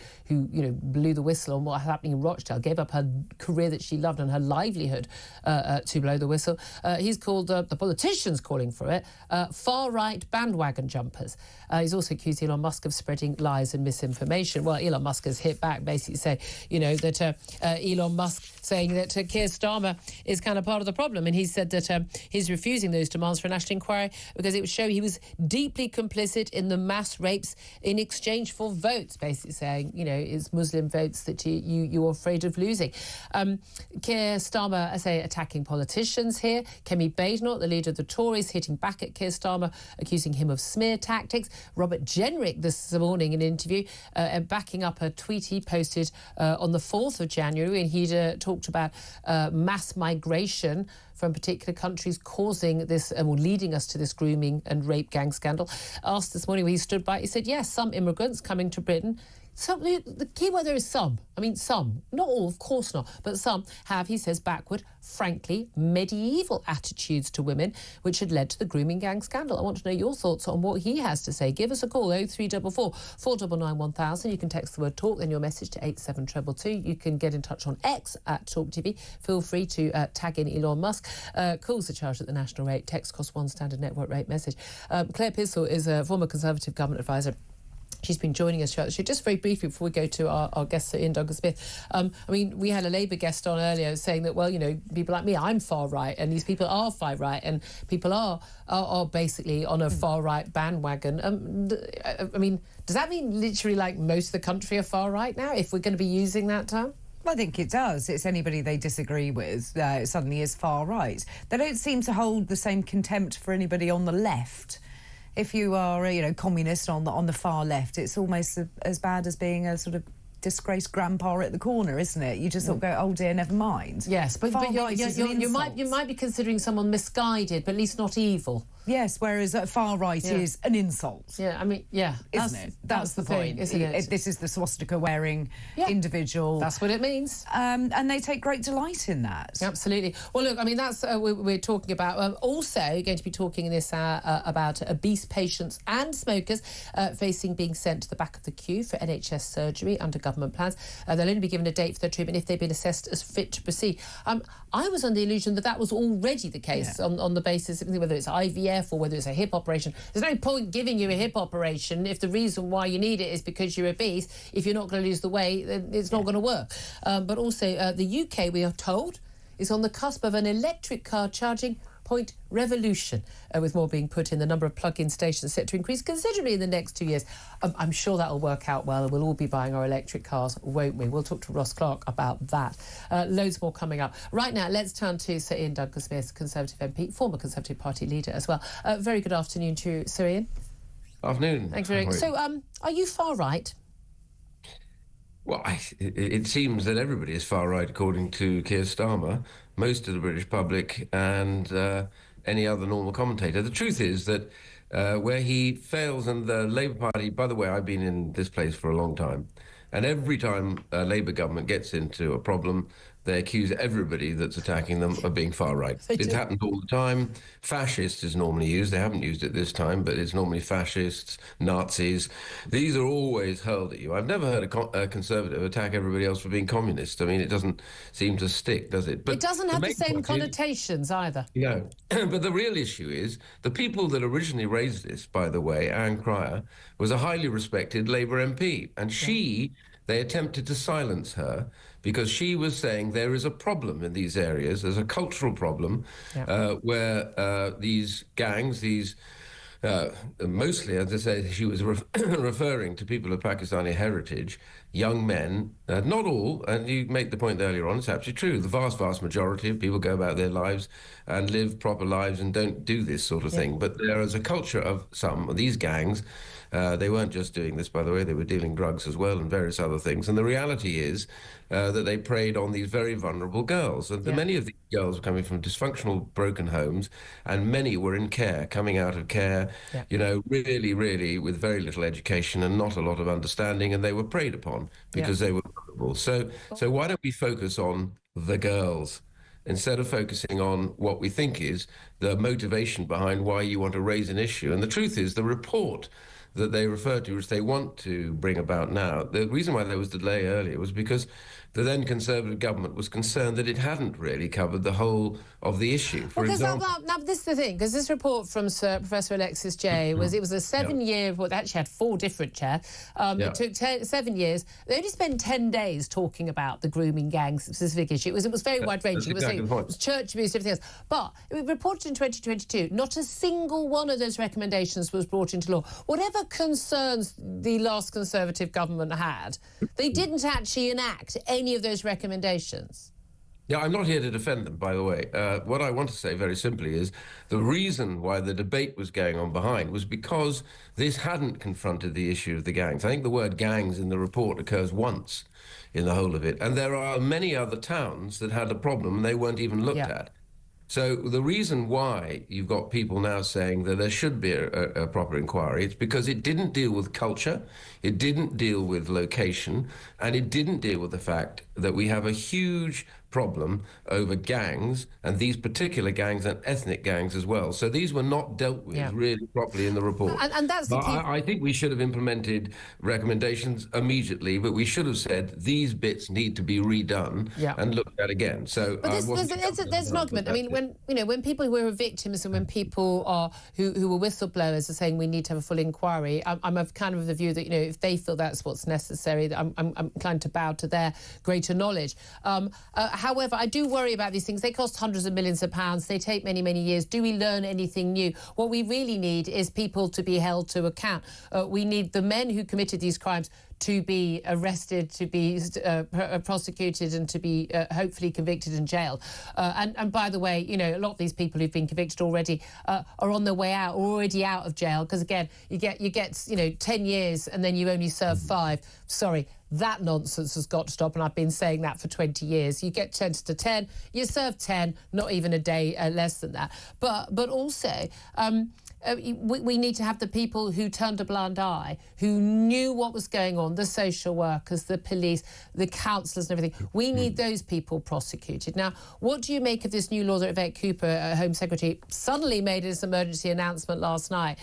blew the whistle on what was happening in Rochdale, gave up her career that she loved and her livelihood to blow the whistle. He's called the politicians calling for it far-right bandwagon jumpers. He's also accused Elon Musk of spreading lies and misinformation. Well, Elon Musk has hit back, basically say, that Elon Musk saying that Keir Starmer is kind of part of the problem, and he said that he's refusing those demands for a national inquiry because it would show he was deeply complicit in the mass rapes in exchange for votes, basically saying, it's Muslim votes that you're afraid of losing. Keir Starmer, I say, attacking politicians here. Kemi Badenoch, the leader of the Tories, hitting back at Keir Starmer, accusing him of smear tactics. Robert Jenrick this morning in an interview and backing up a tweet he posted on the 4th of January, and he'd talked about mass migration from particular countries causing this, or leading us to this grooming and rape gang scandal. Asked this morning where he stood by, he said, yes, some immigrants coming to Britain. The key word there is some. Some. Not all, of course not. But some have, he says, backward, frankly, medieval attitudes to women, which had led to the grooming gang scandal. I want to know your thoughts on what he has to say. Give us a call, 0344 499 1000. You can text the word talk, then your message to 87222. You can get in touch on X at talkTV. Feel free to tag in Elon Musk. Calls are charged at the national rate. Text costs one standard network rate message. Claire Pissell is a former Conservative government advisor. She's been joining us throughout the show. Just very briefly before we go to our guest, Sir Ian Douglas-Smith, we had a Labour guest on earlier saying that, people like me, I'm far right, and these people are far right, and people are basically on a far right bandwagon. Does that mean literally like most of the country are far right now, if we're going to be using that term? I think it does. It's anybody they disagree with suddenly is far right. They don't seem to hold the same contempt for anybody on the left. If you are, communist on the far left, it's almost as bad as being a sort of disgraced grandpa at the corner, isn't it? You just sort of go, oh dear, never mind. Yes, but you might be considering someone misguided, but at least not evil. Yes, whereas far right is an insult. Yeah, isn't it? That's the point, isn't it? This is the swastika-wearing individual. That's what it means. And they take great delight in that. Absolutely. Well, look, that's we're talking about. Also going to be talking in this hour about obese patients and smokers facing being sent to the back of the queue for NHS surgery under government plans. They'll only be given a date for their treatment if they've been assessed as fit to proceed. I was under the illusion that was already the case on the basis of whether it's IVF or whether it's a hip operation. There's no point giving you a hip operation if the reason why you need it is because you're obese. If you're not going to lose the weight, then it's not going to work. But also, the UK, we are told, is on the cusp of an electric car charging point revolution, with more being put in. The number of plug-in stations set to increase considerably in the next 2 years. I'm sure that'll work out well, and we'll all be buying our electric cars, won't we? We'll talk to Ross Clark about that. Loads more coming up. Right now, let's turn to Sir Ian Douglas-Smith, Conservative MP, former Conservative Party leader as well. Very good afternoon to you, Sir Ian. Afternoon. Thanks very much. So, are you far right? Well, it seems that everybody is far right, according to Keir Starmer, most of the British public, and any other normal commentator. The truth is that where he fails, and the Labour Party, by the way, I've been in this place for a long time, and every time a Labour government gets into a problem, they accuse everybody that's attacking them of being far right. It happens all the time. Fascist is normally used. They haven't used it this time, but it's normally fascists, Nazis. These are always hurled at you. I've never heard a Conservative attack everybody else for being communist. It doesn't seem to stick, does it? But it doesn't have the same connotations either. No. But the real issue is the people that originally raised this, by the way, Anne Cryer, was a highly respected Labour MP, and they attempted to silence her because she was saying there is a problem in these areas. There's a cultural problem where these gangs, these mostly, as I say, she was referring to people of Pakistani heritage, young men, not all, and you make the point earlier on, it's absolutely true. The vast, vast majority of people go about their lives and live proper lives and don't do this sort of thing. But there is a culture of some of these gangs. They weren't just doing this, by the way, they were dealing drugs as well and various other things. And the reality is that they preyed on these very vulnerable girls. And many of these girls were coming from dysfunctional, broken homes, and many were in care, coming out of care, you know, really, really with very little education and not a lot of understanding, and they were preyed upon because they were vulnerable. So why don't we focus on the girls instead of focusing on what we think is the motivation behind why you want to raise an issue? And the truth is, the report that they refer to, which they want to bring about now, the reason why there was delay earlier was because the then Conservative government was concerned that it hadn't really covered the whole of the issue. For example, now, this is the thing, because this report from Sir Professor Alexis Jay was a 7-year report. They actually had 4 different chairs. It took 7 years. They only spent 10 days talking about the grooming gang specific issue. It was very wide-ranging. It was church abuse, everything else. But it was reported in 2022, not a single one of those recommendations was brought into law. Whatever concerns the last Conservative government had, they didn't actually enact any of those recommendations. Yeah, I'm not here to defend them, by the way. What I want to say very simply is the reason why the debate was going on behind was because this hadn't confronted the issue of the gangs. I think the word gangs in the report occurs once in the whole of it. And there are many other towns that had a problem and they weren't even looked at. So the reason why you've got people now saying that there should be a proper inquiry, it's because it didn't deal with culture, it didn't deal with location, and it didn't deal with the fact that we have a huge problem over gangs, and these particular gangs and ethnic gangs as well. So these were not dealt with really properly in the report. And that's the key. I think we should have implemented recommendations immediately, but we should have said these bits need to be redone and looked at again. So there's an argument. I mean, when people who are victims and when people are who are whistleblowers are saying we need to have a full inquiry, I'm of kind of the view that if they feel that's what's necessary, that I'm inclined to bow to their greater knowledge. However, I do worry about these things. They cost hundreds of millions of pounds. They take many, many years. Do we learn anything new? What we really need is people to be held to account. We need the men who committed these crimes to be arrested, to be prosecuted and to be hopefully convicted and jailed. And by the way, a lot of these people who've been convicted already are on their way out, or already out of jail, because again, you get 10 years and then you only serve 5. Sorry, that nonsense has got to stop, and I've been saying that for 20 years. You get 10 to 10, you serve 10, not even a day less than that. But also, we need to have the people who turned a blind eye, who knew what was going on, the social workers, the police, the counsellors and everything. We need those people prosecuted. Now, what do you make of this new law that Yvette Cooper, Home Secretary, suddenly made this emergency announcement last night,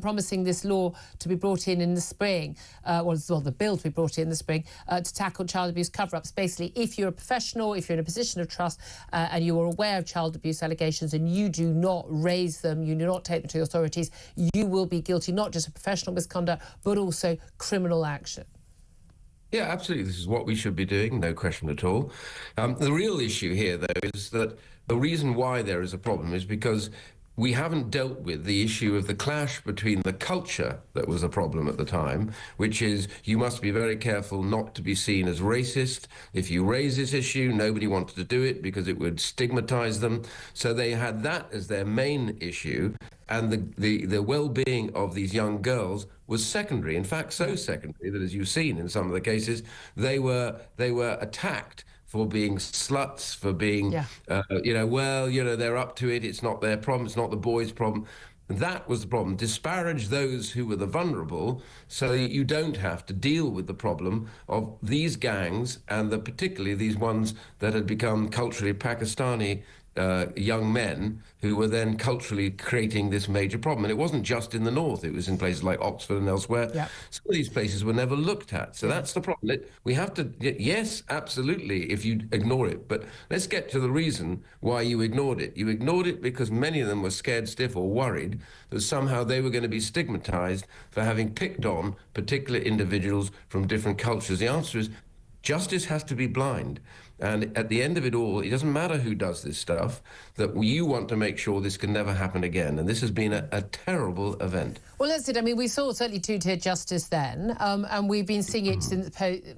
promising this law to be brought in the spring, the bill to be brought in the spring, to tackle child abuse cover-ups? Basically, if you're a professional, if you're in a position of trust and you are aware of child abuse allegations and you do not raise them, you do not take them to the authorities, you will be guilty not just of professional misconduct, but also criminal action. Yeah, absolutely. This is what we should be doing, no question at all. The real issue here, though, is that the reason why there is a problem is because we haven't dealt with the issue of the clash between the culture that was a problem at the time, which is you must be very careful not to be seen as racist. If you raise this issue, nobody wanted to do it because it would stigmatize them. So they had that as their main issue. And the well-being of these young girls was secondary. In fact, so secondary that, as you've seen in some of the cases, they were attacked for being sluts, for being, they're up to it. It's not their problem. It's not the boys' problem. That was the problem. Disparage those who were the vulnerable so that you don't have to deal with the problem of these gangs and particularly these ones that had become culturally Pakistani young men who were then culturally creating this major problem. And it wasn't just in the north, it was in places like Oxford and elsewhere. Some of these places were never looked at. So that's the problem. We have to, yes, absolutely, if you ignore it. But let's get to the reason why you ignored it. You ignored it because many of them were scared stiff or worried that somehow they were going to be stigmatized for having picked on particular individuals from different cultures. The answer is justice has to be blind. And at the end of it all, it doesn't matter who does this stuff, that you want to make sure this can never happen again. And this has been a terrible event. Well, that's it. I mean, we saw certainly two-tier justice then, and we've been seeing it since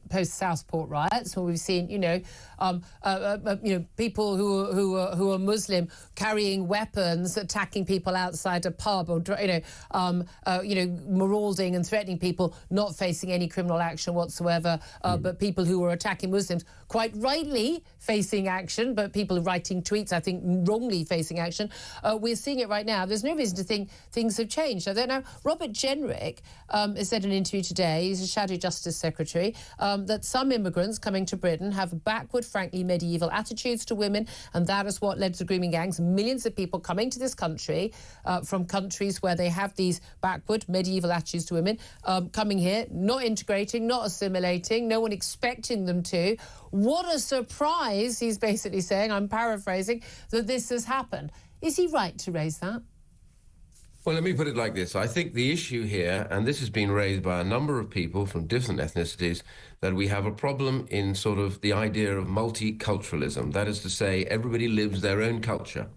post-Southport riots, where we've seen, people who are Muslim carrying weapons, attacking people outside a pub, or marauding and threatening people, not facing any criminal action whatsoever, but people who were attacking Muslims, quite rightly facing action, but people writing tweets, I think, wrongly facing action. We're seeing it right now. There's no reason to think things have changed. I don't know. Robert Jenrick has said in an interview today, he's a Shadow Justice Secretary, that some immigrants coming to Britain have backward, frankly medieval attitudes to women, and that is what led to grooming gangs. Millions of people coming to this country from countries where they have these backward, medieval attitudes to women, coming here, not integrating, not assimilating, no one expecting them to. What a surprise, he's basically saying, I'm paraphrasing, that this has happened. Is he right to raise that? Well, let me put it like this. I think the issue here, and this has been raised by a number of people from different ethnicities, that we have a problem in sort of the idea of multiculturalism. That is to say, everybody lives their own culture.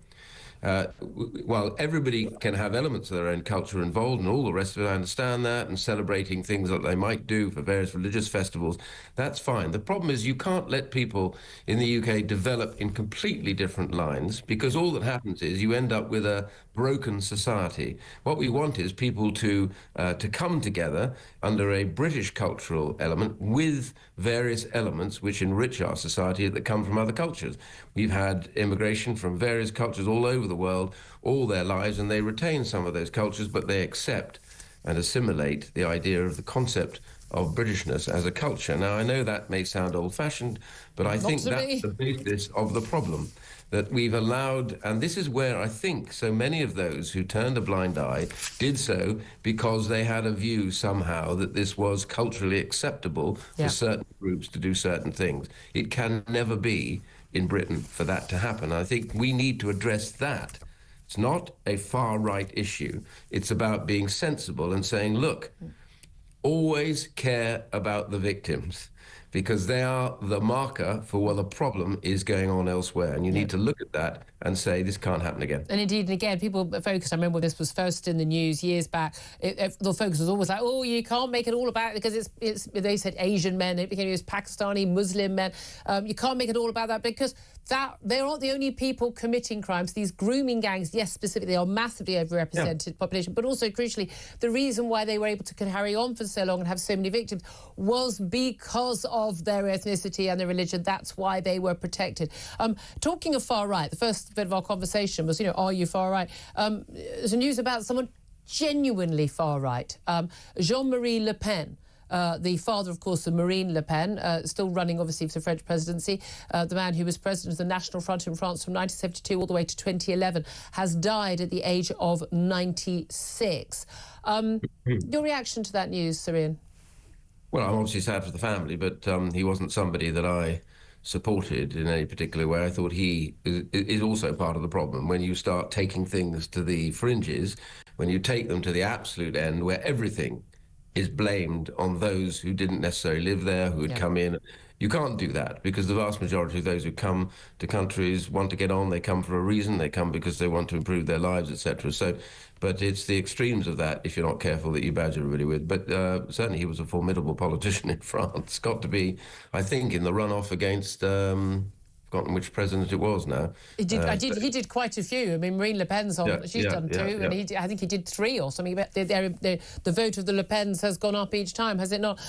While everybody can have elements of their own culture involved and all the rest of it, I understand that, and celebrating things that they might do for various religious festivals, that's fine. The problem is you can't let people in the UK develop in completely different lines, because all that happens is you end up with a broken society. What we want is people to come together under a British cultural element with various elements which enrich our society that come from other cultures. We've had immigration from various cultures all over the world all their lives, and they retain some of those cultures, but they accept and assimilate the idea of the concept of Britishness as a culture. Now, I know that may sound old-fashioned, but I think that's the basis of the problem, that we've allowed, and this is where I think so many of those who turned a blind eye did so because they had a view somehow that this was culturally acceptable for certain groups to do certain things. It can never be in Britain for that to happen. I think we need to address that. It's not a far-right issue. It's about being sensible and saying, look, always care about the victims, because they are the marker for what the problem is going on elsewhere. And you need to look at that and say, this can't happen again. And indeed, and again, people focus, I remember this was first in the news years back, the focus was always like, oh, you can't make it all about it because it's they said Asian men, it became Pakistani, Muslim men. You can't make it all about that because they're not the only people committing crimes. These grooming gangs, yes, specifically, are massively overrepresented population, but also, crucially, the reason why they were able to carry on for so long and have so many victims was because of their ethnicity and their religion. That's why they were protected. Talking of far right, the first bit of our conversation was, are you far right? There's news about someone genuinely far right, Jean-Marie Le Pen. The father, of course, of Marine Le Pen, still running, obviously, for the French presidency, the man who was president of the National Front in France from 1972 all the way to 2011, has died at the age of 96. Your reaction to that news, Sirian? Well, I'm obviously sad for the family, but he wasn't somebody that I supported in any particular way. I thought he is also part of the problem. When you start taking things to the fringes, when you take them to the absolute end, where everything is blamed on those who didn't necessarily live there, who had come in. You can't do that, because the vast majority of those who come to countries want to get on. They come for a reason. They come because they want to improve their lives, etc. So, but it's the extremes of that, if you're not careful, that you badge everybody with. But certainly he was a formidable politician in France. Got to be, I think, in the runoff against... forgotten which president it was now. He did quite a few. I mean, Marine Le Pen's on, she's done two, and I think he did three or something. The vote of the Le Pens has gone up each time, has it not?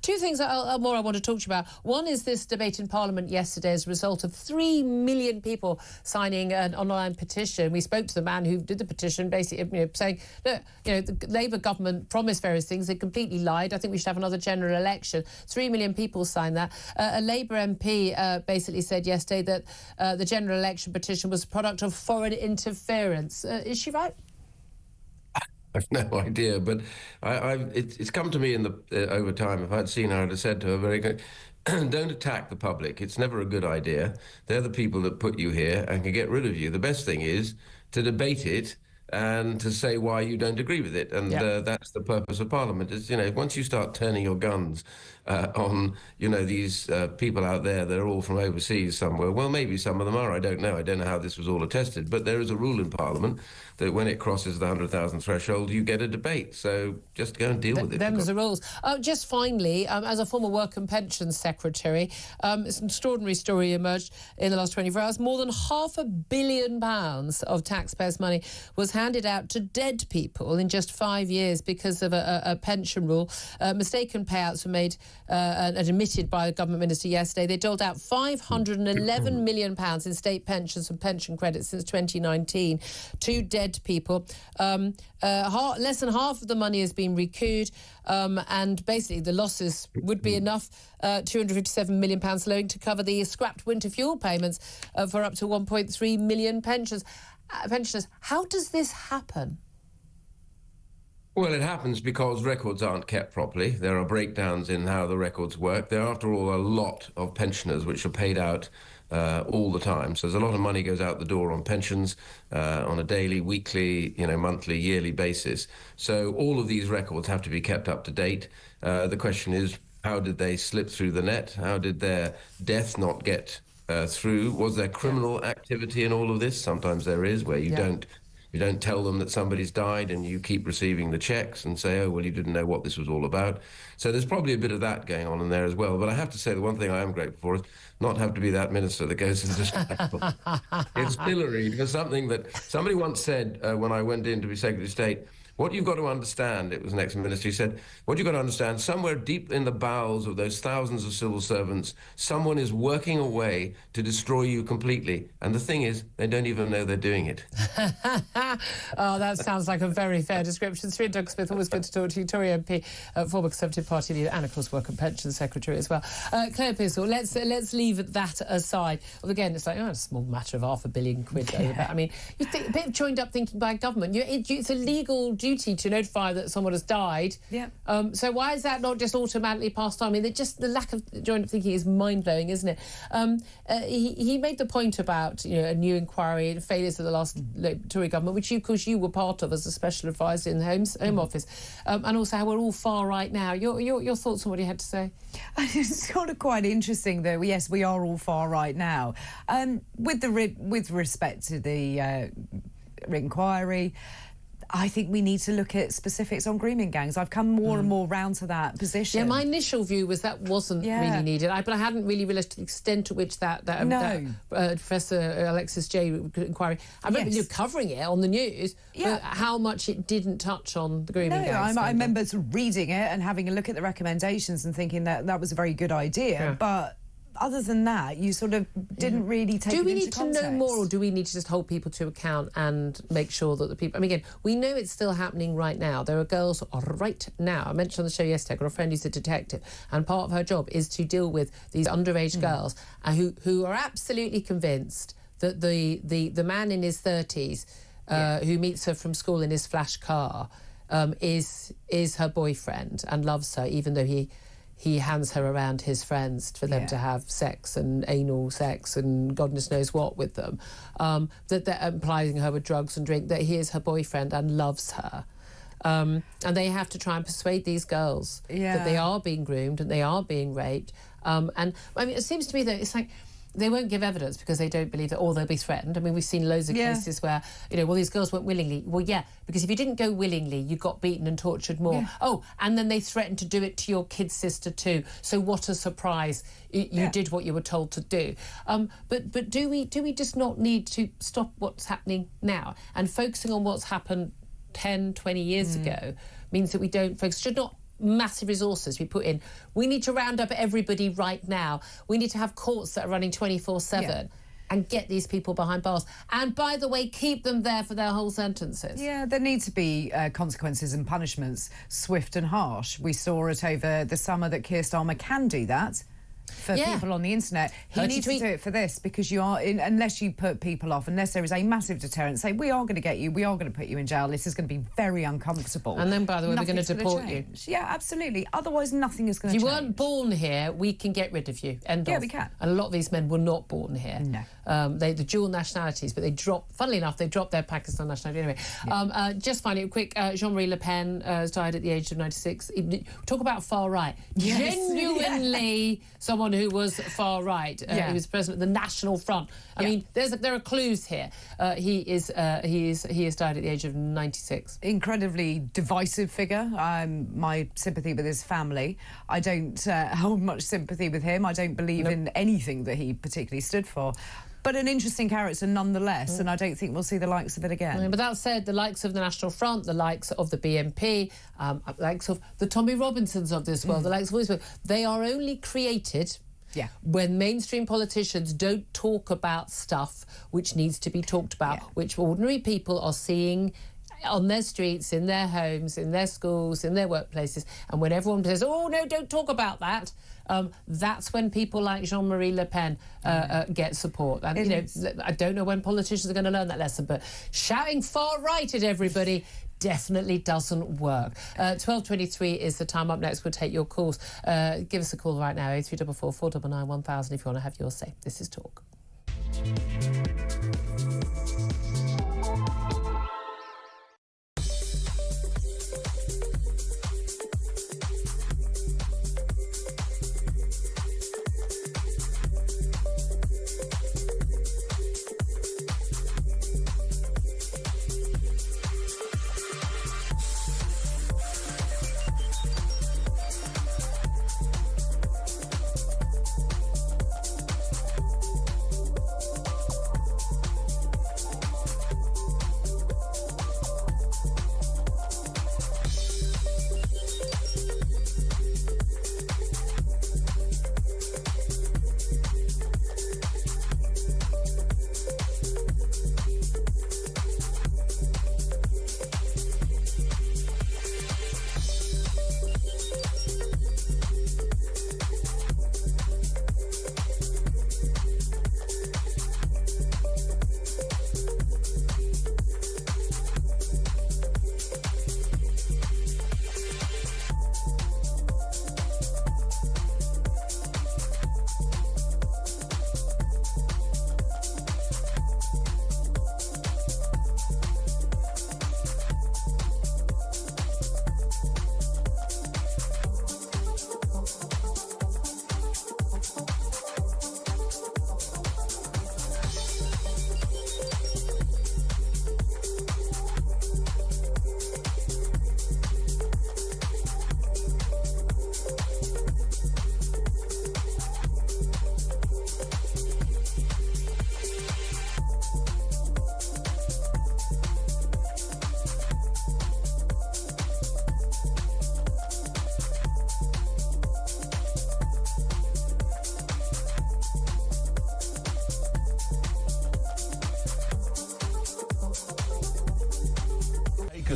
Two things more I want to talk to you about. One is this debate in Parliament yesterday as a result of 3 million people signing an online petition. We spoke to the man who did the petition, basically saying, look, the Labour government promised various things. They completely lied. I think we should have another general election. 3 million people signed that. A Labour MP basically said yesterday that the general election petition was a product of foreign interference. Is she right? I've no idea, but it's come to me over time. If I'd seen her, I'd have said to her very good, don't attack the public. It's never a good idea. They're the people that put you here and can get rid of you. The best thing is to debate it and to say why you don't agree with it. And that's the purpose of Parliament, is, once you start turning your guns on, these people out there that are all from overseas somewhere, well, maybe some of them are, I don't know how this was all attested, but there is a rule in Parliament that when it crosses the 100,000 threshold, you get a debate. So just go and deal with it. Them's the rules. Just finally, as a former Work and Pensions Secretary, it's an extraordinary story emerged in the last 24 hours. More than £500 million of taxpayers' money was handed out to dead people in just 5 years because of a pension rule. Mistaken payouts were made and admitted by the government minister yesterday. They doled out £511 million in state pensions and pension credits since 2019 to dead people. Less than half of the money has been recouped, and basically the losses would be enough, £257 million alone, to cover the scrapped winter fuel payments for up to 1.3 million pensioners. How does this happen? Well, it happens because records aren't kept properly. There are breakdowns in how the records work. There are, after all, a lot of pensioners which are paid out all the time. So there's a lot of money goes out the door on pensions on a daily, weekly, monthly, yearly basis. So all of these records have to be kept up to date. The question is, how did they slip through the net? How did their death not get through? Was there criminal activity in all of this? Sometimes there is, where you don't tell them that somebody's died and you keep receiving the checks and say, oh, well, you didn't know what this was all about. So there's probably a bit of that going on in there as well. But I have to say, the one thing I am grateful for is not have to be that minister that goes to the scandal. It's pilloried for something that somebody once said when I went in to be Secretary of State. What you've got to understand, it was an ex-minister, he said, what you've got to understand, somewhere deep in the bowels of those thousands of civil servants, someone is working away to destroy you completely. And the thing is, they don't even know they're doing it. Oh, that sounds like a very fair description. Sir Doug Smith, always good to talk to you. Tory MP, former Conservative Party leader, and of course Work and Pension Secretary as well. Claire Pearsall, let's leave that aside. Well, again, it's like, a small matter of £500 million over that. I mean, you think a bit of joined up thinking by government. It's a legal duty to notify that someone has died. Yeah. So why is that not just automatically passed on? I mean, the lack of joined up thinking is mind-blowing, isn't it? He made the point about a new inquiry and failures of the last Tory government, which of course you were part of as a special advisor in the Home Office, and also how we're all far right now. Your thoughts on what he had to say? It's sort of quite interesting, though. Yes, we are all far right now. With respect to the inquiry, I think we need to look at specifics on grooming gangs. I've come more and more round to that position. Yeah, my initial view was that wasn't really needed, but I hadn't really realised the extent to which that Professor Alexis J. inquiry. I remember you covering it on the news, but how much it didn't touch on the grooming gangs. I remember sort of reading it and having a look at the recommendations and thinking that was a very good idea, but other than that, you sort of didn't really take it into context. Do we need to know more, or do we need to just hold people to account and make sure that the people... I mean, again, we know it's still happening right now. There are girls right now. I mentioned on the show yesterday, I've got a friend who's a detective, and part of her job is to deal with these underage girls who are absolutely convinced that the man in his 30s who meets her from school in his flash car is her boyfriend and loves her, even though he hands her around his friends for them to have sex and anal sex and goodness knows what with them, that they're implying her with drugs and drink, that he is her boyfriend and loves her. And they have to try and persuade these girls that they are being groomed and they are being raped. And I mean, it seems to me that it's like they won't give evidence because they don't believe it, or they'll be threatened. I mean, we've seen loads of cases where, well, these girls went willingly. Well, yeah, because if you didn't go willingly, you got beaten and tortured more. Yeah. Oh, and then they threatened to do it to your kid's sister too. So what a surprise. You did what you were told to do. But do we just not need to stop what's happening now? And focusing on what's happened 10, 20 years ago means that we don't focus. Should not massive resources we put in. We need to round up everybody right now. We need to have courts that are running 24/7 and get these people behind bars. And by the way, keep them there for their whole sentences. Yeah, there need to be consequences and punishments, swift and harsh. We saw it over the summer that Keir Starmer can do that. for people on the internet. He needs to do it for this, because you are, unless you put people off, unless there is a massive deterrent, say, we are going to get you, we are going to put you in jail, this is going to be very uncomfortable. And then, by the way, we're going to deport you. Yeah, absolutely. Otherwise, nothing is going to change. If you weren't born here, we can get rid of you. End of. Yeah, we can. And a lot of these men were not born here. No. They the dual nationalities, but they dropped, funnily enough, they dropped their Pakistan nationality anyway. Yeah. Just finding it quick, Jean-Marie Le Pen has died at the age of 96. Talk about far right. Yes. Genuinely someone who was far right. He was president of the National Front. I mean, there are clues here. He has died at the age of 96. Incredibly divisive figure. My sympathy with his family. I don't hold much sympathy with him. I don't believe in anything that he particularly stood for. But an interesting character nonetheless, and I don't think we'll see the likes of it again. But that said, the likes of the National Front, the likes of the BNP, the likes of the Tommy Robinsons of this world, the likes of all these people, they are only created when mainstream politicians don't talk about stuff which needs to be talked about, which ordinary people are seeing on their streets, in their homes, in their schools, in their workplaces, and when everyone says, oh no, don't talk about that, that's when people like Jean-Marie Le Pen get support. And you know, I don't know when politicians are going to learn that lesson, but shouting far right at everybody definitely doesn't work. 12:23 is the time. Up next, we'll take your calls. Give us a call right now, 0344 499 1000 if you want to have your say. This is Talk.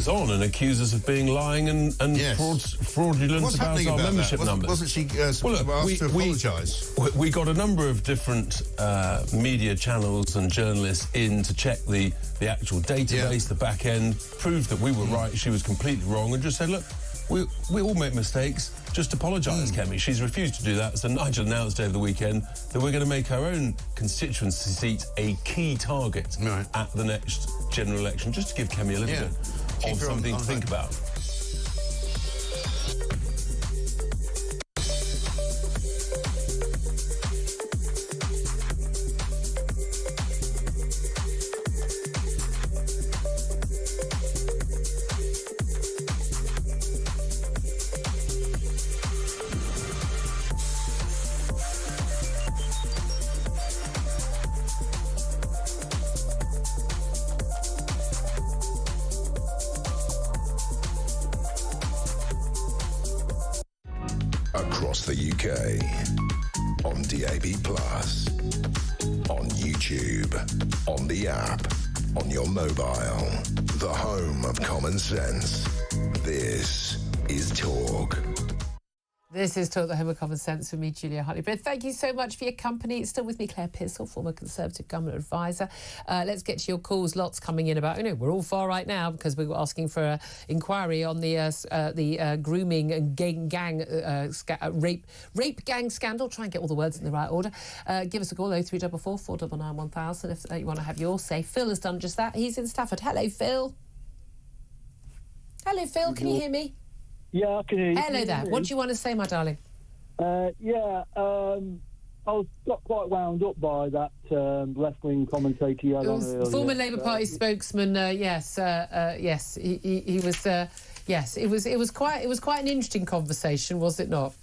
On and accuse us of being lying and fraudulent about our membership numbers. Wasn't she asked to apologise? We got a number of different media channels and journalists in to check the actual database, the back end, proved that we were right, she was completely wrong, and just said, look, we all make mistakes, just apologise, Kemi. She's refused to do that, so Nigel announced over the weekend that we're going to make our own constituency seat a key target at the next general election, just to give Kemi a little bit of something to think about. Across the UK, on DAB+, on YouTube, on the app, on your mobile, the home of common sense. This is Talk. This is Talk the Home of Common Sense with me, Julia Hartley-Brewer. Thank you so much for your company. Still with me, Claire Pearsall, former Conservative government advisor. Let's get to your calls. Lots coming in about, we're all far right now because we were asking for an inquiry on the grooming and rape gang scandal. Try and get all the words in the right order. Give us a call, 0344 499 1000 if you want to have your say. Phil has done just that. He's in Stafford. Hello, Phil. Hello, Phil. Can you hear me? Yeah, I can hear you. Hello there. What do you want to say, my darling? I got quite wound up by that left-wing commentator you had on earlier. Former Labour Party spokesman. Yes, he was. Yes, it was quite an interesting conversation, was it not?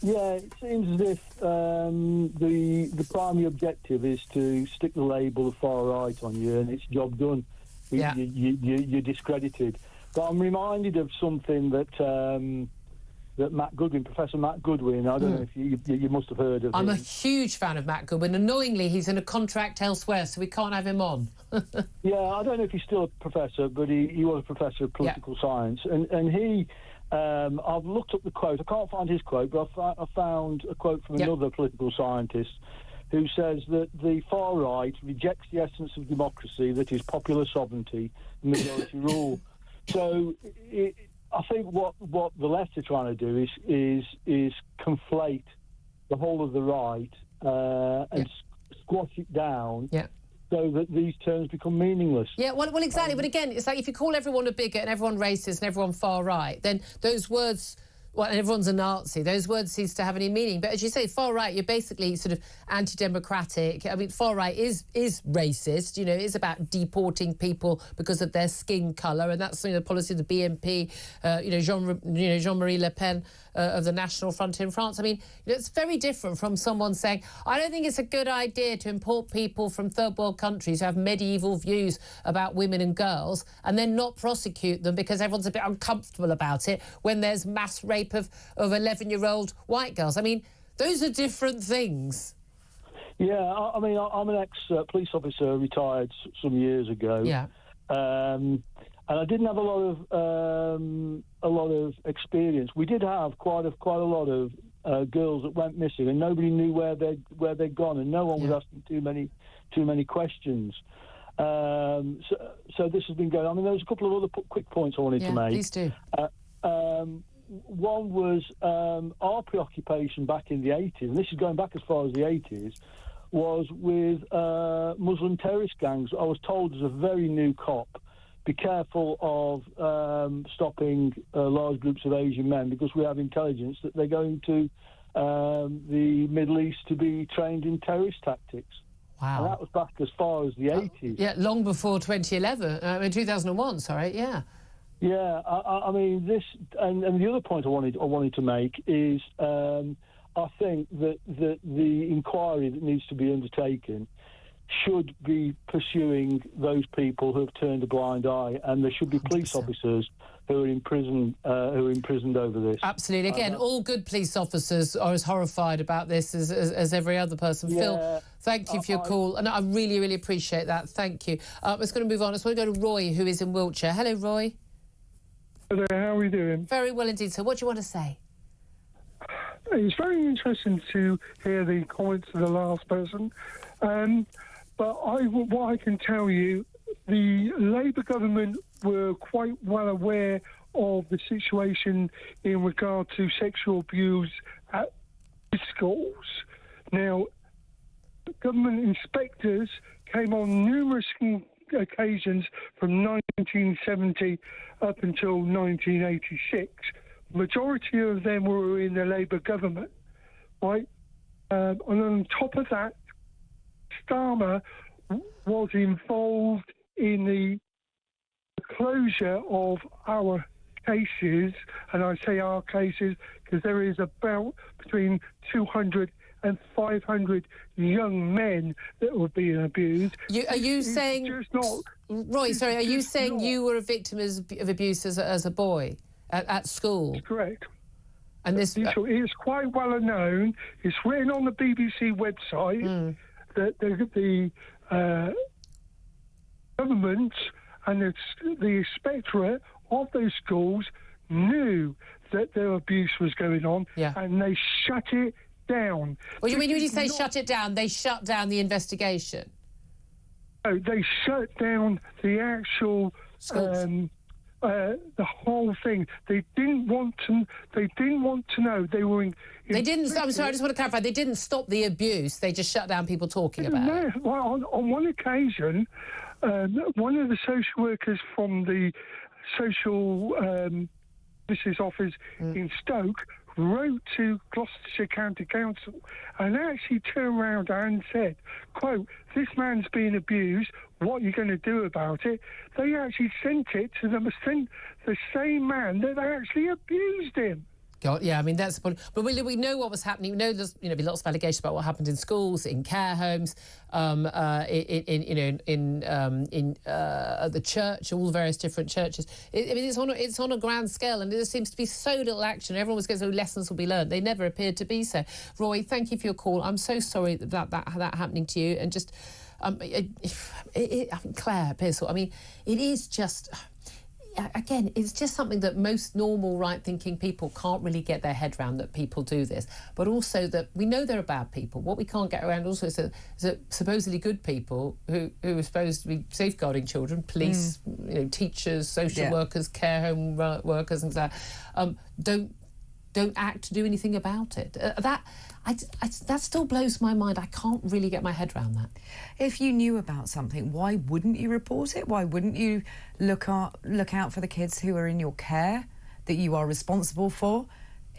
Yeah, it seems as if the primary objective is to stick the label of far right on you, and it's job done. Yeah. You're discredited. But I'm reminded of something that Professor Matt Goodwin, I don't know if you must have heard of him. I'm a huge fan of Matt Goodwin. Annoyingly, he's in a contract elsewhere, so we can't have him on. Yeah, I don't know if he's still a professor, but he was a professor of political science. And he, I've looked up the quote. I can't find his quote, but I found a quote from another political scientist who says that the far right rejects the essence of democracy, that is popular sovereignty and majority rule. So I think what the left are trying to do is conflate the whole of the right and squash it down so that these terms become meaningless. Yeah, well, exactly. But again, it's like if you call everyone a bigot and everyone racist and everyone far right, then those words... Well, and everyone's a Nazi. Those words cease to have any meaning. But as you say, far right, you're basically sort of anti-democratic. I mean, far right is racist. It is about deporting people because of their skin colour, and that's the policy of the BNP. Jean-Marie Le Pen of the National Front in France. I mean, it's very different from someone saying, I don't think it's a good idea to import people from third world countries who have medieval views about women and girls and then not prosecute them because everyone's a bit uncomfortable about it when there's mass rape of 11-year-old white girls. I mean, those are different things. Yeah, I mean, I'm an ex-police officer, retired some years ago. Yeah. And I didn't have a lot of experience. We did have quite a lot of girls that went missing, and nobody knew where they'd gone, and no one was asking too many questions. So this has been going on. I mean, there's a couple of other quick points I wanted to make. Please do. One was our preoccupation back in the 80s, and this is going back as far as the 80s, was with Muslim terrorist gangs. I was told as a very new cop, be careful of stopping large groups of Asian men because we have intelligence that they're going to the Middle East to be trained in terrorist tactics. Wow. And that was back as far as the 80s. Yeah, long before 2001, sorry, yeah. Yeah, I mean, this... And the other point I wanted to make is I think that the inquiry that needs to be undertaken should be pursuing those people who have turned a blind eye, and there should be police 100%. Officers who are imprisoned over this. Absolutely. Again, all good police officers are as horrified about this as every other person. Yeah, Phil, thank you for your call, and I really, really appreciate that. Thank you. Let's go to move on. Let's go to Roy, who is in Wiltshire. Hello, Roy. Hello, how are we doing? Very well indeed, sir. What do you want to say? It's very interesting to hear the comments of the last person. But what I can tell you, the Labour government were quite well aware of the situation in regard to sexual abuse at schools. Now, government inspectors came on numerous occasions from 1970 up until 1986. The majority of them were in the Labour government, right? And on top of that, Starmer was involved in the closure of our cases, and I say our cases because there is about between 200 and 500 young men that were being abused. Are you saying, Roy? Sorry, are you saying you were a victim of abuse as a boy at school? That's correct. And this it's quite well known. It's written on the BBC website that the government and the inspectorate of those schools knew that their abuse was going on, and they shut it down. What do you mean when you say shut it down? They shut down the investigation? No, they shut down the actual... the whole thing. They didn't want to know. They were They didn't. I'm sorry. I just want to clarify. They didn't stop the abuse. They just shut down people talking about it. Well, on one occasion, one of the social workers from the social services office in Stoke wrote to Gloucestershire County Council and actually turned around and said, quote, "This man's being abused. What are you going to do about it?" They actually sent it to the same man that actually abused him. God, yeah, I mean, that's the point. But we know what was happening. We know there's been lots of allegations about what happened in schools, in care homes, at the church, all the various different churches. It's on a grand scale, and there seems to be so little action. Everyone was going to say lessons will be learned. They never appeared to be so. Roy, thank you for your call. I'm so sorry that happening to you. And just, Claire Pearsall, I mean, it is just... Again, it's just something that most normal, right-thinking people can't really get their head around, that people do this. But also that we know there are bad people. What we can't get around also is that supposedly good people who are supposed to be safeguarding children, police, teachers, social workers, care home workers and that, don't act to do anything about it. That still blows my mind. I can't really get my head around that. If you knew about something, why wouldn't you report it? Why wouldn't you look out for the kids who are in your care, that you are responsible for?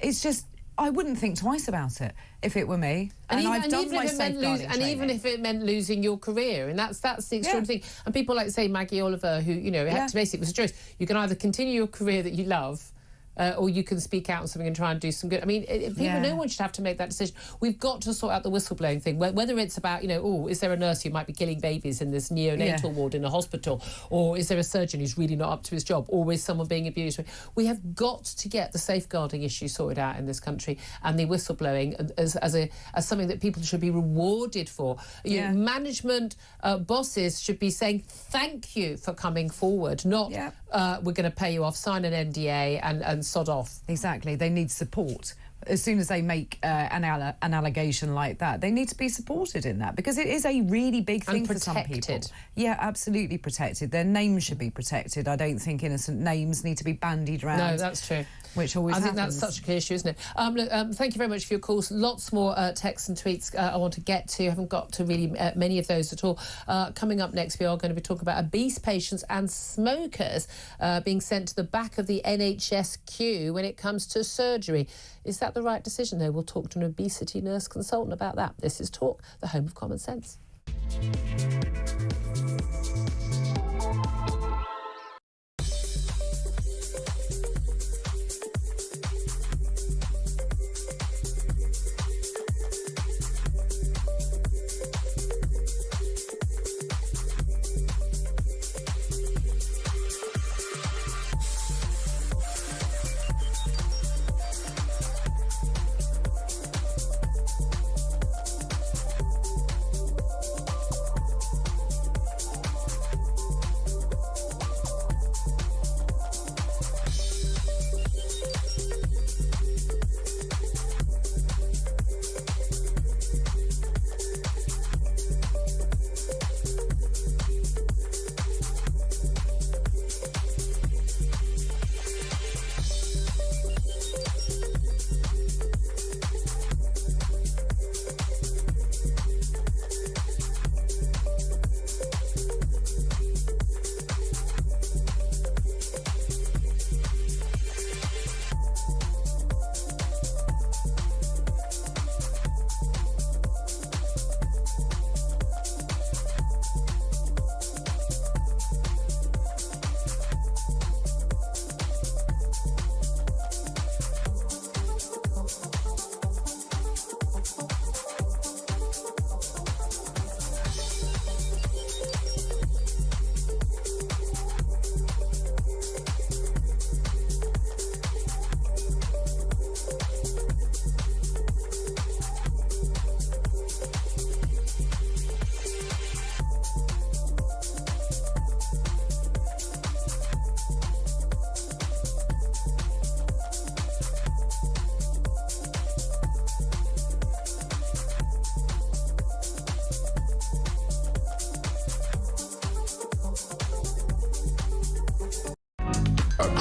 It's just, I wouldn't think twice about it if it were me. And I've done my safeguarding training. Even if it meant losing your career, and that's the extreme thing. And people like, say, Maggie Oliver, who, had to basically, it was a choice. You can either continue your career that you love, or you can speak out on something and try and do some good. I mean, no one should have to make that decision. We've got to sort out the whistleblowing thing, whether it's about, is there a nurse who might be killing babies in this neonatal ward in a hospital, or is there a surgeon who's really not up to his job, or is someone being abused? We have got to get the safeguarding issue sorted out in this country, and the whistleblowing as something that people should be rewarded for. Management bosses should be saying thank you for coming forward, not we're going to pay you off, sign an NDA and sod off. Exactly. They need support. As soon as they make an allegation like that, they need to be supported in that, because it is a really big thing for some people. Yeah, absolutely protected. Their names should be protected. I don't think innocent names need to be bandied around. No, that's true. Which always happens. I think that's such a key issue, isn't it? Thank you very much for your calls. Lots more texts and tweets I want to get to. I haven't got to really many of those at all. Coming up next, we are going to be talking about obese patients and smokers being sent to the back of the NHS queue when it comes to surgery. Is that the right decision, though? We'll talk to an obesity nurse consultant about that. This is Talk, the home of common sense.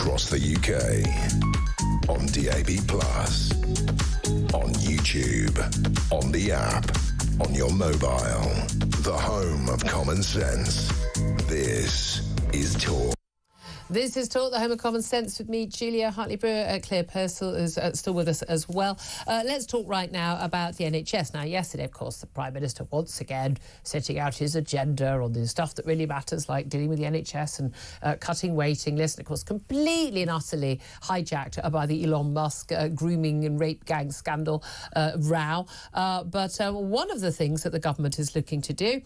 across the UK. On DAB+, on YouTube, on the app, on your mobile. The home of common sense. This is Talk. This is Talk, the home of common sense, with me, Julia Hartley-Brewer. Claire Purcell is still with us as well. Let's talk right now about the NHS. Now, yesterday, of course, the Prime Minister once again setting out his agenda on the stuff that really matters, like dealing with the NHS and cutting waiting lists. And, of course, completely and utterly hijacked by the Elon Musk grooming and rape gang scandal row. But one of the things that the government is looking to do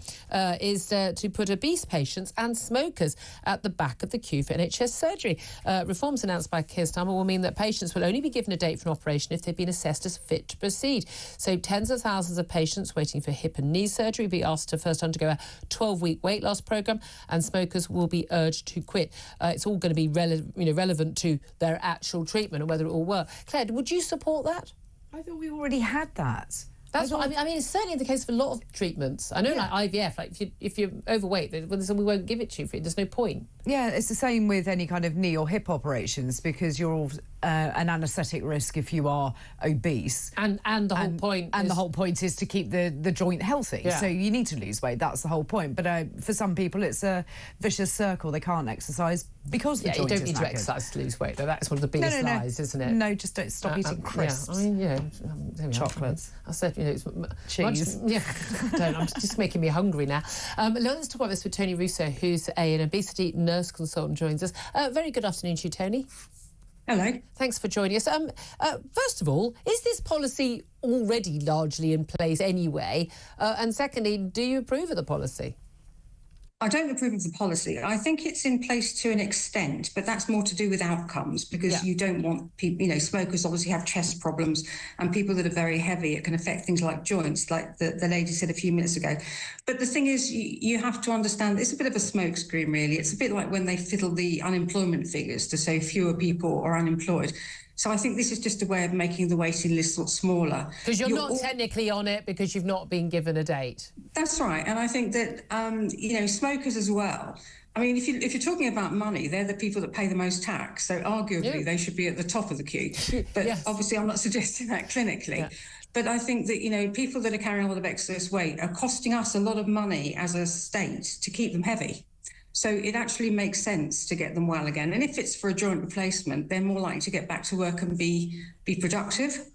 is to put obese patients and smokers at the back of the queue for NHS surgery. Reforms announced by Keir Starmer will mean that patients will only be given a date for an operation if they've been assessed as fit to proceed. So tens of thousands of patients waiting for hip and knee surgery will be asked to first undergo a 12-week weight loss programme, and smokers will be urged to quit. It's all going to be relevant to their actual treatment and whether it will work. Claire, would you support that? I thought we already had that. That's what I mean. It's certainly the case for a lot of treatments. I know, like IVF, like if you're overweight, we won't give it to you. There's no point. Yeah, it's the same with any kind of knee or hip operations, because you're an anaesthetic risk if you are obese. And the whole point the whole point is to keep the joint healthy. Yeah. So you need to lose weight. That's the whole point. But for some people, it's a vicious circle. They can't exercise because the joint is you don't need to exercise to lose weight. Though that's one of the biggest lies, isn't it? No, just don't stop eating crisps. Chocolates. I said, it's cheese. Don't. I'm just making me hungry now. Let's talk about this with Tony Russo, who's an obesity nurse consultant, joins us. Very good afternoon to you, Tony. Hello. Thanks for joining us. First of all, is this policy already largely in place anyway? And secondly, do you approve of the policy? I don't approve of the policy. I think it's in place to an extent, but that's more to do with outcomes, because you don't want people, smokers obviously have chest problems, and people that are very heavy, it can affect things like joints, like the lady said a few minutes ago. But the thing is, you have to understand, it's a bit of a smokescreen, really. It's a bit like when they fiddle the unemployment figures to say fewer people are unemployed. So I think this is just a way of making the waiting list sort of smaller. Because you're not technically on it because you've not been given a date. That's right. And I think that, smokers as well. I mean, if you're talking about money, they're the people that pay the most tax. So arguably, they should be at the top of the queue. But obviously, I'm not suggesting that clinically. Yeah. But I think that, people that are carrying a lot of excess weight are costing us a lot of money as a state to keep them heavy. So it actually makes sense to get them well again. And if it's for a joint replacement, they're more likely to get back to work and be productive.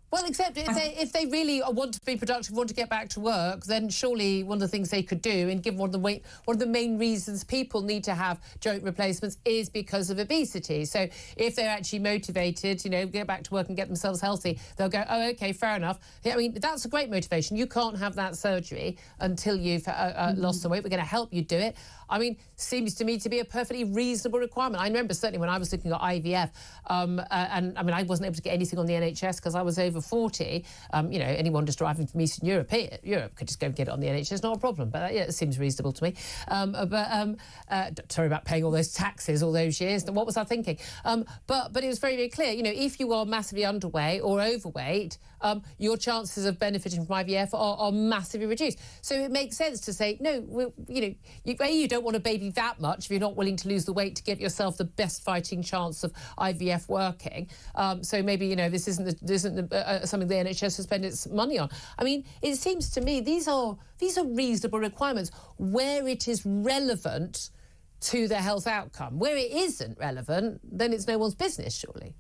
Well, except if they really want to be productive, want to get back to work, then surely one of the things they could do, and given one of the main reasons people need to have joint replacements is because of obesity. So if they're actually motivated, get back to work and get themselves healthy, they'll go, oh, OK, fair enough. I mean, that's a great motivation. You can't have that surgery until you've lost some weight. We're going to help you do it. I mean, seems to me to be a perfectly reasonable requirement. I remember certainly when I was looking at IVF, and I mean, I wasn't able to get anything on the NHS because I was over 40. Anyone just driving from Eastern Europe could just go and get it on the NHS, not a problem. But it seems reasonable to me. Sorry about paying all those taxes all those years. What was I thinking? But it was very, very clear. If you are massively underweight or overweight, your chances of benefiting from IVF are massively reduced. So it makes sense to say, no, you don't want a baby that much if you're not willing to lose the weight to give yourself the best fighting chance of IVF working. So maybe, this isn't something the NHS has spent its money on. I mean, it seems to me these are reasonable requirements where it is relevant to the health outcome. Where it isn't relevant, then it's no one's business, surely.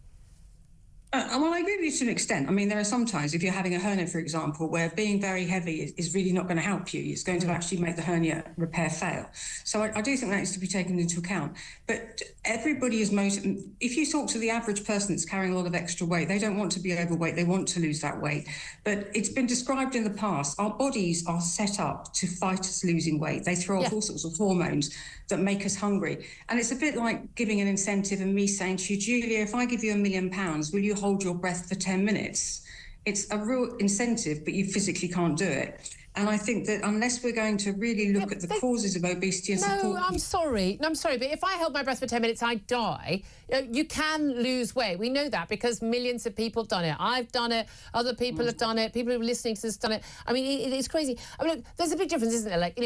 Well, I agree with you to an extent. I mean, there are some times, if you're having a hernia, for example, where being very heavy is really not going to help you. It's going to actually make the hernia repair fail. So I do think that needs to be taken into account. But everybody is motivated. If you talk to the average person that's carrying a lot of extra weight, they don't want to be overweight. They want to lose that weight. But it's been described in the past, our bodies are set up to fight us losing weight. They throw off all sorts of hormones that make us hungry. And it's a bit like giving an incentive and me saying to you, Julia, if I give you £1 million, will you hold your breath for 10 minutes? It's a real incentive, but you physically can't do it. And I think that unless we're going to really look at the causes of obesity and support... I'm sorry, but if I held my breath for 10 minutes, I'd die. You can lose weight. We know that because millions of people have done it. I've done it. Other people have done it. People who are listening to this have done it. I mean, it's crazy. I mean, look, there's a big difference, isn't there? Like,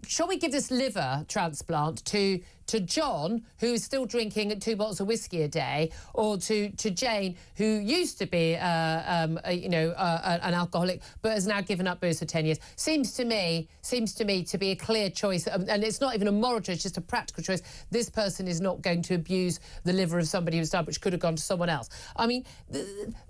shall we give this liver transplant to John, who is still drinking 2 bottles of whiskey a day, or to Jane, who used to be, an alcoholic, but has now given up booze for 10 years? Seems to me to be a clear choice, and it's not even a moral choice, just a practical choice. This person is not going to abuse the liver of somebody who's died, which could have gone to someone else. I mean,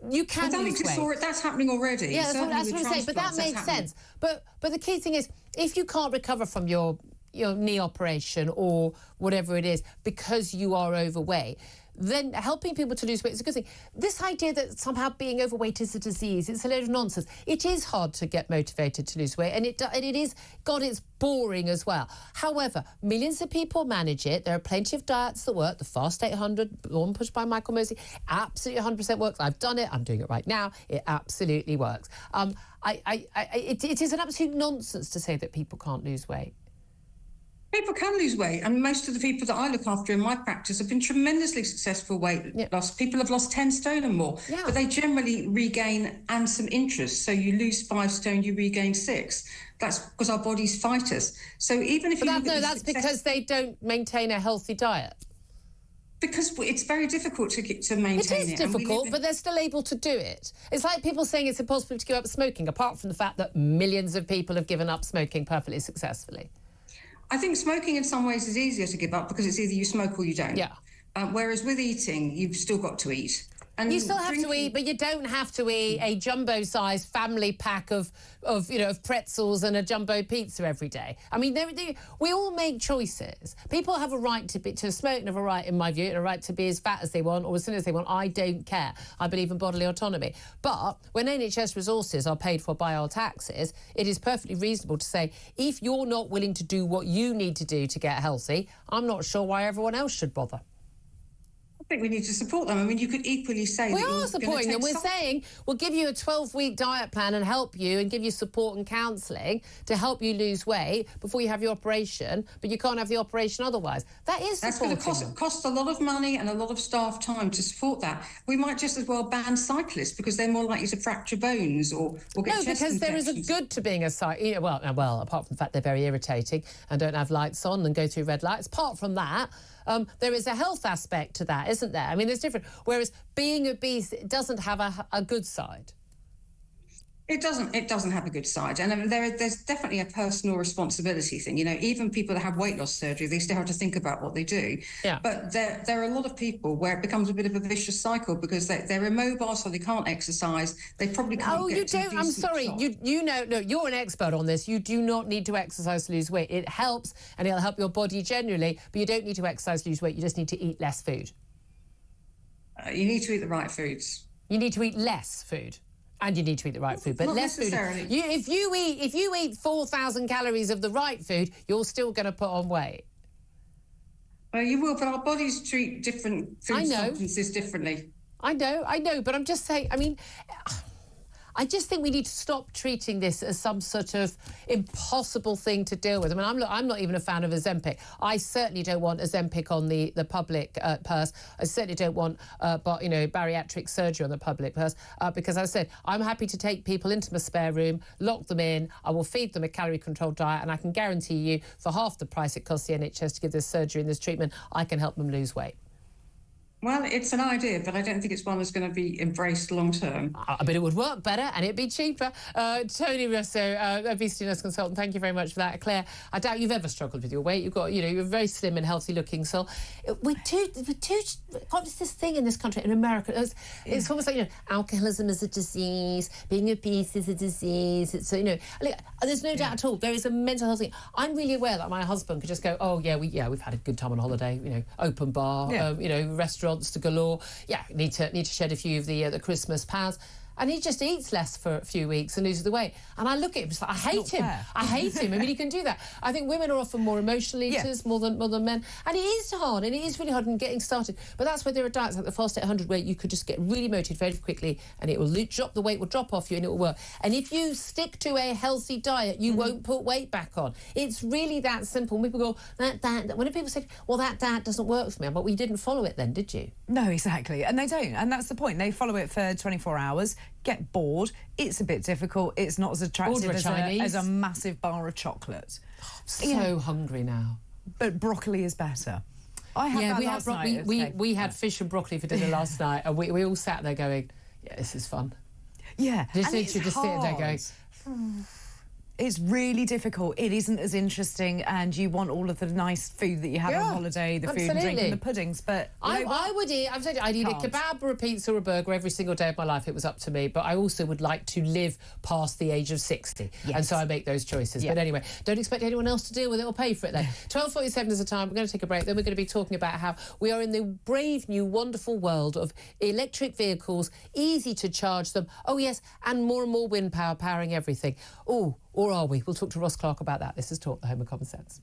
you can lose weight. That's happening already. Yeah, that's what I'm saying. But that makes sense. But the key thing is, if you can't recover from your knee operation or whatever it is because you are overweight, then helping people to lose weight is a good thing. This idea that somehow being overweight is a disease, it's a load of nonsense. It is hard to get motivated to lose weight, and it is, God, it's boring as well. However, millions of people manage it. There are plenty of diets that work. The Fast 800, one pushed by Michael Mosley, absolutely 100% works. I've done it. I'm doing it right now. It absolutely works. It is an absolute nonsense to say that people can't lose weight. People can lose weight, and most of the people that I look after in my practice have been tremendously successful weight loss. People have lost 10 stone and more, but they generally regain and some interest. So you lose 5 stone, you regain 6. That's because our bodies fight us. So even if that's because they don't maintain a healthy diet. Because it's very difficult to maintain it. It is difficult, but they're still able to do it. It's like people saying it's impossible to give up smoking, apart from the fact that millions of people have given up smoking perfectly successfully. I think smoking in some ways is easier to give up because it's either you smoke or you don't. Yeah. Whereas with eating, you've still got to eat. And you still have to eat, but you don't have to eat a jumbo-sized family pack of pretzels and a jumbo pizza every day. I mean, we all make choices. People have a right to smoke and have a right, in my view, and a right to be as fat as they want or as thin as they want. I don't care. I believe in bodily autonomy. But when NHS resources are paid for by our taxes, it is perfectly reasonable to say, if you're not willing to do what you need to do to get healthy, I'm not sure why everyone else should bother. I think we need to support them. I mean, you could equally say we are supporting them. We're saying we'll give you a 12-week diet plan and help you and give you support and counselling to help you lose weight before you have your operation, but you can't have the operation otherwise. That's going to cost a lot of money and a lot of staff time to support that. We might just as well ban cyclists because they're more likely to fracture bones or get chest infections. No, because there is a good to being a cyclist. Well, apart from the fact they're very irritating and don't have lights on and go through red lights. Apart from that, there is a health aspect to that, isn't there? I mean, there's different. Whereas being obese doesn't have a good side. It doesn't have a good side. And there's definitely a personal responsibility thing. You know, even people that have weight loss surgery, they still have to think about what they do. Yeah. But there are a lot of people where it becomes a bit of a vicious cycle because they're immobile, so they can't exercise. They probably can't I'm sorry. You know, you're an expert on this. You do not need to exercise to lose weight. It helps, and it'll help your body generally, but you don't need to exercise to lose weight. You just need to eat less food. You need to eat the right foods. You need to eat less food. And you need to eat the right food, but less food. If you eat 4,000 calories of the right food, you're still going to put on weight. Well, you will, but our bodies treat different food substances differently. I know, but I'm just saying, I mean, I just think we need to stop treating this as some sort of impossible thing to deal with. I mean, I'm not even a fan of Ozempic. I certainly don't want Ozempic on the public purse. I certainly don't want, bariatric surgery on the public purse because, as I said, I'm happy to take people into my spare room, lock them in. I will feed them a calorie-controlled diet, and I can guarantee you, for half the price it costs the NHS to give this surgery and this treatment, I can help them lose weight. Well, it's an idea, but I don't think it's one that's going to be embraced long term. But it would work better and it'd be cheaper. Tony Russo, obesity nurse consultant, thank you very much for that. Claire, I doubt you've ever struggled with your weight. You've got, you're very slim and healthy looking. So we're too. What is this thing in this country, in America? It's almost like, alcoholism is a disease, being obese is a disease. It's, there's no doubt at all. There is a mental health thing. I'm really aware that my husband could just go, we've had a good time on holiday, open bar, restaurants to galore. Yeah, need to shed a few of the Christmas pounds. And he just eats less for a few weeks and loses the weight. And I look at him, it's like, I hate him. I hate him. I mean, he can do that. I think women are often more emotional eaters, more than men. And it is hard, and it is really hard in getting started. But that's where there are diets like the Fast 800 where you could just get really motivated very quickly and it will the weight will drop off you and it will work. And if you stick to a healthy diet, you won't put weight back on. It's really that simple. When people go, when people say, well, that doesn't work for me, but you didn't follow it then, did you? No, exactly. And they don't. And that's the point. They follow it for 24 hours. get bored. It's a bit difficult. It's not as attractive as a massive bar of chocolate. So hungry now. But broccoli is better. I had that last night. We had fish and broccoli for dinner last night, and we all sat there going, yeah, this is fun. Yeah. Just sit there going... It's really difficult. It isn't as interesting, and you want all of the nice food that you have on holiday, the food and drink and the puddings. But I would eat. I'd eat a kebab or a pizza or a burger every single day of my life. It was up to me. But I also would like to live past the age of 60, and so I make those choices. But anyway, don't expect anyone else to deal with it or pay for it. Then 12:47 is the time. We're going to take a break. Then we're going to be talking about how we are in the brave new wonderful world of electric vehicles, easy to charge them. Oh yes, and more wind power powering everything. Oh. Or are we? We'll talk to Ross Clark about that. This is Talk, the home of common sense.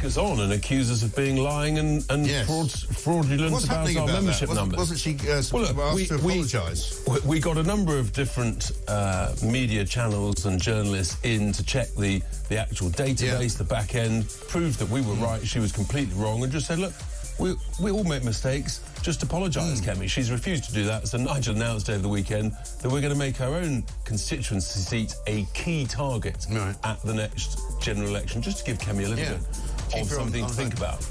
Us on and accuse us of being lying and fraudulent about our membership numbers. Wasn't she asked to apologise? We got a number of different media channels and journalists in to check the actual database, the back end, proved that we were right, she was completely wrong, and just said, look, we all make mistakes, just apologise, Kemi. She's refused to do that, so Nigel announced over the weekend that we're going to make our own constituency seat a key target at the next general election, just to give Kemi a little bit of something to think about.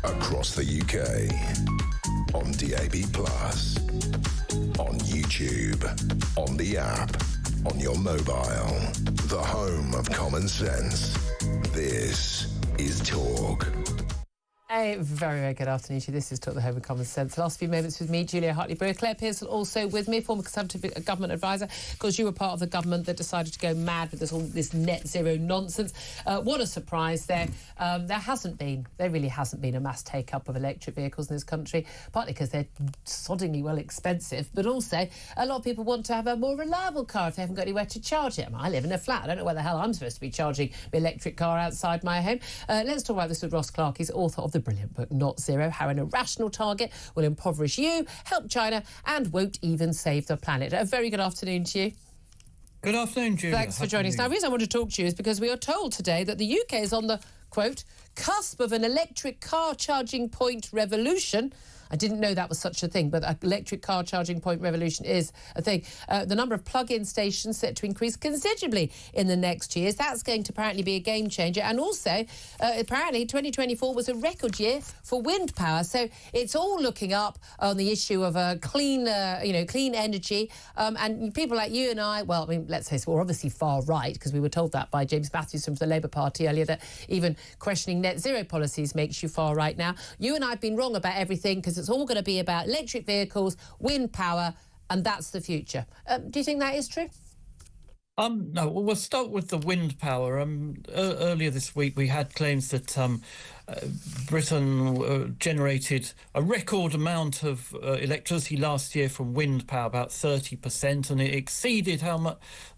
Across the UK, on DAB+, on YouTube, on the app, on your mobile, the home of common sense. This is Talk. A very, very good afternoon to you. This is Talk, the home of common sense. The last few moments with me, Julia Hartley-Brewer. Claire Pearson also with me, former Conservative government advisor, because you were part of the government that decided to go mad with this net zero nonsense. What a surprise there. There really hasn't been a mass take-up of electric vehicles in this country, partly because they're soddingly well expensive, but also a lot of people want to have a more reliable car if they haven't got anywhere to charge it. I live in a flat. I don't know where the hell I'm supposed to be charging my electric car outside my home. Let's talk about this with Ross Clark. He's author of the brilliant book Not Zero, How an Irrational Target Will Impoverish You, Help China and Won't Even Save the Planet. A very good afternoon to you. Good afternoon, Julia. Thanks for joining us. Now, the reason I want to talk to you is because we are told today that the UK is on the quote, cusp of an electric car charging point revolution. I didn't know that was such a thing, but an electric car charging point revolution is a thing. The number of plug-in stations set to increase considerably in the next years. That's going to apparently be a game changer. And also, apparently, 2024 was a record year for wind power. So it's all looking up on the issue of clean energy. And people like you and I, well, I mean, let's face it, we're obviously far right, because we were told that by James Matthews from the Labour Party earlier, that even questioning net zero policies makes you far right now. You and I have been wrong about everything, because it's all going to be about electric vehicles, wind power, and that's the future. Do you think that is true? No, well, we'll start with the wind power. Earlier this week, we had claims that Britain generated a record amount of electricity last year from wind power, about 30%, and it exceeded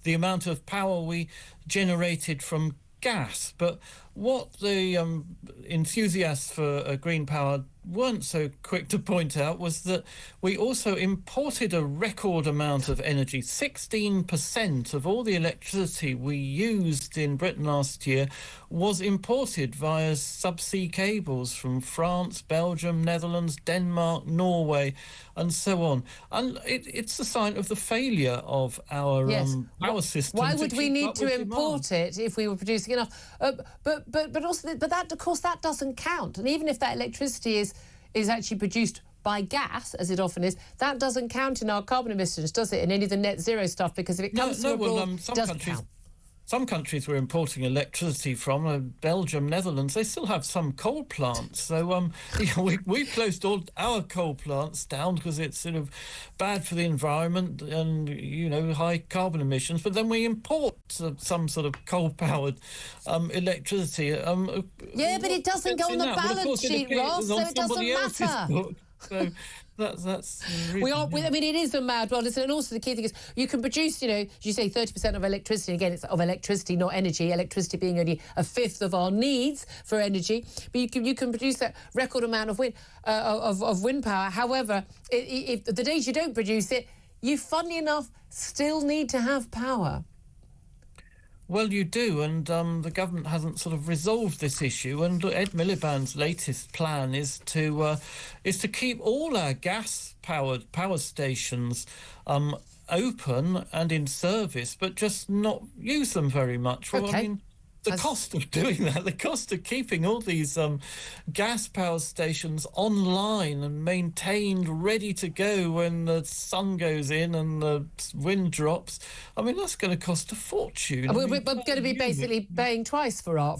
the amount of power we generated from gas. But what the enthusiasts for green power weren't so quick to point out was that we also imported a record amount of energy. 16% of all the electricity we used in Britain last year was imported via subsea cables from France, Belgium, Netherlands, Denmark, Norway, and so on. And it's a sign of the failure of our power system. Why would we need to import it if we were producing enough? But also, that, of course, that doesn't count. And even if that electricity is actually produced by gas, as it often is, that doesn't count in our carbon emissions, does it? In any of the net zero stuff, because if it comes from abroad, it doesn't count. Some countries we're importing electricity from, Belgium, Netherlands, they still have some coal plants. So we've closed all our coal plants down because it's sort of bad for the environment and, high carbon emissions. But then we import some sort of coal-powered electricity. Yeah, but it doesn't go on the balance sheet, Ross, so it doesn't matter. So that's really I mean, it is a mad world, isn't it? And also the key thing is you can produce, you say 30% of electricity. Again, it's of electricity, not energy. Electricity being only a fifth of our needs for energy. But you can produce that record amount of wind power. However, if the days you don't produce it, you, funnily enough, still need to have power. Well, you do, and the government hasn't sort of resolved this issue. And Ed Miliband's latest plan is to keep all our gas-powered power stations open and in service, but just not use them very much. Well, okay. I mean, the cost of doing that, the cost of keeping all these gas power stations online and maintained, ready to go when the sun goes in and the wind drops, I mean, that's going to cost a fortune. We're going to be basically paying twice for our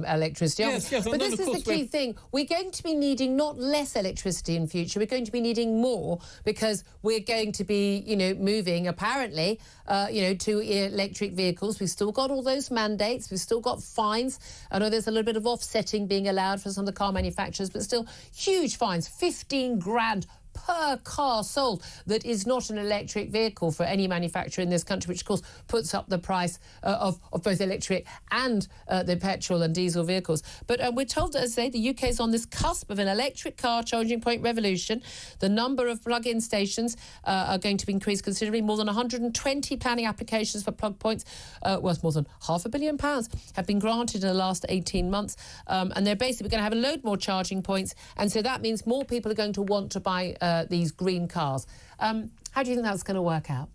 electricity. Yes. But this is the key thing. We're going to be needing not less electricity in future. We're going to be needing more, because we're going to be, moving apparently, to electric vehicles. We've still got all those mandates. We've still got fines. I know there's a little bit of offsetting being allowed for some of the car manufacturers, but still huge fines, 15 grand per car sold that is not an electric vehicle for any manufacturer in this country, which of course puts up the price of both electric and the petrol and diesel vehicles. But we're told, as I say, the UK is on this cusp of an electric car charging point revolution. The number of plug-in stations are going to be increased considerably. More than 120 planning applications for plug points worth more than £500 million have been granted in the last 18 months. And they're basically going to have a load more charging points. And so that means more people are going to want to buy these green cars. How do you think that's going to work out?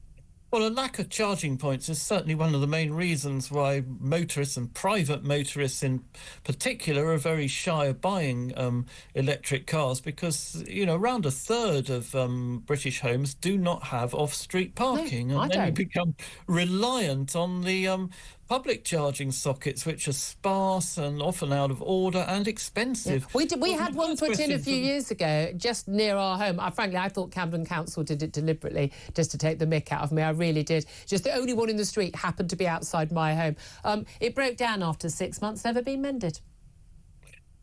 Well, a lack of charging points is certainly one of the main reasons why motorists and private motorists in particular are very shy of buying electric cars, because, around a third of British homes do not have off-street parking. No, and then you become reliant on the public charging sockets, which are sparse and often out of order and expensive. Yeah. We had one put in a few years ago, just near our home. Frankly, I thought Camden Council did it deliberately, just to take the mick out of me. I really did. Just the only one in the street happened to be outside my home. It broke down after 6 months, never been mended.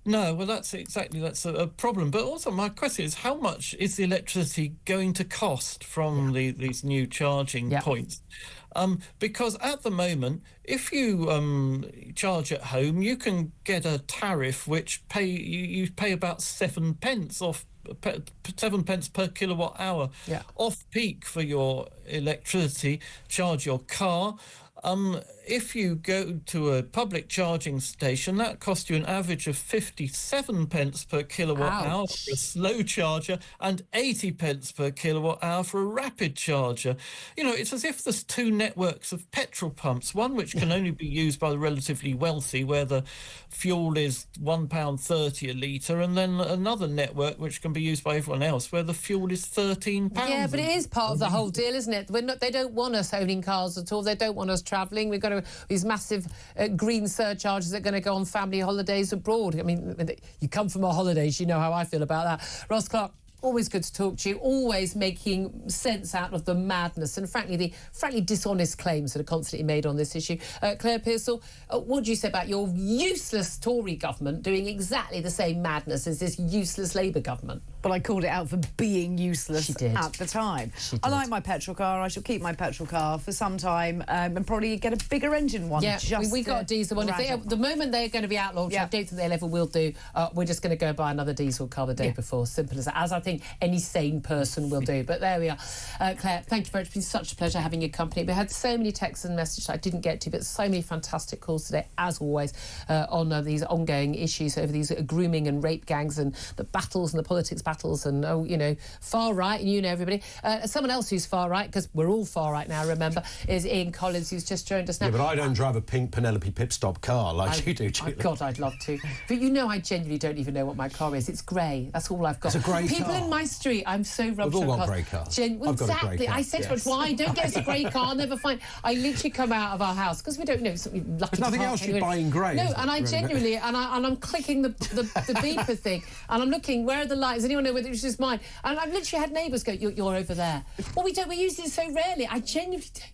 No, well, that's a problem. But also my question is, how much is the electricity going to cost from these new charging points? Because at the moment, if you charge at home, you can get a tariff which you pay about 7 pence off. 7 pence per kilowatt hour off peak for your electricity. Charge your car. If you go to a public charging station, that costs you an average of 57 pence per kilowatt hour for a slow charger and 80 pence per kilowatt hour for a rapid charger. You know, it's as if there's two networks of petrol pumps, one which can only be used by the relatively wealthy, where the fuel is £1.30 a litre, and then another network which can be used by everyone else, where the fuel is £13. Yeah, but it is part of the whole deal, isn't it? They don't want us owning cars at all. They don't want us travelling. We've got these massive green surcharges that are going to go on family holidays abroad. I mean, you come from our holidays, you know how I feel about that. Ross Clark, always good to talk to you, always making sense out of the madness and, frankly, the dishonest claims that are constantly made on this issue. Claire Pearsall, what do you say about your useless Tory government doing exactly the same madness as this useless Labour government? But I called it out for being useless at the time. She I like my petrol car. I shall keep my petrol car for some time and probably get a bigger engine one. Yeah, we got a diesel one. The moment they're going to be outlawed, which I don't think they ever will do, we're just going to go buy another diesel car the day before. Simple as that. As I think any sane person will do. But there we are. Claire, thank you very much. It's been such a pleasure having your company. We had so many texts and messages I didn't get to, but so many fantastic calls today, as always, on these ongoing issues over these grooming and rape gangs and the battles and the politics battles and, far right, and everybody. Someone else who's far right, because we're all far right now, remember, is Ian Collins, who's just joined us now. Yeah, but I don't drive a pink Penelope pit-stop car like you do, Julia. God, I'd love to. But I genuinely don't even know what my car is. It's grey. That's all I've got. It's a grey car. People in my street, I'm so rubbish. We've all got grey cars. I've got a grey car. I said to her, why? Don't get us a grey car. I'll never find... I literally come out of our house, because we don't know, something lucky. There's nothing else you buy in grey. No, and I genuinely... And I'm clicking the beeper thing, and I'm looking, where are the lights? Anyone know whether it's just mine? And I've literally had neighbours go, you're over there. Well, we use it so rarely. I genuinely don't.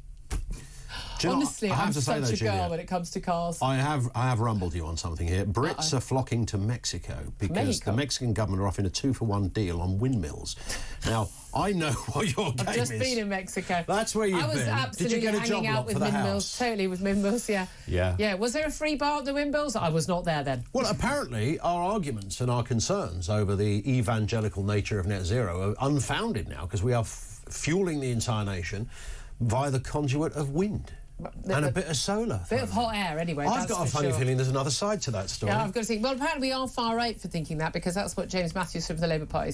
Honestly, I'm such a girl when it comes to cars. I have rumbled you on something here. Brits are flocking to Mexico because the Mexican government are offering a 2-for-1 deal on windmills. Now, I know what your game is. I've just been in Mexico. That's where you've been. I was absolutely Did you get a hanging job out with windmills. Totally with windmills, yeah. Yeah. Was there a free bar at the windmills? I was not there then. Well, apparently our arguments and our concerns over the evangelical nature of net zero are unfounded now, because we are fueling the entire nation via the conduit of wind. And a bit of solar. A bit of hot air, anyway. I've got a funny feeling there's another side to that story. Yeah, I've got to see. Well, apparently we are far right for thinking that, because that's what James Matthews from the Labour Party said.